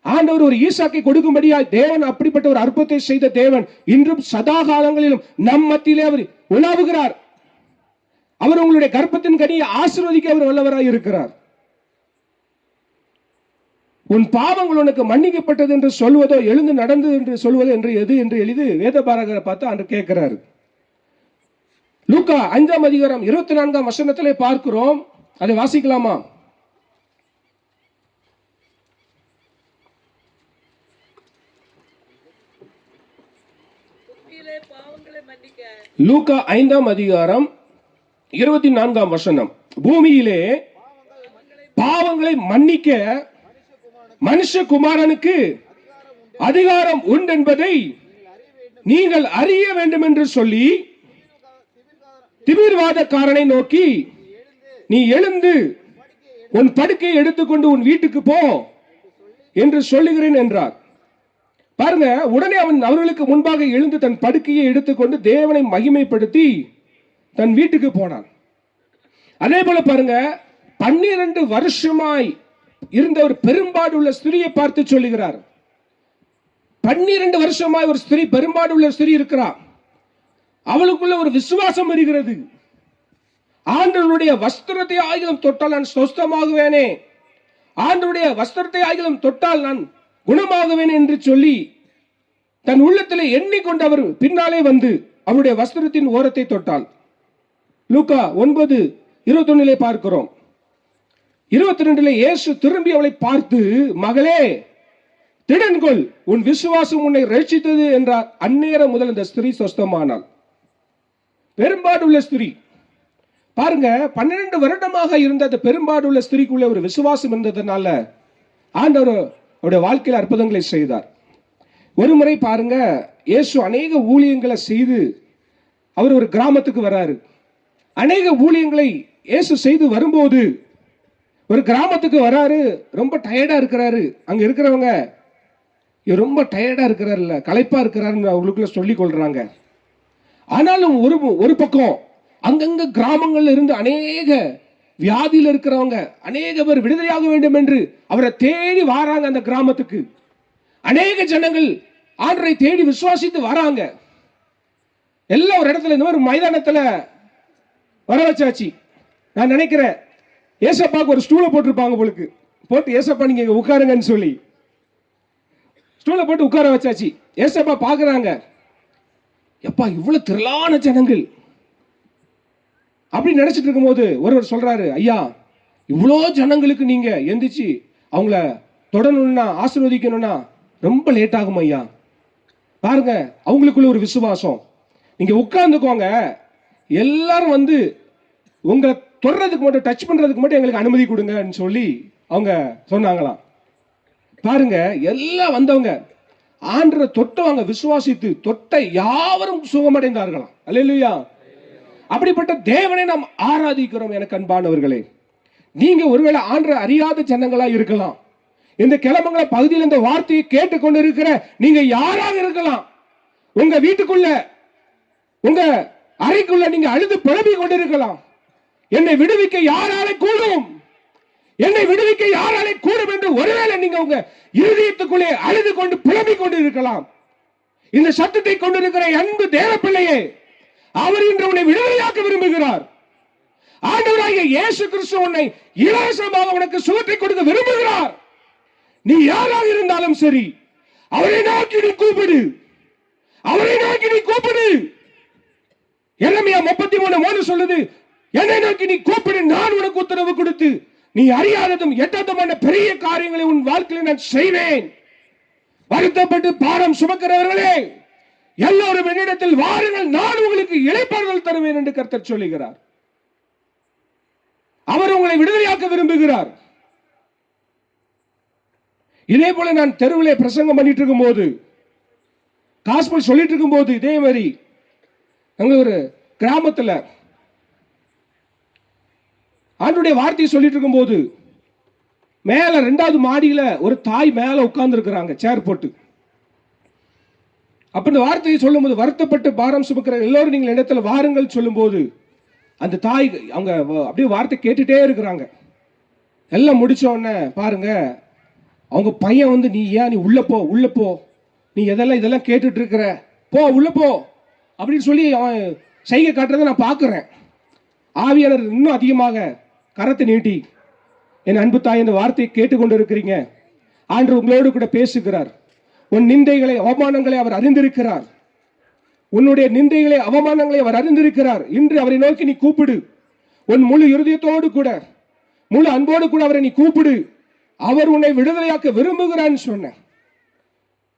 ஆண்டவர் ஒரு ஈசாக்கை கொடுக்கும்படியா தேவன் அப்படிப்பட்ட ஒரு அற்புதத்தை செய்த தேவன் இன்றும் சதா காலங்களிலும் நம் மத்தியிலே அவர் உலாவுகிறார். அவர் உங்களுடைய கர்ப்பத்தின் கனியை ஆசீர்வதிக்க அவர் வல்லவராய் இருக்கிறார். உன் பாவங்கள் உனக்கு மன்னிக்கப்பட்டது என்று சொல்வதோ எழுந்து நடந்தது என்று சொல்வது என்று எது என்று எழுதி வேத பாரகரை பார்த்து அன்று கேட்கிறார். லூக்கா 5ஆம் அதிகாரம் 24ஆம் வசனத்திலே பார்க்கிறோம். அதை வாசிக்கலாமா? லூக்கா 5ஆம் அதிகாரம் 24ஆம் வசனம். பூமியிலே பாவங்களை மன்னிக்க மனுஷகுமாரனுக்கு அதிகாரம் உண்டு என்பதை நீங்கள் அறிய வேண்டும் என்று சொல்லி திமிர்வாதக்காரனை நோக்கி, நீ எழுந்து உன் படுக்கையை எடுத்துக்கொண்டு உன் வீட்டுக்கு போ என்று சொல்லுகிறேன் என்றார். பாருங்க, உடனே அவன் அவர்களுக்கு முன்பாக எழுந்து தன் படுக்கையை எடுத்துக்கொண்டு தேவனை மகிமைப்படுத்தி தன் வீட்டுக்கு போனான். அதே போல பாருங்க, 12 வருஷமாய் இருந்த ஒரு பெரும்பாடு உள்ள ஸ்திரியை பார்த்து சொல்லுகிறார். 12 வருஷமாய் ஒரு ஸ்திரீ, பெரும்பாடு உள்ள ஸ்திரீ இருக்கிறார். அவளுக்குள்ள ஒரு விசுவாசம் வருகிறது. ஆண்டவருடைய வஸ்திரத்தை ஆகிலும் தொட்டால் நான் சொஸ்தமாகுவேனே, ஆண்டவருடைய வஸ்திரத்தை ஆகிலும் தொட்டால் நான் குணமாகுவேன் என்று சொல்லி தன் உள்ளத்திலே எண்ணிக்கொண்டு அவர் பின்னாலே வந்து அவருடைய வஸ்திரத்தின் ஓரத்தை தொட்டாள். லூக்கா 9:21 பார்க்கிறோம். 22 இயேசு திரும்பி அவளை பார்த்து, மகளே திடன்கொள், உன் விசுவாசம் உன்னை ரட்சித்தது என்றார். அந்நேரம் முதல் இந்த ஸ்திரீ சொஸ்தமானாள். பெரும்பாடுள்ள ஸ்திரீ பாருங்க, 12 வருடமாக இருந்த அந்த பெரும்பாடுள்ள ஸ்திரீக்குள்ள ஒரு விசுவாசம் இருந்ததுனால ஆண்டவர் அவருடைய வாழ்க்கையில் அற்புதங்களை செய்தார். ஒரு முறை பாருங்க, இயேசு அநேக ஊழியங்களை செய்து அவர் ஒரு கிராமத்துக்கு வராரு. அநேக ஊழியங்களை இயேசு செய்து வரும்போது ஒரு கிராமத்துக்கு வராரு. ரொம்ப டயர்டா இருக்கிறாரு. அங்க இருக்கிறவங்க ரொம்ப டயர்டா இருக்கிறாருல்ல, களைப்பா இருக்கிறாருன்னு அவங்களுக்குள்ள சொல்லிக் கொள்றாங்க. ஆனாலும் ஒரு பக்கம் அங்கங்க கிராமங்கள்ல இருந்து அநேக வியாதியில் இருக்கிறவங்க அநேக பேர் விடுதலையாக வேண்டும் என்று அவரை தேடி வராங்க. அந்த கிராமத்துக்கு அநேக ஜனங்கள் ஆண்டவரை தேடி விசுவாசித்து வராங்க. எல்லாம் ஒரு இடத்துல இந்த மாதிரி மைதானத்துல வர வச்சாச்சு. நான் நினைக்கிறேன் ஏசப்பாக்கு ஒரு ஸ்டூலை போட்டிருப்பாங்க போலுக்கு. போட்டு ஏசப்பா நீங்க இங்க உட்காருங்கன்னு சொல்லி ஸ்டூலை போட்டு உட்கார வச்சாச்சு. ஏசப்பா பாக்குறாங்க, எப்பா இவ்வளவு திரளான ஜனங்கள் அப்படி நினைச்சிட்டு இருக்கும்போது ஒருவர் சொல்றாரு, ஐயா இவ்வளோ ஜனங்களுக்கு நீங்க எந்திரிச்சு அவங்கள தொடரணும்னா ஆசீர்வதிக்கணும்னா ரொம்ப லேட் ஆகும் ஐயா. பாருங்க அவங்களுக்குள்ள ஒரு விசுவாசம், நீங்க உட்கார்ந்துக்கோங்க, எல்லாரும் வந்து உங்களை தொடறதுக்கு மட்டும் டச் பண்றதுக்கு மட்டும் எங்களுக்கு அனுமதி கொடுங்கன்னு சொல்லி அவங்க சொன்னாங்களாம். பாருங்க எல்லாம் வந்தவங்க ஆண்டவரை தொட்டவங்க விசுவாசித்து தொட்ட யாவரும் சுகமடைந்தார்களாம். அல்லேலூயா. அப்படிப்பட்ட தேவனை நாம் ஆராதிக்கிறோம். எனக்கு அன்பானவர்களே, நீங்க ஒருவேளை ஆண்டவரை அறியாத ஜனங்களா இருக்கலாம். இந்த கிளம்புங்கள பகுதியில் இந்த வார்த்தையை கேட்டுக்கொண்டு இருக்கிற நீங்க யாராக இருக்கலாம். உங்க வீட்டுக்குள்ள உங்க அறைக்குள்ள நீங்க அழுது புலம்பிக் கொண்டிருக்கலாம். என்னை விடுவிக்க யாராலே கூடும், என்னை விடுவிக்க யாராலே கூடும் என்று ஒருவேளை நீங்க உங்க இருதயத்துக்குள்ளே அழுது கொண்டு புலம்பிக் கொண்டு இருக்கலாம். இந்த சத்தத்தை கொண்டிருக்கிற அன்பு தேவ பிள்ளையே, அவர் இன்று உன்னை விடுதலையாக்க விரும்புகிறார். ஆண்டவராகிய இயேசு கிறிஸ்து உன்னை இலவசமாக உனக்கு சுகத்தை கொடுக்க விரும்புகிறார். நீ யாராக இருந்தாலும் சரி, அவரை நோக்கி நீ கூப்பிடு, அவரை நோக்கி நீ கூப்பிடு. எரேமியா 33:3 சொல்லுது, என்னை நோக்கி நீ கூப்பிடு, நான் உனக்கு உத்தரவு கொடுத்து நீ அறியாததும் எட்டாததுமான பெரிய காரியங்களை உன் வாழ்க்கையில் நான் செய்வேன். வருத்தப்பட்டு பாரம் சுமக்கிறவர்களே எல்லோரும் என்னிடத்தில் வாருங்கள், நான் உங்களுக்கு இளைப்பாறுதல் தருவேன் என்று கர்த்தர் சொல்லுகிறார். அவர் உங்களை விடுதலையாக்க விரும்புகிறார். இதே போல நான் தெருவிலே பிரசங்கம் பண்ணிட்டு இருக்கும் போது, காஸ்பல் சொல்லிட்டு இருக்கும் போது, இதே மாதிரி அங்க ஒரு கிராமத்துல ஆண்டவருடைய வார்த்தையை சொல்லிட்டு இருக்கும் போது, மேல 2வது மாடியில ஒரு தாய் மேல உட்கார்ந்து இருக்கிறாங்க சேர் போட்டு. அப்ப இந்த வார்த்தையை சொல்லும் போது, வருத்தப்பட்டு பாரம் சுமக்கிற எல்லோரும் நீங்கள் இடத்துல வாருங்கள் சொல்லும் போது, அந்த தாய் அவங்க அப்படியே வார்த்தை கேட்டுட்டே இருக்கிறாங்க. எல்லாம் முடிச்ச உடனே பாருங்க, அவங்க பையன் வந்து, நீ ஏன் நீ உள்ள போ, உள்ள போ, நீ இதெல்லாம் கேட்டுட்டு இருக்கிற, போ உள்ள போ அப்படின்னு சொல்லி அவன் செய்கை காட்டுறதை நான் பார்க்கிறேன். ஆவியாளர் இன்னும் அதிகமாக கரத்தை நீட்டி, என் அன்பு தாய் இந்த வார்த்தையை கேட்டுக்கொண்டு இருக்கிறீங்க, ஆண்டவர் உங்களோடு கூட பேசுகிறார். உன் நிந்தைகளை அவமானங்களை அவர் அறிந்திருக்கிறார். உன்னுடைய நிந்தைகளை அவமானங்களை அவர் அறிந்திருக்கிறார். இன்று அவரை நோக்கி நீ கூப்பிடு, உன் முழு இருதயத்தோடு கூட முழு அன்போடு கூட அவரை நீ கூப்பிடு, அவர் உன்னை விடுதலையாக்க விரும்புகிறான்னு சொன்ன.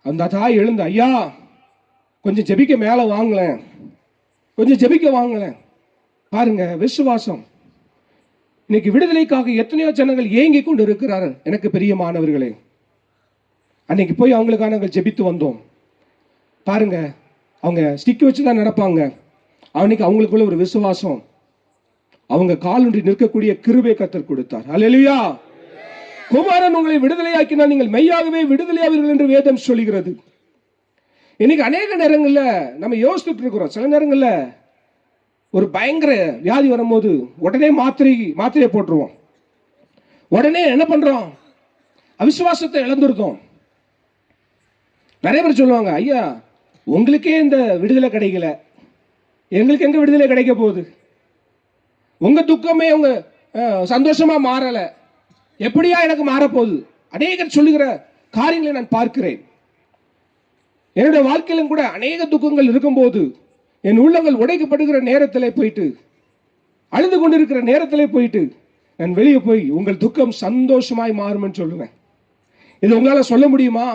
அந்த தாய் எழுந்த, ஐயா கொஞ்சம் ஜெபிக்க மேல வாங்கலேன், கொஞ்சம் ஜெபிக்க வாங்கலேன். பாருங்க விசுவாசம். இன்னைக்கு விடுதலைக்காக எத்தனையோ ஜனங்கள் ஏங்கி கொண்டு இருக்கிறார்கள். எனக்கு பிரியமானவர்களே, அன்னைக்கு போய் அவங்களுக்காக நாங்கள் ஜெபித்து வந்தோம். பாருங்க, அவங்க ஸ்டிக் வச்சுதான் நடப்பாங்க. அன்னைக்கு அவங்களுக்குள்ள ஒரு விசுவாசம், அவங்க காலூன்றி நிற்கக்கூடிய கிருபை கர்த்தர் கொடுத்தார். அல்லேலூயா. குமாரன் உங்களை விடுதலையாக்கினால் நீங்கள் மெய்யாகவே விடுதலையாவீர்கள் என்று வேதம் சொல்கிறது. இன்னைக்கு அநேக நேரங்கள்ல நம்ம யோசிச்சுட்டு இருக்கிறோம். சில நேரங்கள்ல ஒரு பயங்கர வியாதி வரும்போது உடனே மாத்திரையை போட்டுருவோம். உடனே என்ன பண்றோம், அவிசுவாசத்தை இழந்துருக்கோம். நிறைய பேர் சொல்லுவாங்க, ஐயா உங்களுக்கே இந்த விடுதலை கிடைக்கல, எங்களுக்கு எங்க விடுதலை கிடைக்க போகுது, உங்க துக்கமே உங்க சந்தோஷமா மாறல, எப்படியா எனக்கு மாறப்போகுது. அநேகர் சொல்லுகிற காரியங்களை நான் பார்க்கிறேன். என்னுடைய வாழ்க்கையிலும் கூட அநேக துக்கங்கள் இருக்கும்போது, என் உள்ளங்கள் உடைக்கப்படுகிற நேரத்தில் போயிட்டு, அழுது கொண்டிருக்கிற நேரத்தில் போயிட்டு நான் வெளியே போய் உங்கள் துக்கம் சந்தோஷமாய் மாறும் சொல்லுவேன். இது உங்களால சொல்ல முடியுமா?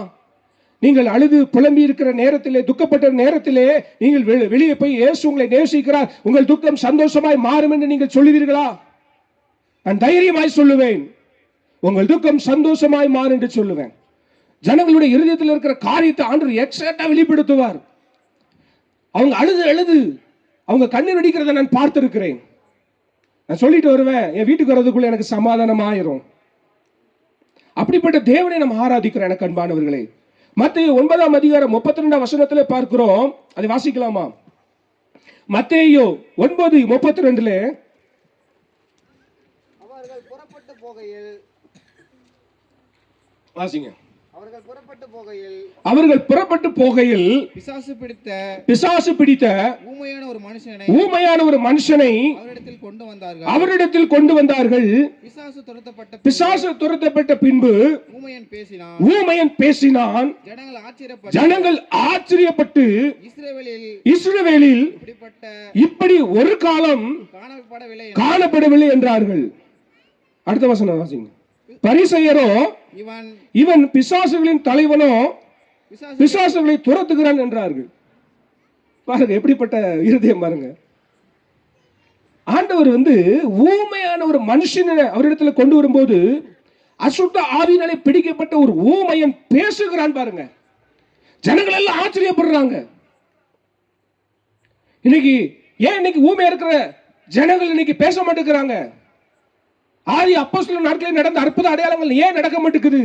நீங்கள் அழுது புலம்பி இருக்கிற நேரத்திலே, துக்கப்பட்ட நேரத்திலே நீங்கள் வெளியே போய் இயேசு உங்களை நேசிக்கிறார், உங்கள் துக்கம் சந்தோஷமாய் மாறும் என்று நீங்கள் சொல்லுவீர்களா? நான் தைரியமாய் சொல்லுவேன், உங்கள் துக்கம் சந்தோஷமாய் மாறும் என்று சொல்லுவேன். ஜனங்களுடைய இருதயத்தில் இருக்கிற காரியத்தை ஆண்டவர் எக்ஸாக்டா வெளிப்படுத்துவார். அவங்க அழுது அவங்க கண்ணீர் அடிக்கிறத நான் பார்த்திருக்கிறேன். நான் சொல்லிட்டு வருவேன், என் வீட்டுக்கு வர்றதுக்குள்ள எனக்கு சமாதானம் ஆயிரும். அப்படிப்பட்ட தேவனை நம்ம ஆராதிக்கிறோம். எனக்கு அன்பானவர்களே, மத்தேயு 9:32 பார்க்கிறோம். அதை வாசிக்கலாமா? மத்தேயு 9:32 அவர்கள் புறப்பட்டு போகையில் வாசிங்க. அவர்கள் புறப்பட்டு போகையில் அவர்கள் புறப்பட்டு போகையில் பிசாசு பிடித்த ஊமையான ஒரு மனுஷனை அவரிடத்தில் கொண்டு வந்தார்கள். பிசாசு துரத்தப்பட்ட பின்பு ஊமையன் பேசினான். ஜனங்கள் ஆச்சரியப்பட்டு இஸ்ரவேலில் இப்படி ஒரு காலம் காணப்படவில்லை என்றார்கள். அடுத்த வசனம் வாசிங்க. பரிசேயரோ இவன் பிசாசுகளின் தலைவனோ, பிசாசுகளை துரத்துகிறான் என்றார்கள். பாருங்க எப்படிப்பட்ட இருதயம் பாருங்க. ஆண்டவர் ஊமையான ஒரு மனுஷனை அவரிடத்துல கொண்டு வரும்போது அசுத்த ஆவியினாலே பிடிக்கப்பட்ட ஒரு ஊமையன் பேசுகிறான் பாருங்க. ஜனங்கள் எல்லாம் ஆச்சரியப்படுறாங்க. இன்னைக்கு ஊமையா இருக்கிற ஜனங்கள் இன்னைக்கு பேச மாட்டேங்கிறாங்க. ஆதி அப்போஸ்தலர் நாட்களில் நடந்த அற்புத அடையாளங்கள் ஏன் நடக்க மாட்டேங்குது?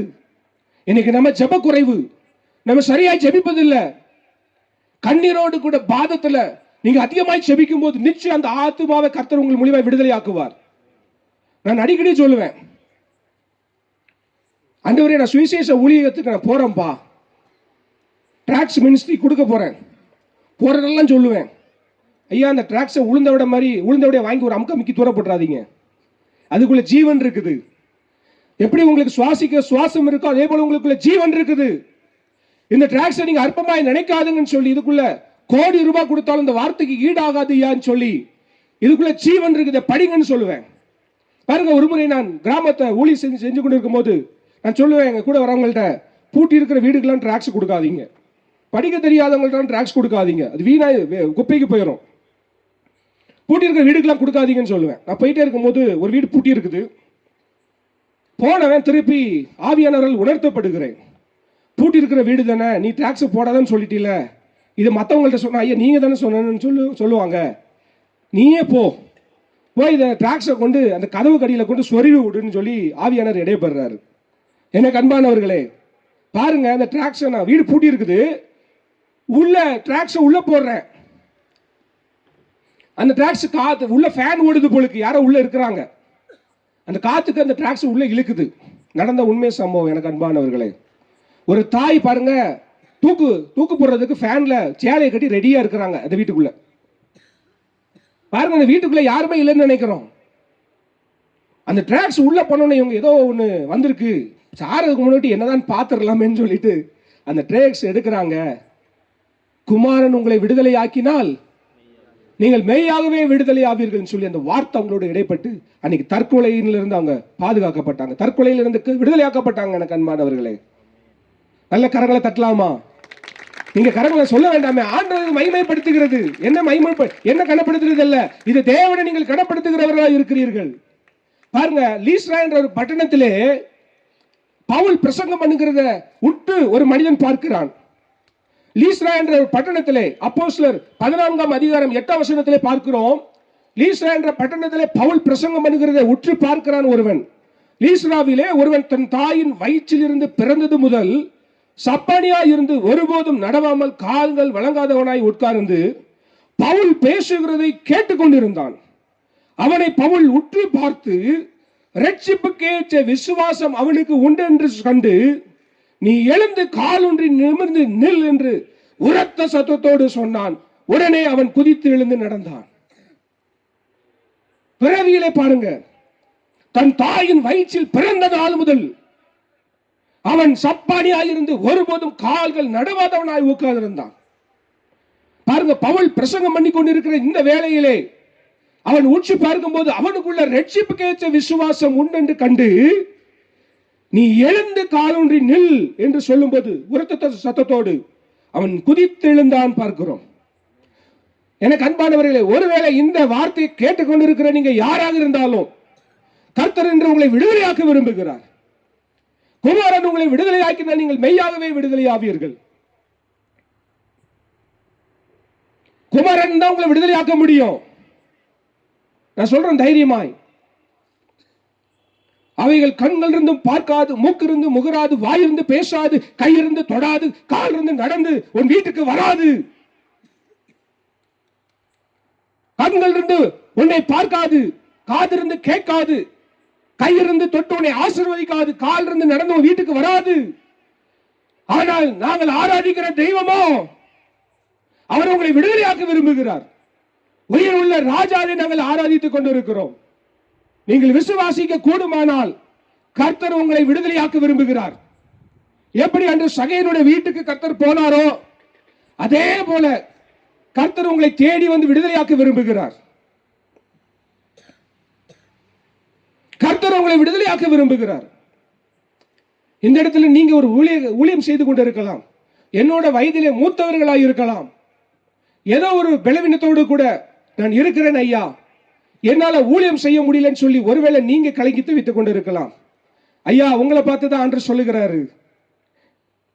இன்னைக்கு நம்ம ஜெப குறைவு, நம்ம சரியாய் ஜெபிப்பதில்லை. கண்ணீரோடு கூட பாதத்துல நீங்க அதிகமாய் ஜெபிக்கும் போது நிச்சயம் அந்த ஆத்துமாவை கர்த்தர் உங்கள் மூலமா விடுதலை ஆக்குவார். நான் அடிக்கடி சொல்லுவேன், ஆண்டவரே நான் சுவிசேஷ ஊழியத்துக்கு நான் போறேன்பா, டிராக்ஸ் மினிஸ்ட்ரி கொடுக்க போறேன், போறதெல்லாம் சொல்லுவேன். ஐயா அந்த டிராக்ஸை உளுந்தவிட வாங்கி ஒரு அமுக்கமிக்கி தூரப்பட்டுறாதீங்க. அதுக்குள்ள ஜீவன் இருக்குது. எப்படி உங்களுக்கு சுவாசிக்க சுவாசம் இருக்கோ அதே போல உங்களுக்குள்ள ஜீவன் இருக்குது. இந்த டிராக்ஸை நீங்க அற்பமாய் நினைக்காதுங்கன்னு சொல்லி இதுக்குள்ள கோடி ரூபாய் கொடுத்தாலும் இந்த வார்த்தைக்கு ஈடாகாதுன்னு சொல்லி இதுக்குள்ள ஜீவன் இருக்குது, படிங்கன்னு சொல்லுவேன். பாருங்க, ஒரு முறை நான் கிராமத்தை ஊழி செஞ்சு கொண்டு இருக்கும் போது நான் சொல்லுவேன், எங்க கூட வரவங்கள்ட்ட பூட்டி இருக்கிற வீடுக்கெல்லாம் டிராக்ஸ் கொடுக்காதீங்க, படிக்க தெரியாதவங்கள்ட்ட டிராக்ஸ் கொடுக்காதீங்க, அது வீணாய் குப்பைக்கு போயிடும். பூட்டி இருக்கிற வீடுக்கெல்லாம் கொடுக்காதீங்கன்னு சொல்லுவேன். நான் போயிட்டே இருக்கும்போது ஒரு வீடு பூட்டி இருக்குது. போனவன் திருப்பி ஆவியானவர்கள் உணர்த்தப்படுகிறேன், பூட்டி இருக்கிற வீடு தானே, நீ டிராக்ஸ் போடாதன்னு சொல்லிட்டீல, இது மற்றவங்கள்ட்ட சொன்னா ஐயா நீங்க தானே சொன்னு சொல்லுவாங்க, நீயே போய் இதை டிராக்ஸை கொண்டு அந்த கதவு கடியில கொண்டு சொருவி விடுன்னு சொல்லி ஆவியானவர் இடையப்படுறாரு. எனக்கு அன்பானவர்களே பாருங்க, அந்த டிராக்ஸை நான் வீடு பூட்டி இருக்குது, உள்ள டிராக்ஸை உள்ள போடுறேன். அந்த டிராக்ஸ் காத்து உள்ள ஃபேன் ஓடுது போலுக்கு, யாரோ உள்ள இருக்கிறாங்க, அந்த காத்துக்கு அந்த டிராக்ஸ் உள்ள இழுக்குது. நடந்த உண்மை சம்பவம். எனக்கு அன்பானவர்களே, ஒரு தாய் பாருங்க தூக்கு போடுறதுக்கு ஃபேன்ல சேலையை கட்டி ரெடியா இருக்கிறாங்க அந்த வீட்டுக்குள்ள. பாருங்க, அந்த வீட்டுக்குள்ள யாருமே இல்லைன்னு நினைக்கிறோம். அந்த டிராக்ஸ் உள்ள போனோன்னு இவங்க ஏதோ ஒன்று வந்திருக்கு, சாரதுக்கு முன்னாடி என்னதான் பார்த்துடலாமேன்னு சொல்லிட்டு அந்த டிராக்ஸ் எடுக்கிறாங்க. குமாரன் உங்களை விடுதலை ஆக்கினால் நீங்கள் மெய்யாகவே விடுதலை ஆவீர்கள் சொல்லி அந்த வார்த்தை அவங்களோட இடைப்பட்டு அன்னைக்கு தற்கொலையிலிருந்து அவங்க பாதுகாக்கப்பட்டாங்க, தற்கொலையிலிருந்து விடுதலையாக்கப்பட்டாங்க. எனக்கு அன்பானவர்களே, நல்ல கரங்களை தட்டலாமா? நீங்க கரங்களை சொல்ல வேண்டாமே. ஆண்டவர் மகிமைப்படுத்துகிறது. என்ன கனப்படுத்துறது அல்ல, இது தேவனை நீங்கள் கனப்படுத்துகிறவர்களாக இருக்கிறீர்கள். பாருங்க, லீஸ்ரா என்ற ஒரு பட்டணத்திலே பவுல் பிரசங்கம் பண்ணுகிறத உட்டு ஒரு மனிதன் பார்க்கிறான். லீஸ்ரா என்ற பட்டணத்திலே அப்போஸ்தலர் 14ஆம் அதிகாரம் 8ஆம் வசனத்திலே பார்க்கிறோம். லீஸ்ரா என்ற பட்டணத்திலே பவுல் பிரசங்கம் பண்ணுகிறதை உற்று பார்க்கிறான் ஒருவன். லீஸ்ராவிலே ஒருவன் தன் தாயின் வயிற்றில் இருந்து பிறந்தது முதல் சப்பானியா இருந்து ஒருபோதும் நடவாமல் கால்கள் வழங்காதவனாய் உட்கார்ந்து பவுல் பேசுகிறதை கேட்டுக்கொண்டிருந்தான். அவனை பவுல் உற்று பார்த்து ரட்சிப்புக்கேற்ற விசுவாசம் அவனுக்கு உண்டு என்று கண்டு, நீ எழுந்து காலொன்றி நிமிர்ந்து நில் என்று உரத்த சத்தத்தோடு சொன்னான். உடனே அவன் குதித்து எழுந்து நடந்தான். பிறவியிலே பாருங்க, தன் தாயின் வயிற்றில் பிறந்த நாள் முதல் அவன் சப்பானியாயிருந்து ஒருபோதும் கால்கள் நடவாதவனாய் உட்கார்ந்திருந்தான். பாருங்க, பவுல் பிரசங்கம் பண்ணி கொண்டிருக்கிற இந்த வேளையிலே அவன் உச்சி பார்க்கும் போது அவனுக்குள்ள ரட்சிப்புக்கேற்ற விசுவாசம் உண்டு என்று கண்டு, நீ எழுந்து காலொன்றி நில் என்று சொல்லும் போது உரத்த சத்தத்தோடு அவன் குதித்து எழுந்தான் பார்க்கிறோம். எனக்கு அன்பானவர்களே, ஒருவேளை இந்த வார்த்தையை கேட்டுக்கொண்டிருக்கிற நீங்க யாராக இருந்தாலும் கர்த்தர் என்று உங்களை விடுதலையாக்க விரும்புகிறார். குமாரன் உங்களை விடுதலையாக்கினால் நீங்கள் மெய்யாகவே விடுதலை ஆவீர்கள். குமாரன் தான் உங்களை விடுதலையாக்க முடியும். நான் சொல்றேன் தைரியமாய். அவைகள் கண்கள் இருந்தும் பார்க்காது, மூக்கு இருந்து முகராது, வாயிருந்து பேசாது, கையிருந்து தொடாது, கால் இருந்து நடந்து உன் வீட்டுக்கு வராது. கண்கள் இருந்து உன்னை பார்க்காது, காதிருந்து கேட்காது, கையிருந்து தொட்டு உன்னை ஆசீர்வதிக்காது, கால் இருந்து நடந்து உன் வீட்டுக்கு வராது. ஆனால் நாங்கள் ஆராதிக்கிற தெய்வமோ அவர் உங்களை விடுதலையாக்க விரும்புகிறார். உயிர் உள்ள ராஜாவை நாங்கள் ஆராதித்துக் கொண்டிருக்கிறோம். நீங்கள் விசுவாசிக்க கூடுமானால் கர்த்தர் உங்களை விடுதலையாக்க விரும்புகிறார். எப்படி அன்று சகையனுடைய வீட்டுக்கு கர்த்தர் போனாரோ அதே போல கர்த்தர் உங்களை தேடி வந்து விடுதலையாக்க விரும்புகிறார். கர்த்தர் உங்களை விடுதலையாக்க விரும்புகிறார். இந்த இடத்துல நீங்க ஒரு ஊழியம் செய்து கொண்டிருக்கலாம். என்னோட வயதிலே மூத்தவர்களாக இருக்கலாம். ஏதோ ஒரு பலவீனத்தோடு கூட நான் இருக்கிறேன் ஐயா, என்னால ஊழியம் செய்ய முடியலன்னு சொல்லி ஒருவேளை நீங்க கலங்கித்து வைத்துக் கொண்டிருக்கலாம். ஐயா, உங்களை பார்த்து தான் ஆண்டு சொல்லுகிறாரு.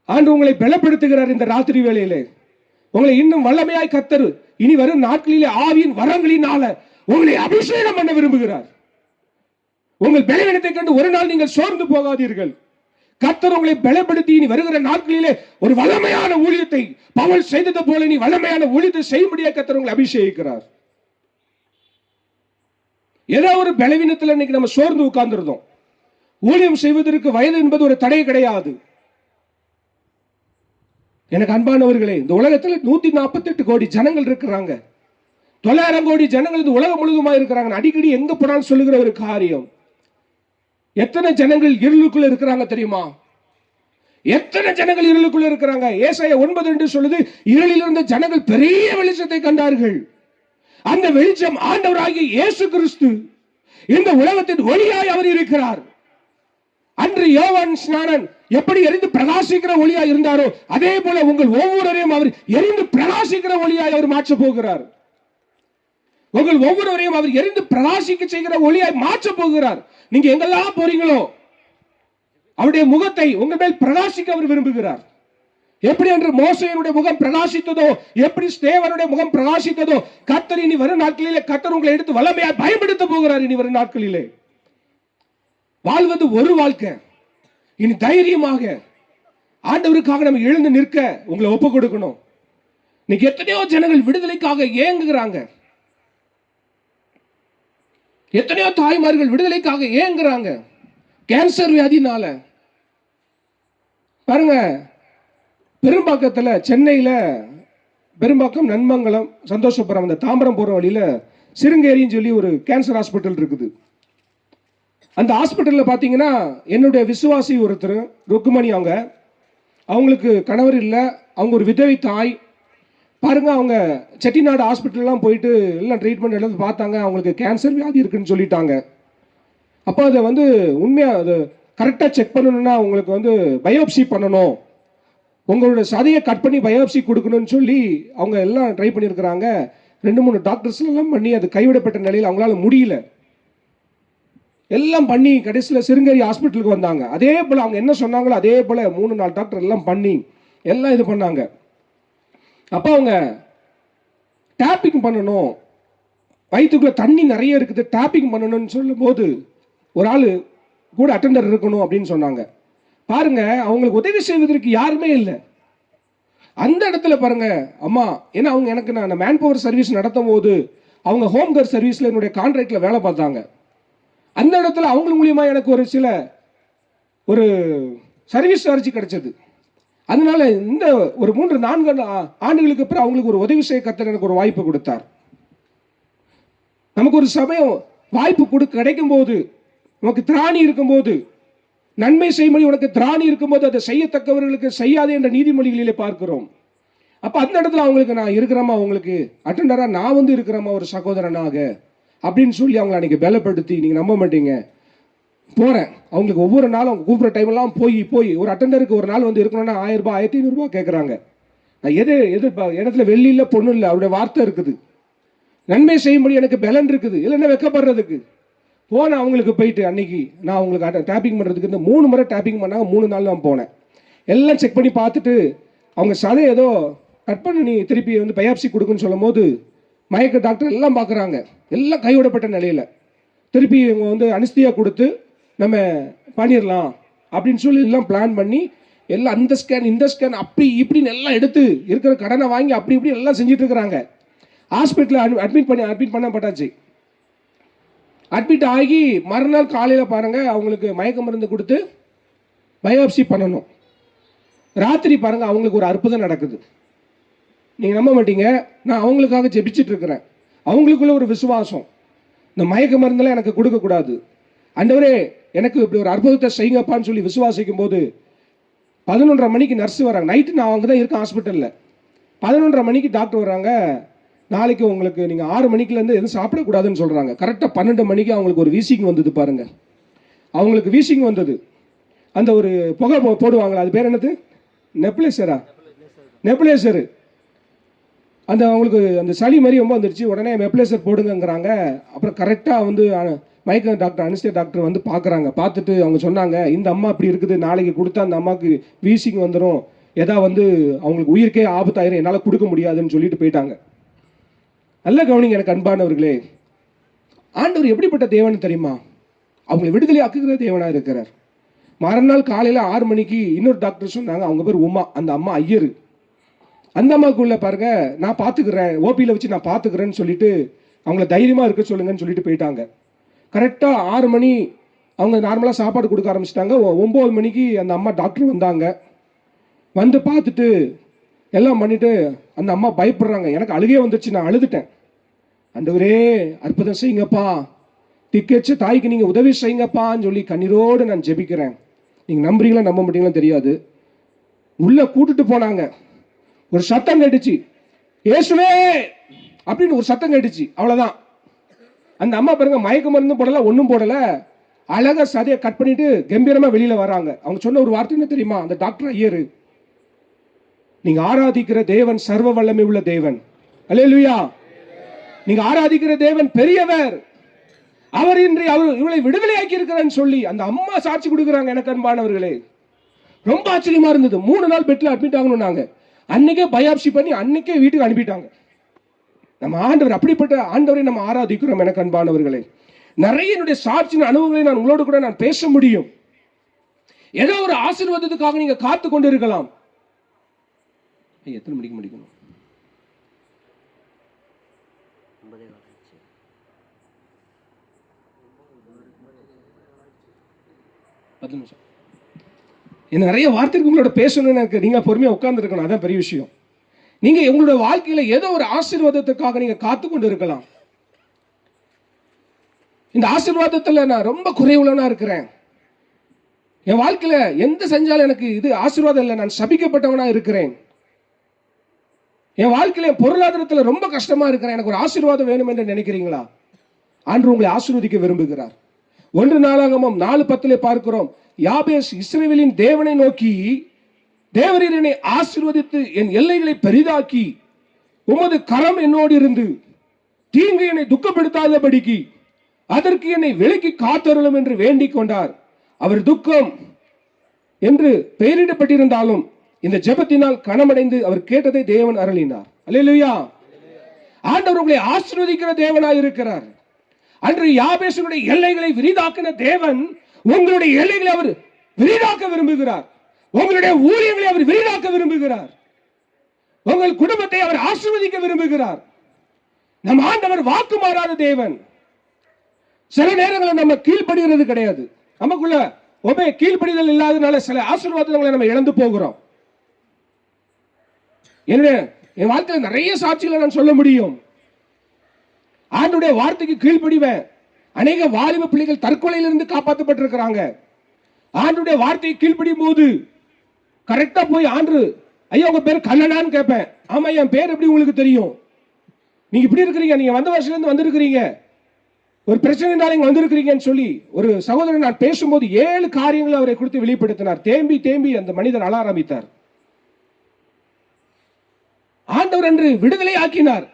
ஆண்டு உங்களை பலப்படுத்துகிறார். இந்த ராத்திரி வேளையிலே உங்களை இன்னும் வல்லமையாய் கர்த்தர் இனி வரும் நாட்களிலே ஆவியின் வரங்களினால உங்களை அபிஷேகம் பண்ண விரும்புகிறார். உங்கள் பலவீனத்தை கண்டு ஒரு நாள் நீங்கள் சோர்ந்து போகாதீர்கள். கர்த்தர் உங்களை பலப்படுத்தி இனி வருகிற நாட்களிலே ஒரு வல்லமையான ஊழியத்தை பவுல் செய்தது போல நீ வல்லமையான ஊழியத்தை செய்யும்படியாக கர்த்தர் உங்களை அபிஷேகிக்கிறார். ஏதோ ஒரு பலவீனத்தில் இன்னைக்கு நம்ம சோர்ந்து உட்கார்ந்திருந்தோம். ஊழியம் செய்வதற்கு வயது என்பது ஒரு தடை கிடையாது. எனக்கு அன்பானவர்களே, இந்த உலகத்தில் 148 கோடி ஜனங்கள் இருக்கிறாங்க. 900 கோடி ஜனங்கள் இந்த உலகம் முழுவதுமா இருக்கிறாங்க. அடிக்கடி எங்க போனாலும் சொல்லுகிற ஒரு காரியம், எத்தனை ஜனங்கள் இருளுக்குள்ள இருக்கிறாங்க தெரியுமா? எத்தனை ஜனங்கள் இருளுக்குள்ள இருக்கிறாங்க? ஏசாயா 9:2 சொல்லுது, இருளில் இருந்த ஜனங்கள் பெரிய வெளிச்சத்தை கண்டார்கள். அந்த வெளிச்சம் ஆண்டவராகிய இயேசு கிறிஸ்து. இந்த உலகத்தின் ஒளியாய் அவர் இருக்கிறார். அன்று யோவான் ஸ்நானன் எப்படி எரிந்து பிரகாசிக்கிற ஒளியாய் இருந்தாரோ அதே போல உங்கள் ஒவ்வொருவரையும் அவர் எரிந்து பிரகாசிக்கிற ஒளியாய் அவர் மாற்ற போகிறார். உங்கள் ஒவ்வொருவரையும் அவர் எரிந்து பிரகாசிக்க செய்கிற ஒளியாய் மாற்ற போகிறார். நீங்க எங்கெல்லாம் போறீங்களோ அவருடைய முகத்தை உங்க மேல் பிரகாசிக்க அவர் விரும்புகிறார். எப்படி என்று மோசேயுடைய முகம் பிரகாசித்ததோ, எப்படி ஸ்தேவனுடைய முகம் பிரகாசித்ததோ, கர்த்தர் இனி வரும் நாட்களிலே கர்த்தர் உங்களை எடுத்து வல்லமையாய் பயன்படுத்த போகிறார். இனி வரும் நாட்களிலே வாழ்வது ஒரு வாழ்க்கை. இனி தைரியமாக ஆண்டவருக்காக நம்ம எழுந்து நிற்க உங்களை ஒப்பு கொடுக்கணும். இன்னைக்கு எத்தனையோ ஜனங்கள் விடுதலைக்காக ஏங்குகிறாங்க. எத்தனையோ தாய்மார்கள் விடுதலைக்காக ஏங்குறாங்க. கேன்சர் வியாதினால பாருங்க, பெரும்பாக்கத்துல, சென்னையில பெரும்பாக்கம், நன்மங்கலம், சந்தோஷபுரம், அந்த தாம்பரம் போற வழியில சிருங்கேரின்னு சொல்லி ஒரு கேன்சர் ஹாஸ்பிட்டல் இருக்குது. அந்த ஹாஸ்பிட்டலில் பார்த்தீங்கன்னா என்னுடைய விசுவாசி ஒருத்தர் ருக்குமணி, அவங்களுக்கு கணவர் இல்லை, அவங்க ஒரு விதவை தாய். பாருங்க, அவங்க செட்டிநாடு ஹாஸ்பிட்டல்லாம் போயிட்டு எல்லாம் ட்ரீட்மெண்ட் எடுத்து பார்த்தாங்க, அவங்களுக்கு கேன்சர் வியாதி இருக்குன்னு சொல்லிட்டாங்க. அப்போ அதை வந்து உண்மையாக அது கரெக்டாக செக் பண்ணணும்னா அவங்களுக்கு பயோப்சி பண்ணணும், உங்களோட சதையை கட் பண்ணி பயோப்சி கொடுக்கணும்னு சொல்லி அவங்க எல்லாம் ட்ரை பண்ணியிருக்கிறாங்க. 2-3 டாக்டர்ஸ் எல்லாம் பண்ணி அது கைவிடப்பட்ட நிலையில் அவங்களால முடியல. எல்லாம் பண்ணி கடைசியில் சிருங்கேரி ஹாஸ்பிட்டலுக்கு வந்தாங்க. அதே போல் அவங்க என்ன சொன்னாங்களோ அதே போல் 3-4 டாக்டர் எல்லாம் பண்ணி எல்லாம் இது பண்ணாங்க. அப்போ அவங்க டேப்பிங் பண்ணணும், வயிற்றுக்குள்ள தண்ணி நிறைய இருக்குது, டேப்பிங் பண்ணணும்னு சொல்லும் போது ஒரு ஆள் கூட அட்டெண்டர் இருக்கணும் அப்படின்னு சொன்னாங்க. பாருங்க, அவங்களுக்கு உதவி செய்வதற்கு யாருமே இல்லை. அந்த இடத்துல பாருங்க அம்மா, ஏன்னா அவங்க எனக்கு நான் மேன் பவர் சர்வீஸ் நடத்தும் போது அவங்க ஹோம் கேர் சர்வீஸில் என்னுடைய கான்ட்ராக்டில் வேலை பார்த்தாங்க. அந்த இடத்துல அவங்க மூலியமா எனக்கு ஒரு சர்வீஸ் சார்ஜ் கிடைச்சது. அதனால இந்த ஒரு 3-4 ஆண்டுகளுக்கு அப்புறம் அவங்களுக்கு ஒரு உதவி செய்ய கர்த்தர் எனக்கு ஒரு வாய்ப்பு கொடுத்தார். நமக்கு ஒரு சமயம் வாய்ப்பு கிடைக்கும் போது, நமக்கு திராணி இருக்கும்போது, நன்மை செய்யும்படி உனக்கு திராணி இருக்கும்போது அதை செய்யத்தக்கவர்களுக்கு செய்யாதே என்ற நீதிமொழிகளிலே பார்க்கிறோம். அப்ப அந்த இடத்துல அவங்களுக்கு நான் இருக்கிறேமா, அவங்களுக்கு அட்டெண்டரா நான் இருக்கிறேமா ஒரு சகோதரனாக அப்படின்னு சொல்லி அவங்களை அன்றைக்கி பலப்படுத்தி, நீங்கள் நம்ப மாட்டீங்க, போகிறேன் அவங்களுக்கு ஒவ்வொரு நாளும் அவங்க கூப்பிட்ற டைம்லாம் போய் ஒரு அட்டெண்டருக்கு ஒரு நாள் இருக்கணும்னா 1000 ரூபாய் 1500 ரூபாய் கேட்குறாங்க. நான் இடத்துல வெள்ளி இல்லை பொண்ணு இல்லை, அவருடைய வார்த்தை இருக்குது. நன்மை செய்யும்படி எனக்கு பலன் இருக்குது, இல்லைன்னா வெக்கப்படுறதுக்கு போனேன். அவங்களுக்கு போயிட்டு அன்னைக்கு நான் அவங்களுக்கு டேப்பிங் பண்ணுறதுக்கு இந்த 3 முறை டேப்பிங் பண்ணாங்க. 3 நாள் நான் போனேன். எல்லாம் செக் பண்ணி பார்த்துட்டு அவங்க சதை ஏதோ கட் பண்ணி நீ திருப்பி பயாப்சி கொடுக்குன்னு சொல்லும் போது மயக்க டாக்டர் எல்லாம் பார்க்குறாங்க. எல்லாம் கைவிடப்பட்ட நிலையில் திருப்பி இவங்க அனிஸ்தியா கொடுத்து நம்ம பண்ணிடலாம் அப்படின்னு சொல்லி எல்லாம் பிளான் பண்ணி எல்லாம் அந்த ஸ்கேன் இந்த ஸ்கேன் அப்படி இப்படின்னு எல்லாம் எடுத்து இருக்கிற கடனை வாங்கி அப்படி இப்படி எல்லாம் செஞ்சுட்டு இருக்கிறாங்க. ஹாஸ்பிட்டலில் அட்மிட் பண்ணப்பட்டாச்சு. அட்மிட் ஆகி மறுநாள் காலையில் பாருங்கள் அவங்களுக்கு மயக்க மருந்து கொடுத்து பயோப்சி பண்ணணும். ராத்திரி பாருங்க அவங்களுக்கு ஒரு அற்புதம் நடக்குது. நீங்க நம்ப மாட்டீங்க, நான் அவங்களுக்காக ஜெபிச்சுட்டு இருக்கிறேன். அவங்களுக்குள்ள ஒரு விசுவாசம், இந்த மயக்க மருந்தெல்லாம் எனக்கு கொடுக்கக்கூடாது, ஆண்டவரே எனக்கு இப்படி ஒரு அற்புதத்தை செய்யுங்கப்பான்னு சொல்லி விசுவாசிக்கும் போது 11:30 மணிக்கு நர்ஸ் வராங்க. நைட்டு நான் அவங்க தான் இருக்கேன் ஹாஸ்பிட்டலில். 11:30 மணிக்கு டாக்டர் வராங்க. நாளைக்கு உங்களுக்கு நீங்கள் 6 மணிக்குலேருந்து எதுவும் சாப்பிடக்கூடாதுன்னு சொல்கிறாங்க. கரெக்டாக 12 மணிக்கு அவங்களுக்கு ஒரு வீசிங் வந்தது பாருங்கள். அவங்களுக்கு வீசிங் வந்தது. அந்த ஒரு புகை போடுவாங்களா, அது பேர் என்னது, நெப்லேசரு. அந்த அவங்களுக்கு அந்த சளி மாதிரி ரொம்ப வந்துடுச்சு. உடனே நெப்லேசர் போடுங்கிறாங்க. அப்புறம் கரெக்டாக வந்து மயக்க டாக்டர், அனிஸ்தேசியா டாக்டர் வந்து பார்க்குறாங்க. பார்த்துட்டு அவங்க சொன்னாங்க, இந்த அம்மா இப்படி இருக்குது, நாளைக்கு கொடுத்தா அந்த அம்மாவுக்கு வீசிங் வந்துடும், எதா வந்து அவங்களுக்கு உயிருக்கே ஆபத்தாயிரும், என்னால் கொடுக்க முடியாதுன்னு சொல்லிட்டு போயிட்டாங்க. நல்ல கவனிங்க எனக்கு அன்பானவர்களே, ஆண்டவர் எப்படிப்பட்ட தேவன் தெரியுமா? அவங்களை விடுதலை ஆக்குகிற தேவனாக இருக்கிறார். மறுநாள் காலையில் 6 மணிக்கு இன்னொரு டாக்டர் சொன்னாங்க, அவங்க பேர் உமா, அந்த அம்மா ஐயரு. அந்த அம்மாவுக்குள்ள பாருங்க, நான் பார்த்துக்கிறேன், ஓபியில் வச்சு நான் பார்த்துக்கிறேன்னு சொல்லிட்டு அவங்கள தைரியமாக இருக்க சொல்லுங்கன்னு சொல்லிட்டு போயிட்டாங்க. கரெக்டாக 6 மணி அவங்க நார்மலாக சாப்பாடு கொடுக்க ஆரம்பிச்சிட்டாங்க. 9 மணிக்கு அந்த அம்மா டாக்டர் வந்தாங்க. வந்து பார்த்துட்டு எல்லாம் பண்ணிட்டு அந்த அம்மா பயப்படுறாங்க. எனக்கு அழுகே வந்துருச்சு, நான் அழுதுட்டேன். ஆண்டவரே அற்புதம் செய்யுங்கப்பா, திக்கச்ச தாய்க்கு நீங்கள் உதவி செய்யுங்கப்பான்னு சொல்லி கண்ணீரோடு நான் ஜெபிக்கிறேன். நீங்கள் நம்புறீங்களா நம்ப மாட்டீங்களா தெரியாது. உள்ளே கூட்டுட்டு போனாங்க. ஒரு சத்தம் கேட்டுச்சு, இயேசுவே அப்படின்னு ஒரு சத்தம் கேட்டுச்சு. அவ்வளோதான். அந்த அம்மா பாருங்க, மயக்க மருந்து போடலை, ஒன்றும் போடலை, அழகாக சதையை கட் பண்ணிட்டு கம்பீரமாக வெளியில் வராங்க. அவங்க சொன்ன ஒரு வார்த்தை என்ன தெரியுமா? அந்த டாக்டர் ஐயரு, நீங்க ஆராதிக்கிற தேவன் சர்வ வல்லமை உள்ள தேவன். அல்லேலூயா. நீங்க ஆராதிக்கிற தேவன் பெரியவர், அவர் இன்று இவளை விடுதலையாக்கி இருக்கிறான்னு சொல்லி அந்த அம்மா சாட்சி கொடுக்குறாங்க. எனக்கு அன்பானவர்களே, ரொம்ப ஆச்சரியமா இருந்தது. 3 நாள் பெட்ல அட்மிட் ஆகணும். நாங்க அன்னைக்கே பயாப்சி பண்ணி அன்னைக்கே வீட்டுக்கு அனுப்பிட்டாங்க. நம்ம ஆண்டவர், அப்படிப்பட்ட ஆண்டவரை நம்ம ஆராதிக்கிறோம். எனக்கு அன்பானவர்களே, நிறைய என்னுடைய சாட்சியின் அனுபவங்களை நான் உங்களோடு கூட நான் பேச முடியும். ஏதோ ஒரு ஆசீர்வாதத்துக்காக நீங்க காத்து கொண்டு இருக்கலாம். எத்தனை மணிக்கு முடிக்கணும்? 10 நிமிஷம். என்ன நிறைய வார்த்தைக்கு உங்களோட பேசணும்னு எனக்கு, நீங்க பொறுமையா உட்கார்ந்து இருக்கணும். அதான் பெரிய விஷயம். நீங்க உங்களோட வாழ்க்கையில ஏதோ ஒரு ஆசீர்வாதத்துக்காக நீங்க காத்து கொண்டு இருக்கலாம். இந்த ஆசீர்வாதத்துல நான் ரொம்ப குறைவுள்ளவனா இருக்கிறேன், என் வாழ்க்கையில எந்த செஞ்சாலும் எனக்கு இது ஆசீர்வாதம் இல்லை, நான் சபிக்கப்பட்டவனா இருக்கிறேன், என் வாழ்க்கையில பொருளாதாரத்தில் ரொம்ப கஷ்டமா இருக்கிறேன், எனக்கு ஒரு ஆசீர்வாதம் வேணும் என்று நினைக்கிறீங்களா? ஆண்டவர் உங்களை ஆசீர்வதிக்க விரும்புகிறார். 1 நாளாகமம் 4:10 பார்க்கிறோம், யாபேஸ் இஸ்ரவேலின் தேவனை நோக்கி, தேவரீர் என்னை ஆசீர்வதித்து என் எல்லைகளை பெரிதாக்கி உமது கரம் என்னோடு இருந்து தீங்கு என்னை துக்கப்படுத்தாதபடிக்கு அதற்கு என்னை விலக்கி காத்தருளும் என்று வேண்டிக் கொண்டார். அவர் துக்கம் என்று பெயரிடப்பட்டிருந்தாலும் இந்த ஜெபத்தினால் கனமடைந்து அவர் கேட்டதை தேவன் அருளினார். அல்லேலூயா. ஆண்டவர் உங்களை ஆசீர்வதிக்கிற தேவனாய் இருக்கிறார். அன்று யாபேசுடைய எல்லைகளை விரிதாக்கின தேவன் உங்களுடைய எல்லைகளை அவர் விரிதாக்க விரும்புகிறார். உங்களுடைய ஊழியங்களை அவர் விரிதாக்க விரும்புகிறார். உங்கள் குடும்பத்தை அவர் ஆசீர்வதிக்க விரும்புகிறார். நம் ஆண்டவர் வாக்கு மாறாத தேவன். சில நேரங்களில் நம்ம கீழ்ப்படுகிறது கிடையாது. நமக்குள்ள கீழ்ப்படிதல் இல்லாதனால சில ஆசீர்வாதங்களை நம்ம இழந்து போகிறோம். என் வாழ்க்கையில் நிறைய சாட்சிகளை நான் சொல்ல முடியும். ஆண்டவருடைய வார்த்தைக்கு கீழ்ப்படிவேன். அநேக வாலிப பிள்ளைகள் தற்கொலையிலிருந்து காப்பாற்றப்பட்டிருக்கிறாங்க. ஆண்டவருடைய வார்த்தையை கீழ்ப்படியும் போது கரெக்டா போய் ஆண்டு, ஐயா உங்க பேர் கண்ணனான்னு கேட்பேன். ஆமா, என் பேர் எப்படி உங்களுக்கு தெரியும்? நீங்க இப்படி இருக்கிறீங்க, நீங்க வந்த வருஷத்துல இருந்து வந்திருக்கிறீங்க, ஒரு பிரச்சனைனால இங்க வந்திருக்கிறீங்கன்னு சொல்லி ஒரு சகோதரன் நான் பேசும்போது 7 காரியங்களை அவரை குறித்து வெளிப்படுத்தினார். தேம்பி தேம்பி அந்த மனிதர் அழ ஆரம்பித்தார். ஆண்டவர் என்று விடுதலை ஆக்கினார்.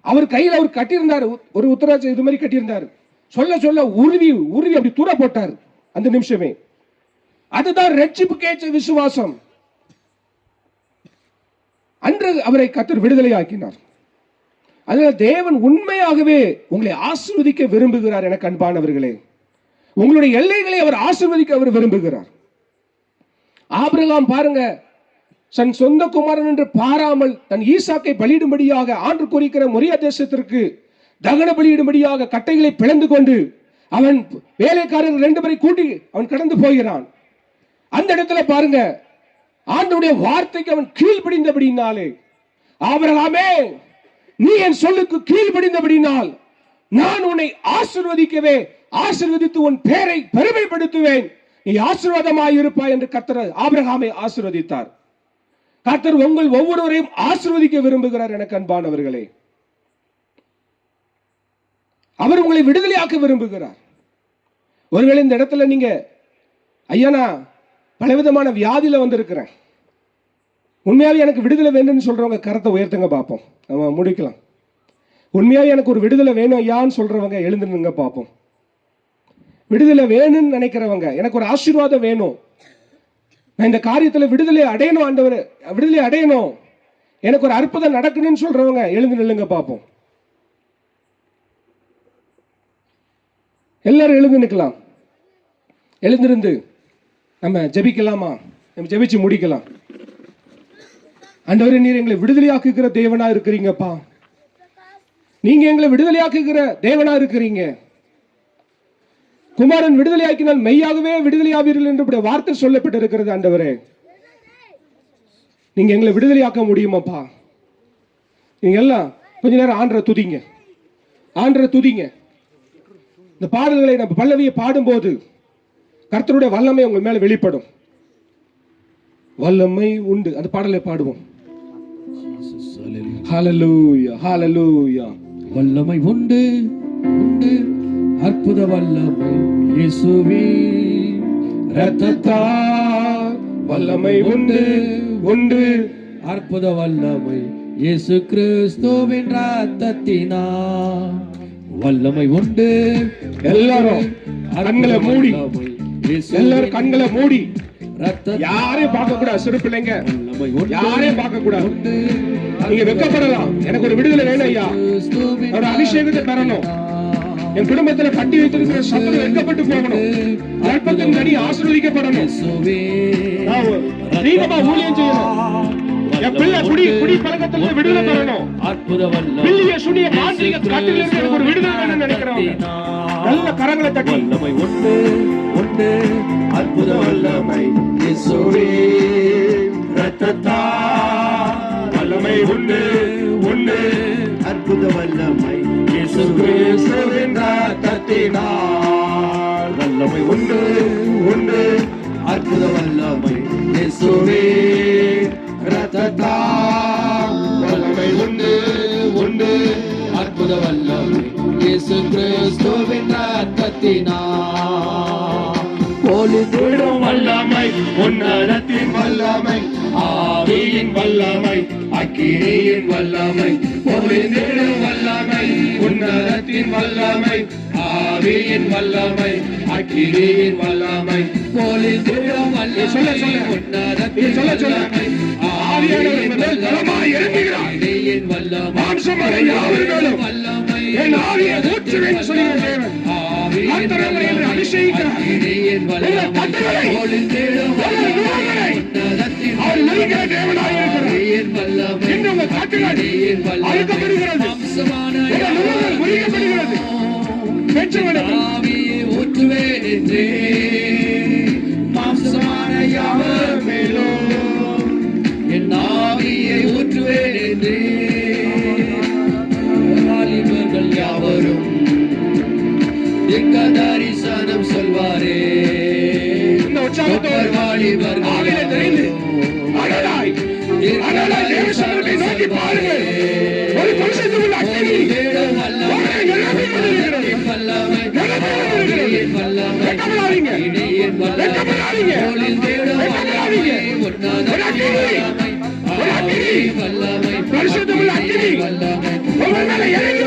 அவர் கையில் அவர் கட்டியிருந்தார், ஒரு உத்தராட்சி இது மாதிரி கட்டியிருந்தார். சொல்ல சொல்ல உருவி உருவி அப்படி தூர போட்டார் அந்த நிமிஷமே. அதுதான் ரட்சிப்புக்கேற்ற விசுவாசம். அன்று அவரை கர்த்தர் விடுதலை ஆக்கினார். அதனால தேவன் உண்மையாகவே உங்களை ஆசீர்வதிக்க விரும்புகிறார். எனக்கு அன்பானவர்களே, உங்களுடைய எல்லைகளை அவர் ஆசீர்வதிக்க அவர் விரும்புகிறார். ஆபிரகாம் பாருங்க, தன் சொந்த குமாரன் என்று பாராமல் தன் ஈசாக்கை பலியிடும்படியாக ஆண்டு குறிக்கிற மொரியா தேசத்திற்கு தகன பலியிடும்படியாக கட்டைகளை பிளந்து கொண்டு அவன் வேலைக்காரர்கள் 2 பேரை கூட்டி அவன் கடந்து போகிறான். அந்த இடத்துல பாருங்க, ஆண்டவருடைய வார்த்தைக்கு அவன் கீழ்ப்படிந்தபடினாலே, ஆபிரகாமே நீ என் சொல்லுக்கு கீழ்ப்படிந்தபடினால் நான் உன்னை ஆசீர்வதித்து உன் பேரை பெருமைப்படுத்துவேன், நீ ஆசீர்வாதமாய் இருப்பாய் என்று கர்த்தர் ஆபிரகாமை ஆசீர்வதித்தார். கர்த்தர் உங்கள் ஒவ்வொருவரையும் ஆசீர்வதிக்க விரும்புகிறார். எனக்கு அன்பானவர்களே, அவர் உங்களை விடுதலையாக்க விரும்புகிறார். ஒருவேளை இந்த இடத்துல நீங்க ஐயா நான் பலவிதமான வியாதியில வந்திருக்கிறேன், உண்மையாவே எனக்கு விடுதலை வேணும்னு சொல்றவங்க கரத்தை உயர்த்துங்க பார்ப்போம். நம்ம முடிக்கலாம். உண்மையாவே எனக்கு ஒரு விடுதலை வேணும் ஐயான்னு சொல்றவங்க எழுந்துருங்க பார்ப்போம். விடுதலை வேணும்னு நினைக்கிறவங்க, எனக்கு ஒரு ஆசீர்வாதம் வேணும், நான் இந்த காரியத்துல விடுதலை அடையணும், ஆண்டவர் விடுதலை அடையணும், எனக்கு ஒரு அற்புதம் நடக்கணும்னு சொல்றவங்க எழுந்து நில்லுங்க பார்ப்போம். எல்லாரும் எழுந்து நிற்கலாம். எழுந்திருந்து நம்ம ஜெபிக்கலாமா? நம்ம ஜெபிச்சு முடிக்கலாம். ஆண்டவரே, நீர் எங்களை விடுதலையாக்குகிற தேவனா இருக்கிறீங்கப்பா. நீங்க எங்களை விடுதலையாக்குகிற தேவனா இருக்கிறீங்க. குமாரன் விடுதலையாக்கினால் மெய்யாகவே விடுதலையாவீர்கள் என்று வார்த்தை சொல்லப்பட்டிருக்கிறது. ஆண்டவரே, நீங்க எங்களை விடுதலையாக்க முடியுமாப்பா? நீங்க எல்லாம் கொஞ்ச நேரம் ஆண்டவரை துதிங்க, ஆண்டவரை துதிங்க. இந்த பாடல்களை நம்ம பல்லவியை பாடும்போது கர்த்தருடைய வல்லமை உங்கள் மேல வெளிப்படும். வல்லமை உண்டு. அந்த பாடலை பாடுவோம். ஹல்லேலூயா, ஹல்லேலூயா. வல்லமை உண்டு உண்டு, அற்புத வல்லமை இயேசுவே இரத்தத்தால். வல்லமை உண்டு உண்டு, அற்புத வல்லமை இயேசு கிறிஸ்துவின் இரத்தத்தினால். வல்லமை உண்டு. எல்லாரும் கண்களை மூடி, எல்லாரும் கண்களை மூடி, யாரையும் பார்க்க கூடாது. சிறு பிள்ளைங்க யாரையும் பார்க்க கூடாது. நீங்க வெட்கப்படலாம். எனக்கு ஒரு விடுதலை வேணும் ஐயா, ஒரு அபிஷேகத்தை பெறணும், என் குடும்பத்துல கட்டி வைத்திருக்கிற சத்துரு வெட்கப்பட்டு போகணும், கற்பத்தின் கனி ஆசீர்வதிக்கப்படணும், தீபமா ஊழியம் செய்யணும், என் பிள்ளை குடி பழக்கத்திலிருந்து விடுதலை பெறணும், பிள்ளைய சுனிய மாந்திரிக கட்டிலிருந்து எனக்கு ஒரு விடுதலை வேணும்னு நினைக்கிறவங்க நல்ல கரங்களை தட்டி. வல்லமை உண்டு உண்டு, அற்புத வல்லமை இயேசுவே இரத்தத்தால். வல்லமை உண்டு உண்டு, அற்புத வல்லமை இயேசு கிறிஸ்துவின் இரத்தத்தினால். வல்லமை உண்டு உண்டு, அற்புத வல்லமை இயேசுவே இரத்தத்தால். வல்லமை உண்டு உண்டு, அற்புத வல்லமை இயேசு கிறிஸ்துவின் இரத்தத்தினால். பொழிந்திடும் வல்லமை, உன்னதத்தின் வல்லமை, ஆவியின் வல்லமை, அக்கினியின் வல்லமை. பொழிந்திடும் வல்லமை, உன்னதத்தின் வல்லமை, ஆவியின் வல்லமை, அக்கினியின் வல்லமை. பொழிந்திடும் வல்லமை, உன்னதத்தின் வல்லமை, ஆவியின் வல்லமை, அக்கினியின் வல்லமை. மாம்சமறை யாவர்களும் வல்லமை, என் ஆவியை ஊற்றுவேன் சொல்லுகிற தேவன் கர்த்தரை அபிஷேகிக்கிறார். உங்கள் கட்டுகளை, உங்கள் நுகங்களை அவர் நெருங்கிற தேவனாய் இருக்கிறார். இன்று உங்கள் கட்டுகள் அழுக்கப்படுகிறது, உங்கள் நுகங்கள் முறிக்கப்படுகிறது. ஊற்றுவேன் என்றே மாம்சமான யாவர் மேலும் என் ஆவியை ஊற்றுவேன் என்றே. வாலிபர்கள் யாவரும் தரிசனம் சொல்வாரே. இந்த உற்சாகத்தோடு வாலிபர்கள் அடலாய் தேவசனத்தை நோக்கி பாருங்கள். ஒரு பரிசுத்தமுள்ள அக்கினி பரிசுத்தமுள்ள அக்கினி உங்கள் மேல இறங்கி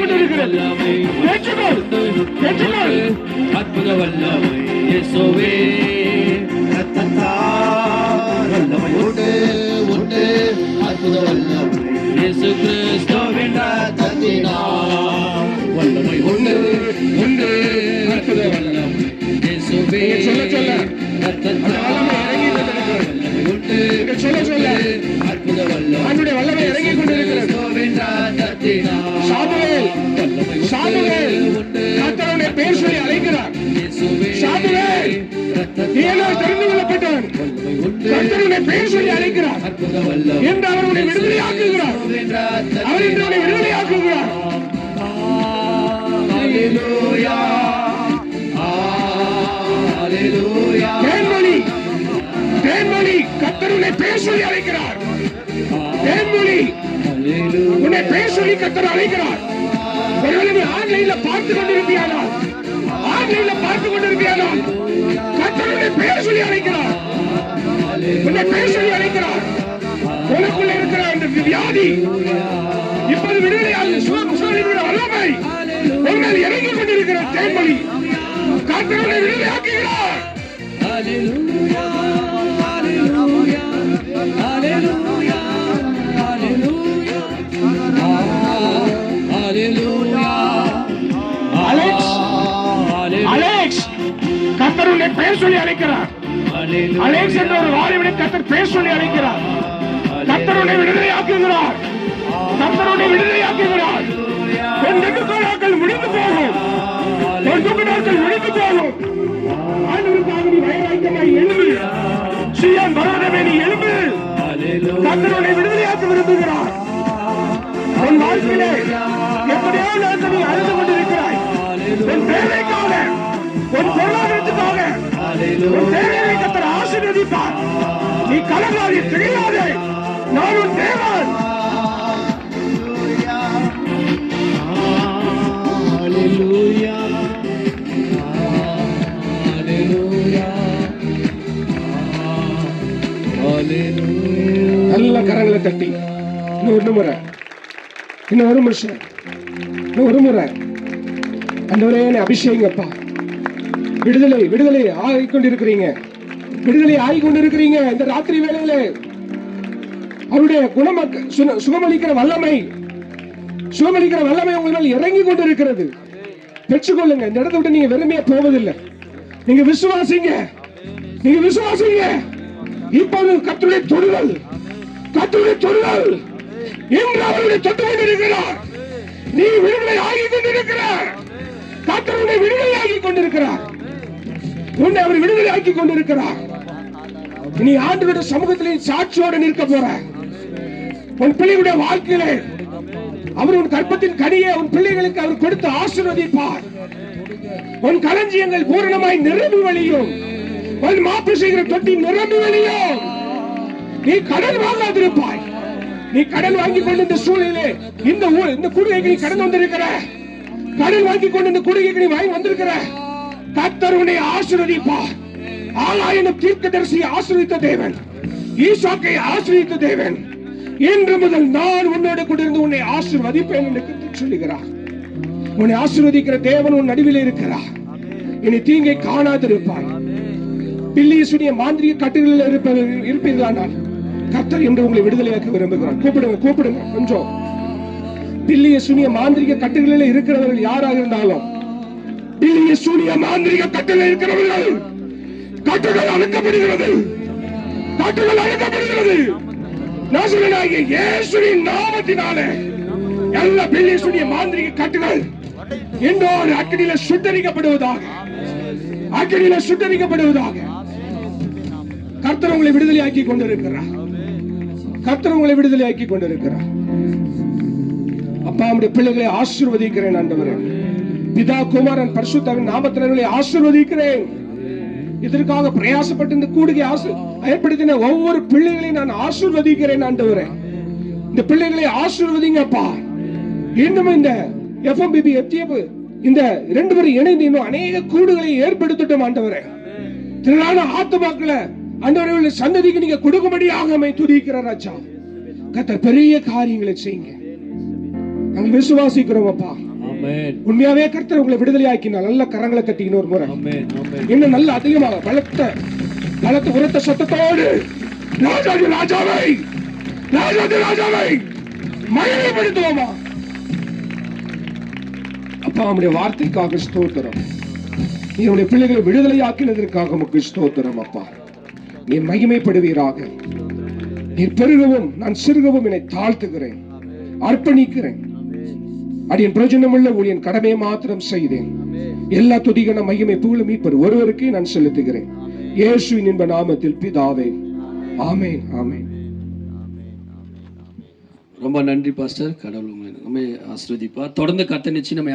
கொண்டிருக்கிறது. அற்புத வல்லமை இயேசுவே இரத்தத்தால். வல்லமை உண்டு உண்டு, அற்புத வல்லமை நீங்க சொல்ல சொல்ல அந்த வல்லமை இறங்கி கொண்டிருக்கிறது. நீங்க சொல்ல சொல்ல அற்புத வல்லமை அவருடைய வல்லமை இறங்கி கொண்டிருக்கிறது. சாமுவேல் சாமுவேல் கர்த்தருடைய பெயர் சொல்லி அழைக்கிறார். சாமுவேல் ஏனோ தெரிந்து கொள்ளப்பட்டவன் கர்த்தருடைய பெயர் சொல்லி அழைக்கிறார் என்று அவருடைய விடுதலையாக்குகிறார். அவர் இன்று அவரை விடுதலையாக்குகிறார். ஹalleluya ஹalleluya தேன்மொழி தேன்மொழி கர்த்தருடைய பெயர் சொல்லி அழைக்கிறார். தேன்மொழி உன்னை பெயர் சொல்லி கர்த்தர் அழைக்கிறார். ஒருவேளை நீ ஆன்லைன்ல பார்த்து கொண்டிருப்பியானால் கர்த்தருடைய பெயர் சொல்லி அழைக்கிறார். உன்னை பெயர் சொல்லி அழைக்கிறார். உனக்குள்ள இருக்கிற அந்த வியாதி இப்போது விடுதலையாக சுகமளிக்கிற வல்லமை உங்கள் இறங்கி கொண்டிருக்கிற தேன்மொழி கர்த்தருடைய விடுதலையாக்குகிறார். ஹalleluya ஹalleluya ஹalleluya ஹalleluya ஹalleluya அலெக்ஸ் அலெக்ஸ் கர்த்தருடைய பெயர் சொல்லி அழைக்கிறார். அலெக்ஸ் என்ற ஒரு வாலிபனை கர்த்தர் பெயர் சொல்லி அழைக்கிறார். கர்த்தருடைய விடுதலையாக்குகிறார். கர்த்தருடைய விடுதலையாக்குகிறார். என் நாட்கள் முடிந்து போகும். என் நாட்கள் முடிந்து போகும். ஆண்டவருக்காக நீ வைராக்கியமாய் எழும்பு. சீயோன் பர்வதமே நீ எழும்பு. கர்த்தருடைய விடுதலையாக்க விரும்புகிறார். உன் வாழ்க்கையிலே எப்படியோ நாட்கள் நீ அழுது கொண்டிருக்கிறாய். உன் தேவைக்காக உன் பொருளாதாரத்துக்காக உன் தேவையை கர்த்தர் ஆசீர்வதிப்பார். நீ கலங்காதே, திகையாதே. நான் உன் தேவன். ஹalleluya ஹalleluya ஹalleluya நல்ல கரங்களை தட்டி இன்னும் ஒரு நிமிஷம் இன்னும் ஒரு முறை ஆண்டவரே என்னை அபிஷேகப்பா. விடுதலை விடுதலை ஆகிக்கொண்டிருக்கிறீங்க. விடுதலை ஆகிக்கொண்டிருக்கிறீங்க. இந்த ராத்திரி வேளையிலே அவருடைய சுகமளிக்கிற வல்லமை உங்கள் மேல் இறங்கி கொண்டிருக்கிறது. பெற்றுக்கொள்ளுங்க. இந்த இடத்தை விட்டு நீங்க வெறுமையா போவதில்லை. நீங்க விசுவாசிங்க. இப்போது கர்த்தருடைய தொடுதல் என்று அவருடைய தொட்டு கொண்டிருக்கிறார். நீ விடுதலை ஆகிக் கொண்டிருக்கிறார். கர்த்தருடைய விடுதலை ஆகிக் கொண்டிருக்கிறார். உன்னை அவர் விடுதலை ஆக்கிக் கொண்டிருக்கிறார். நீ ஆண்டவருடைய சமூகத்திலே சாட்சியோடு நிற்க போற. உன் பிள்ளைகளுடைய வாழ்க்கையிலே அவர் உன் கற்பத்தின் கனியை உன் பிள்ளைகளுக்கு அவர் கொடுத்து ஆசீர்வதிப்பார். உன் களஞ்சியங்கள் பூரணமாய் நிரம்பி வழியும். உன் மாப்பு செய்கிற தொட்டி நிரம்பி வழியும். நீ கடன் வாங்காதிருப்பாய். நீ கடன் வாங்கி கொண்டு இந்த சூழலிலே இந்த கூடுகைக்கு நீ கடன் வந்திருக்கிற. கடன் வாங்கி கொண்டு இந்த கூடுகைக்கு நீ வாங்கி வந்திருக்கிற. கர்த்தர் உன்னை ஆசீர்வதிப்பார். ஆகாயம் தீர்க்கதரிசியை ஆசீர்வதித்த தேவன், ஈசாக்கை ஆசீர்வதித்த தேவன், இன்று முதல் நான் உன்னோடு கூட இருந்து உன்னை ஆசீர்வதிப்பேன் என்று கர்த்தர் சொல்லுகிறார். உன்னை ஆசீர்வதிக்கிற தேவன் உன் நடுவில் இருக்கிறார். இனி தீங்கை காணாதிருப்பாய். பில்லியசுடைய மாந்திரிக கட்டுகளில் இருப்பீர்களானால் கர்த்தர் என்று உங்களை விடுதலையாக்க விரும்புகிறார். கூப்பிடுங்க கொஞ்சம். பில்லியசுடைய மாந்திரிக கட்டுகளில் இருக்கிறவர்கள் யாராக இருந்தாலும், பில்லியசுடைய மாந்திரிக கட்டுகளில் இருக்கிறவர்கள் கட்டுகள் அழுக்கப்படுகிறது. நாசரேயனாகிய இயேசுவின் நாமத்தினாலே எல்லா பில்லியசுடைய மாந்திரிக கட்டுகள் இன்றோடு அக்கினியில சுட்டரிக்கப்படுவதாக. கர்த்தர் உங்களை விடுதலையாக்கி கொண்டிருக்கிறார். அப்பா, நம்முடைய பிள்ளைகளை ஆசீர்வதிக்கிறேன் ஆண்டவரே. பிதா, குமாரன், பரிசுத்தரின் நாமத்தினர்களை ஆசீர்வதிக்கிறேன். இதற்காக பிரயாசப்பட்டு இந்த கூடுகை ஏற்படுத்தின ஒவ்வொரு பிள்ளைகளையும் நான் ஆசீர்வதிக்கிறேன் ஆண்டவரே. இந்த பிள்ளைகளை ஆசீர்வதிங்கப்பா. இன்னும் இந்த FMBB இந்த 2 பேரும் இணைந்து இன்னும் அநேக கூடுகளை ஏற்படுத்தட்டும் ஆண்டவரே. திரளான ஆத்துமாக்களை ஆண்டவரே சந்ததிக்கு நீங்க கொடுக்கும்படியாக துதிக்கிறேன் ராஜா. கர்த்தர் பெரிய காரியங்களை செய்யுங்க. நாங்கள் விசுவாசிக்கிறோம் அப்பா. உண்மையாவே கர்த்தர் உங்களை விடுதலையாக்கினார். நல்ல கரங்களை தட்டி இன்னொரு முறை இன்னும் நல்ல அதிகமாக பலத்த உரத்த சத்தத்தோடு ராஜாவை மகிமைப்படுத்துவோமா? அப்பா, நம்முடைய வார்த்தைக்காக ஸ்தோத்திரம். என்னுடைய பிள்ளைகளை விடுதலையாக்கினதற்காக உமக்கு ஸ்தோத்திரம் அப்பா. நீர் மகிமைப்படுவீராக. நீர் பெருகவும் நான் சிறுகவும் என்னை தாழ்த்துகிறேன், அர்ப்பணிக்கிறேன். அடியின் பிரயோஜனமுள்ள ஊழியன் கடமையை மாத்திரம் செய்தேன். எல்லா துதிகன மகிமை புகழும் மீட்பர் ஒருவருக்கே நான் செலுத்துகிறேன். இயேசுவின் இன்ப நாமத்தில் பிதாவே, ஆமென், ஆமென். ரொம்ப நன்றி பாஸ்டர். கடவுள் உங்களை ஆசீர்வதிப்பார். தொடர்ந்து கர்த்தர் நிச்சயம் நம்ம